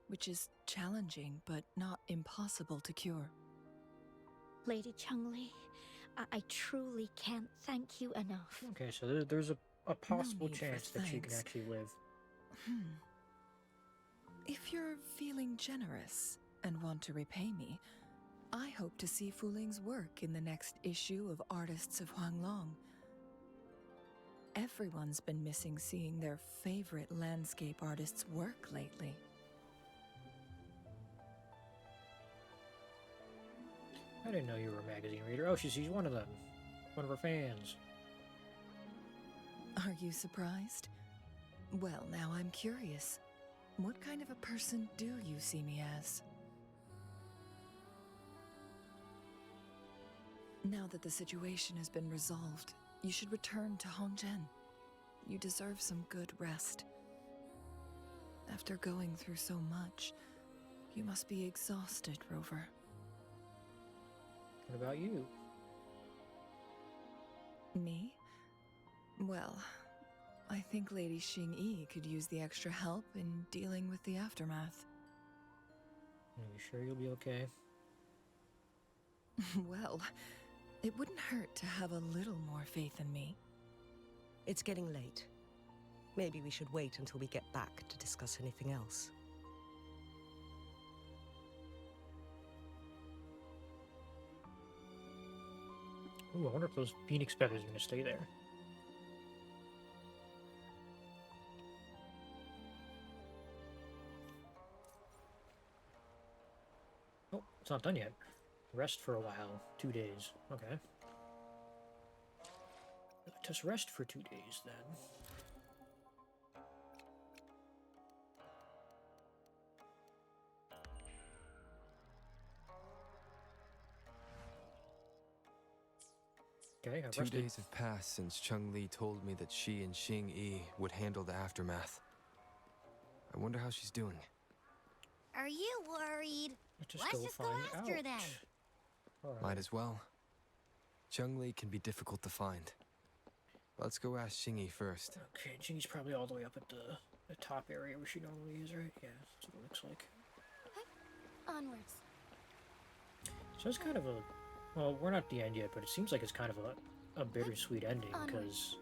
Speaker 3: which is challenging but not impossible to cure.
Speaker 5: Lady Changli, I truly can't thank you enough.
Speaker 1: Okay, so there's a possible
Speaker 3: need for
Speaker 1: chance that she can
Speaker 3: thanks.
Speaker 1: actually live.
Speaker 3: If you're feeling generous and want to repay me, I hope to see Wuthering's work in the next issue of Artists of Huanglong. Everyone's been missing seeing their favorite landscape artists work lately.
Speaker 1: I didn't know you were a magazine reader. Oh, she's one of them. One of her fans.
Speaker 3: Are you surprised? Well, now I'm curious. What kind of a person do you see me as? Now that the situation has been resolved, you should return to Hongzhen. You deserve some good rest. After going through so much, you must be exhausted, Rover.
Speaker 1: What about you?
Speaker 3: Me? Well, I think Lady Xingyi could use the extra help in dealing with the aftermath.
Speaker 1: Are you sure you'll be okay?
Speaker 3: Well, it wouldn't hurt to have a little more faith in me.
Speaker 9: It's getting late. Maybe we should wait until we get back to discuss anything else.
Speaker 1: Ooh, I wonder if those phoenix feathers are gonna stay there. Oh, it's not done yet. Rest for a while. 2 days. Okay. Let us rest for 2 days, then. Okay, I
Speaker 10: 2
Speaker 1: rested.
Speaker 10: days have passed since Changli told me that she and Xingyi would handle the aftermath. I wonder how she's doing.
Speaker 6: Are you worried?
Speaker 1: Let's just go
Speaker 6: ask
Speaker 1: find
Speaker 6: her
Speaker 1: out.
Speaker 6: then.
Speaker 1: Alright.
Speaker 10: Might as well. Changli can be difficult to find. Let's go ask Xingyi first.
Speaker 1: Okay, Jingy's probably all the way up at the top area where she normally is, right? Yeah, that's what it looks like.
Speaker 5: Onwards.
Speaker 1: So it's kind of a, well, we're not at the end yet, but it seems like it's kind of a bittersweet ending because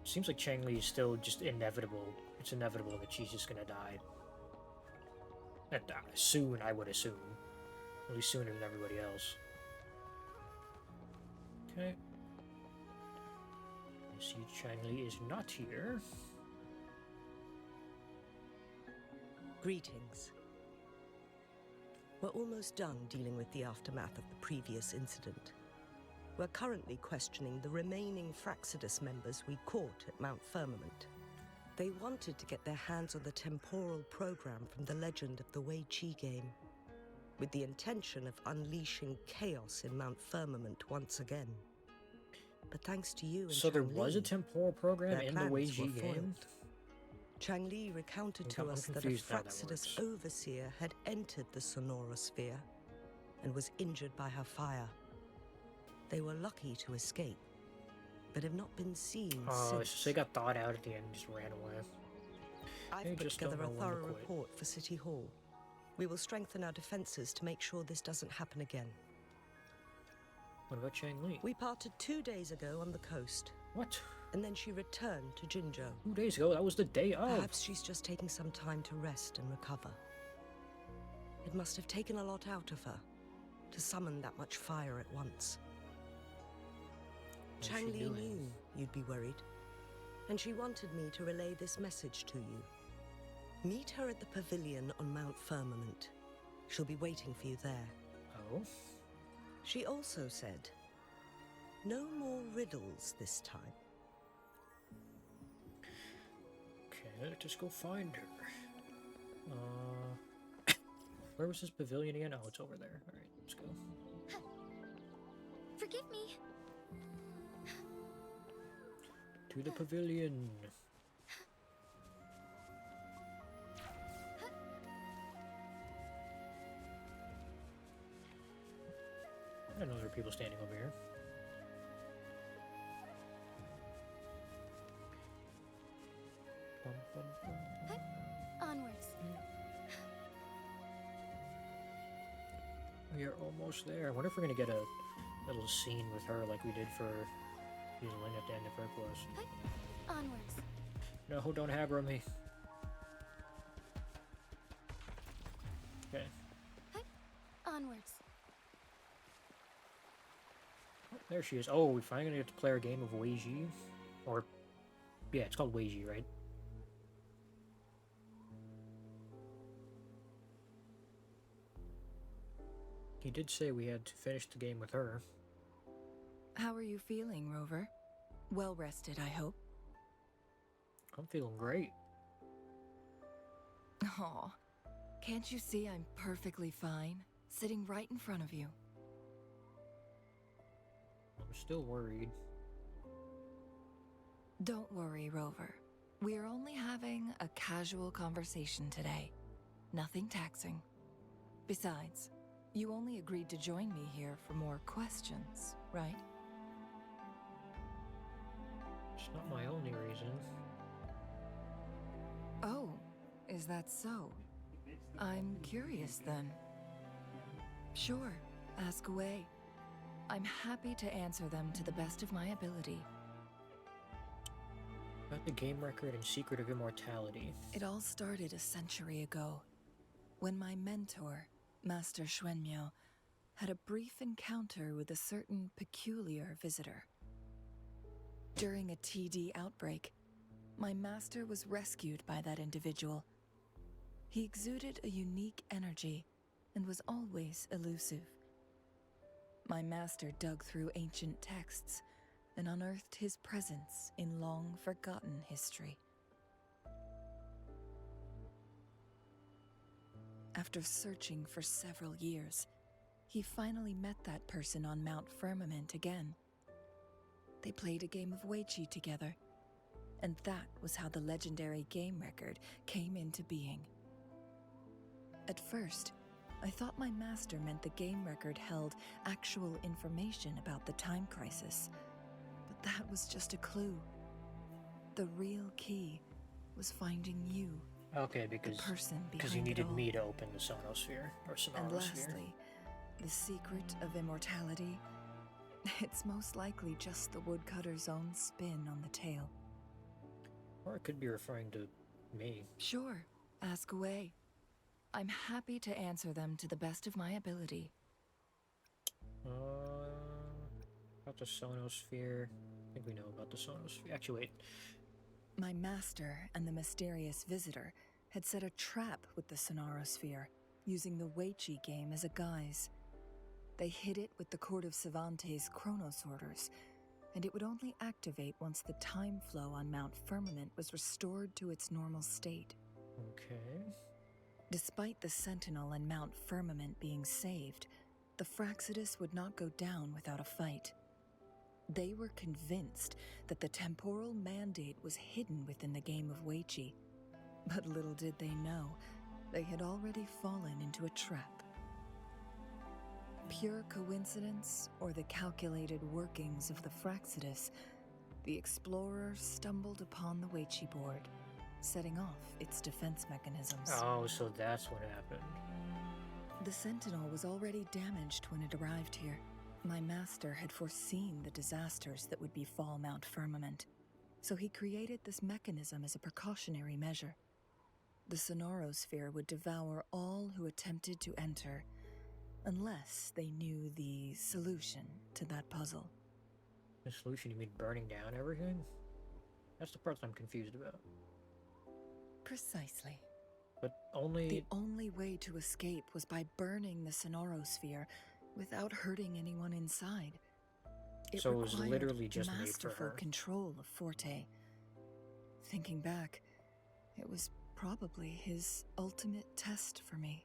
Speaker 1: it seems like Changli is still just inevitable. It's inevitable that she's just gonna die. Soon, I would assume. At least sooner than everybody else. Okay. I see Changli is not here.
Speaker 9: Greetings. We're almost done dealing with the aftermath of the previous incident. We're currently questioning the remaining Fraxidus members we caught at Mount Firmament. They wanted to get their hands on the temporal program from the legend of the Wei Qi game, with the intention of unleashing chaos in Mount Firmament once again. But thanks to you and
Speaker 1: So there was a
Speaker 9: Changli,
Speaker 1: temporal program
Speaker 9: their
Speaker 1: in the Wei
Speaker 9: plans were
Speaker 1: Qi game?
Speaker 9: foiled. Changli recounted to
Speaker 1: I'm
Speaker 9: us that a
Speaker 1: confused how that
Speaker 9: Fraxidus
Speaker 1: works.
Speaker 9: overseer had entered the Sonorosphere and was injured by her fire. They were lucky to escape, but have not been seen
Speaker 1: Oh,
Speaker 9: since.
Speaker 1: so they got thawed out at the end and just ran away.
Speaker 9: I've
Speaker 1: They
Speaker 9: put
Speaker 1: just don't
Speaker 9: together a
Speaker 1: know when to
Speaker 9: thorough
Speaker 1: quit.
Speaker 9: report for City Hall. We will strengthen our defenses to make sure this doesn't happen again.
Speaker 1: What about Changli?
Speaker 9: We parted 2 days ago on the coast.
Speaker 1: What?
Speaker 9: And then she returned to Jinzhou.
Speaker 1: 2 days ago? That was the day of.
Speaker 9: Perhaps she's just taking some time to rest and recover. It must have taken a lot out of her to summon that much fire at once.
Speaker 1: What's she
Speaker 9: Changli
Speaker 1: doing?
Speaker 9: knew you'd be worried, and she wanted me to relay this message to you. Meet her at the pavilion on Mount Firmament. She'll be waiting for you there.
Speaker 1: Oh?
Speaker 9: She also said, no more riddles this time.
Speaker 1: Okay, let's just go find her. Where was this pavilion again? Oh, it's over there. Alright, let's go.
Speaker 5: Forgive me.
Speaker 1: To the pavilion. I didn't know there were people standing over here. Bum, bum, bum, bum.
Speaker 5: Onwards.
Speaker 1: We are almost there. I wonder if we're gonna get a little scene with her like we did for Yuzlin at the end of her quest.
Speaker 5: Onwards.
Speaker 1: No, don't aggro me. Okay.
Speaker 5: Onwards.
Speaker 1: Oh, there she is. Oh, we finally get to play our game of Wei Qi. Or, yeah, it's called Wei Qi, right? He did say we had to finish the game with her.
Speaker 3: How are you feeling, Rover? Well rested, I hope.
Speaker 1: I'm feeling great.
Speaker 3: Aw, can't you see I'm perfectly fine, sitting right in front of you?
Speaker 1: I'm still worried.
Speaker 3: Don't worry, Rover. We're only having a casual conversation today. Nothing taxing. Besides, you only agreed to join me here for more questions, right?
Speaker 1: It's not my only reason.
Speaker 3: Oh, is that so? I'm curious then. Sure, ask away. I'm happy to answer them to the best of my ability.
Speaker 1: About the game record and secret of immortality.
Speaker 3: It all started a century ago, when my mentor, Master Xuanmiao, had a brief encounter with a certain peculiar visitor. During a TD outbreak, my master was rescued by that individual. He exuded a unique energy and was always elusive. My master dug through ancient texts and unearthed his presence in long-forgotten history. After searching for several years, he finally met that person on Mount Firmament again. They played a game of Wei Qi together, and that was how the legendary game record came into being. At first, I thought my master meant the game record held actual information about the time crisis, but that was just a clue. The real key was finding you,
Speaker 1: Okay,
Speaker 3: the
Speaker 1: because
Speaker 3: person
Speaker 1: because you
Speaker 3: behind it
Speaker 1: needed
Speaker 3: all.
Speaker 1: me to open the Sonosphere or
Speaker 3: And
Speaker 1: Sonosphere.
Speaker 3: lastly, the secret of immortality. It's most likely just the woodcutter's own spin on the tale.
Speaker 1: Or it could be referring to me.
Speaker 3: Sure, ask away. I'm happy to answer them to the best of my ability.
Speaker 1: About the Sonosphere. I think we know about the Sonosphere. Actually, wait.
Speaker 3: My master and the mysterious visitor had set a trap with the Sonosphere, using the Weichi game as a guise. They hid it with the Court of Cervantes' Chronos orders, and it would only activate once the time flow on Mount Firmament was restored to its normal state.
Speaker 1: Okay.
Speaker 3: Despite the Sentinel and Mount Firmament being saved, the Fraxidus would not go down without a fight. They were convinced that the temporal mandate was hidden within the game of Weichi, but little did they know, they had already fallen into a trap. Pure coincidence or the calculated workings of the Fraxidus, the explorers stumbled upon the Weichi board, setting off its defense mechanisms.
Speaker 1: Oh, so that's what happened.
Speaker 3: The Sentinel was already damaged when it arrived here. My master had foreseen the disasters that would befall Mount Firmament, so he created this mechanism as a precautionary measure. The Sonorosphere would devour all who attempted to enter, unless they knew the solution to that puzzle.
Speaker 1: The solution, you mean burning down everything? That's the part I'm confused about.
Speaker 3: Precisely.
Speaker 1: But only...
Speaker 3: The only way to escape was by burning the Sonorosphere without hurting anyone inside.
Speaker 1: So it was
Speaker 3: required
Speaker 1: literally just made for
Speaker 3: masterful
Speaker 1: her.
Speaker 3: control of Forte. Thinking back, it was probably his ultimate test for me.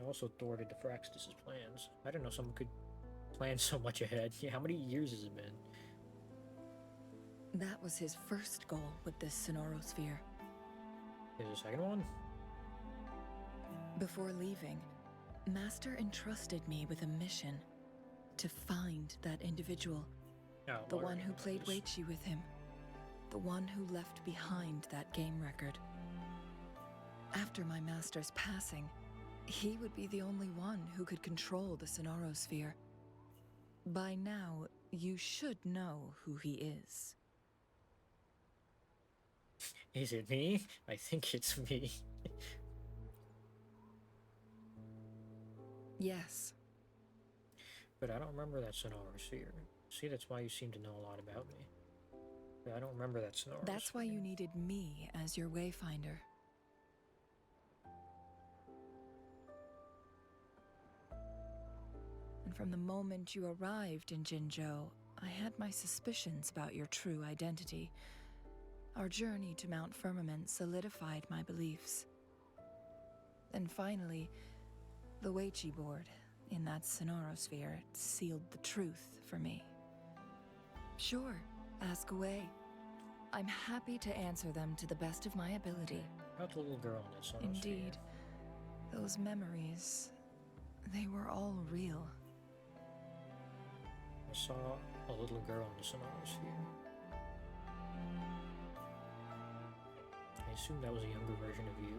Speaker 1: I also thwarted the Fraxidus' plans. I didn't know someone could plan so much ahead. Yeah, how many years has it been?
Speaker 3: That was his first goal with this Sonorosphere.
Speaker 1: There's a second one?
Speaker 3: Before leaving, Master entrusted me with a mission to find that individual.
Speaker 1: Oh,
Speaker 3: The
Speaker 1: well, I
Speaker 3: one who
Speaker 1: remember
Speaker 3: played
Speaker 1: this.
Speaker 3: Weichi with him. The one who left behind that game record. After my master's passing, he would be the only one who could control the Sonorosphere. By now, you should know who he is.
Speaker 1: Is it me? I think it's me.
Speaker 3: Yes.
Speaker 1: But I don't remember that Sonorosphere. See, that's why you seem to know a lot about me. But I don't remember that Sonorosphere.
Speaker 3: That's why you needed me as your wayfinder. And from the moment you arrived in Jinzhou, I had my suspicions about your true identity. Our journey to Mount Firmament solidified my beliefs. And finally, the Weichi board in that Sonorosphere sealed the truth for me. Sure, ask away. I'm happy to answer them to the best of my ability.
Speaker 1: About the little girl in that Sonosphere.
Speaker 3: Indeed, those memories, they were all real.
Speaker 1: I saw a little girl in the Sonosphere. I assume that was a younger version of you.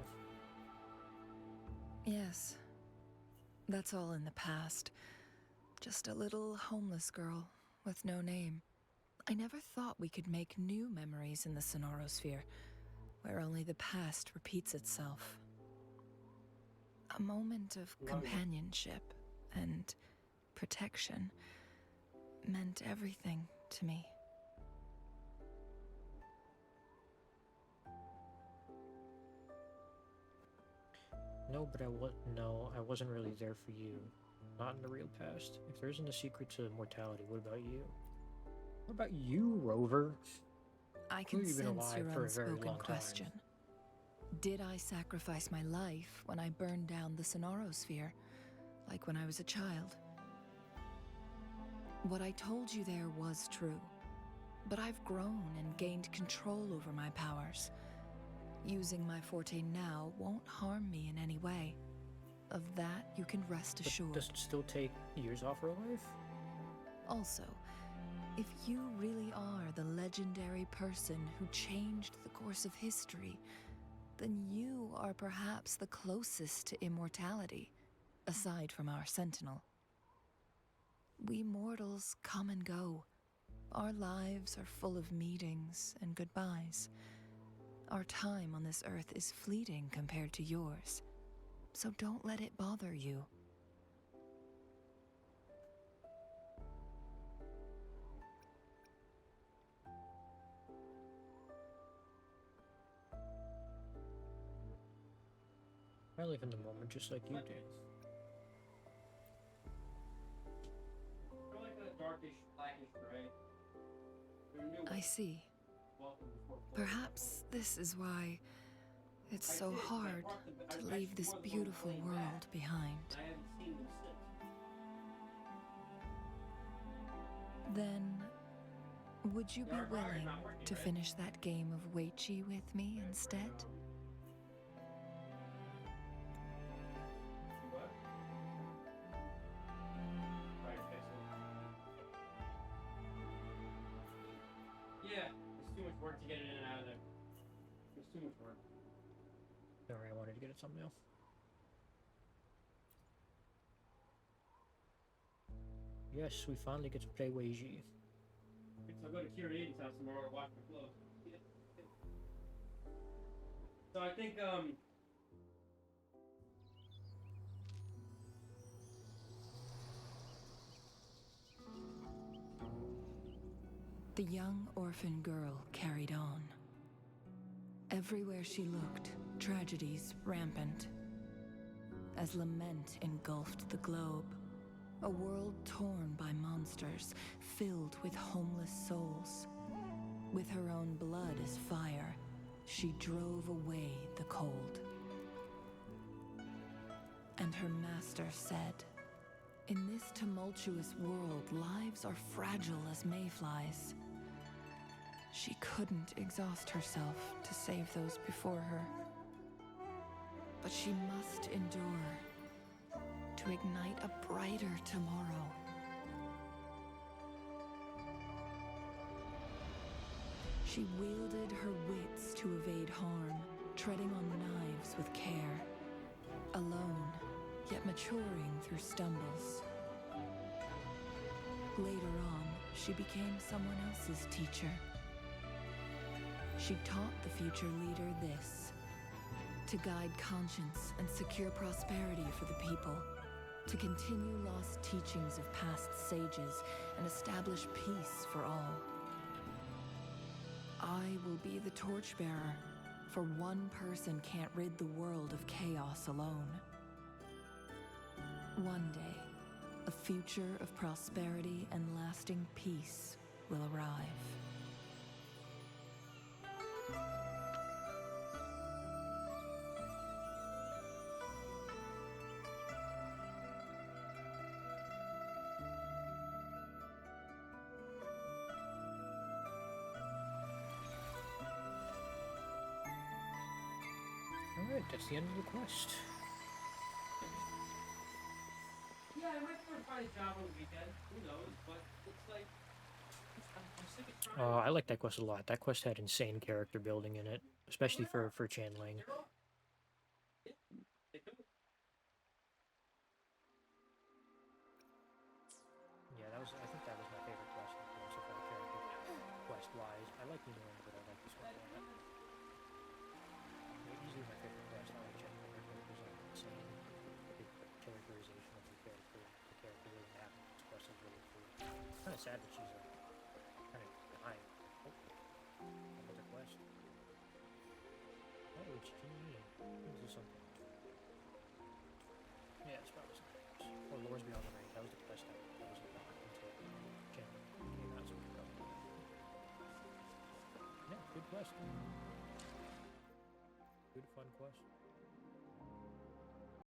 Speaker 3: Yes, that's all in the past. Just a little homeless girl with no name. I never thought we could make new memories in the Sonorosphere, where only the past repeats itself. A moment of companionship and protection meant everything to me.
Speaker 1: No, but I wasn't really there for you. Not in the real past. If there isn't a secret to immortality, what about you? What about you, Rover?
Speaker 3: I can
Speaker 1: Clearly you've been
Speaker 3: sense
Speaker 1: alive
Speaker 3: your
Speaker 1: for a very
Speaker 3: unspoken
Speaker 1: long time.
Speaker 3: question. Did I sacrifice my life when I burned down the Sonorosphere, like when I was a child? What I told you there was true, but I've grown and gained control over my powers. Using my forte now won't harm me in any way. Of that, you can rest
Speaker 1: But
Speaker 3: assured.
Speaker 1: does it still take years off her life?
Speaker 3: Also, if you really are the legendary person who changed the course of history, then you are perhaps the closest to immortality, aside from our sentinel. We mortals come and go. Our lives are full of meetings and goodbyes. Our time on this earth is fleeting compared to yours, so don't let it bother you.
Speaker 1: I live in the moment just like you do.
Speaker 13: They're like a darkish, blackish gray. They're new.
Speaker 3: I see. Perhaps this is why it's so hard to leave this beautiful world behind.
Speaker 13: I haven't seen them since.
Speaker 3: Then, would you be willing to finish that game of Weichi with me instead?
Speaker 13: What? Right, yeah, it's too much work to get it in and out of there. It's too much work.
Speaker 1: Sorry, I wanted to get it something else. Yes, we finally get to play Weiji.
Speaker 13: So I'll go to Kira Aiden's house tomorrow to watch my clothes. So I think,
Speaker 3: The young orphan girl carried on. Everywhere she looked, tragedies rampant. As lament engulfed the globe, a world torn by monsters, filled with homeless souls. With her own blood as fire, she drove away the cold. And her master said, "In this tumultuous world, lives are fragile as mayflies." She couldn't exhaust herself to save those before her. But she must endure to ignite a brighter tomorrow. She wielded her wits to evade harm, treading on knives with care. Alone, yet maturing through stumbles. Later on, she became someone else's teacher. She taught the future leader this: to guide conscience and secure prosperity for the people, to continue lost teachings of past sages and establish peace for all. I will be the torchbearer, for one person can't rid the world of chaos alone. One day, a future of prosperity and lasting peace will arrive.
Speaker 1: Alright, that's the end of the quest.
Speaker 13: yeah, I might find a job on the weekend. Who knows? But it's like, I'm sick of trying.
Speaker 1: I like that quest a lot. That quest had insane character building in it, especially for Chanling. Yeah, I think that was my favorite quest so far, character quest-wise. I like Wuthering, but I like this one a lot. Easily my favorite quest. I like checking out her characters like insane. The characterization of the character really happened. This quest is really cool. Kind of sad that she's kind of behind. Oh, another quest. Oh, it's Changli. This is something. Yeah, it's probably something else. Oh, Lords Beyond the Rain. That was the quest that was unlocked until Changli came out, so we could go. Yeah, good quest. Good fun quest.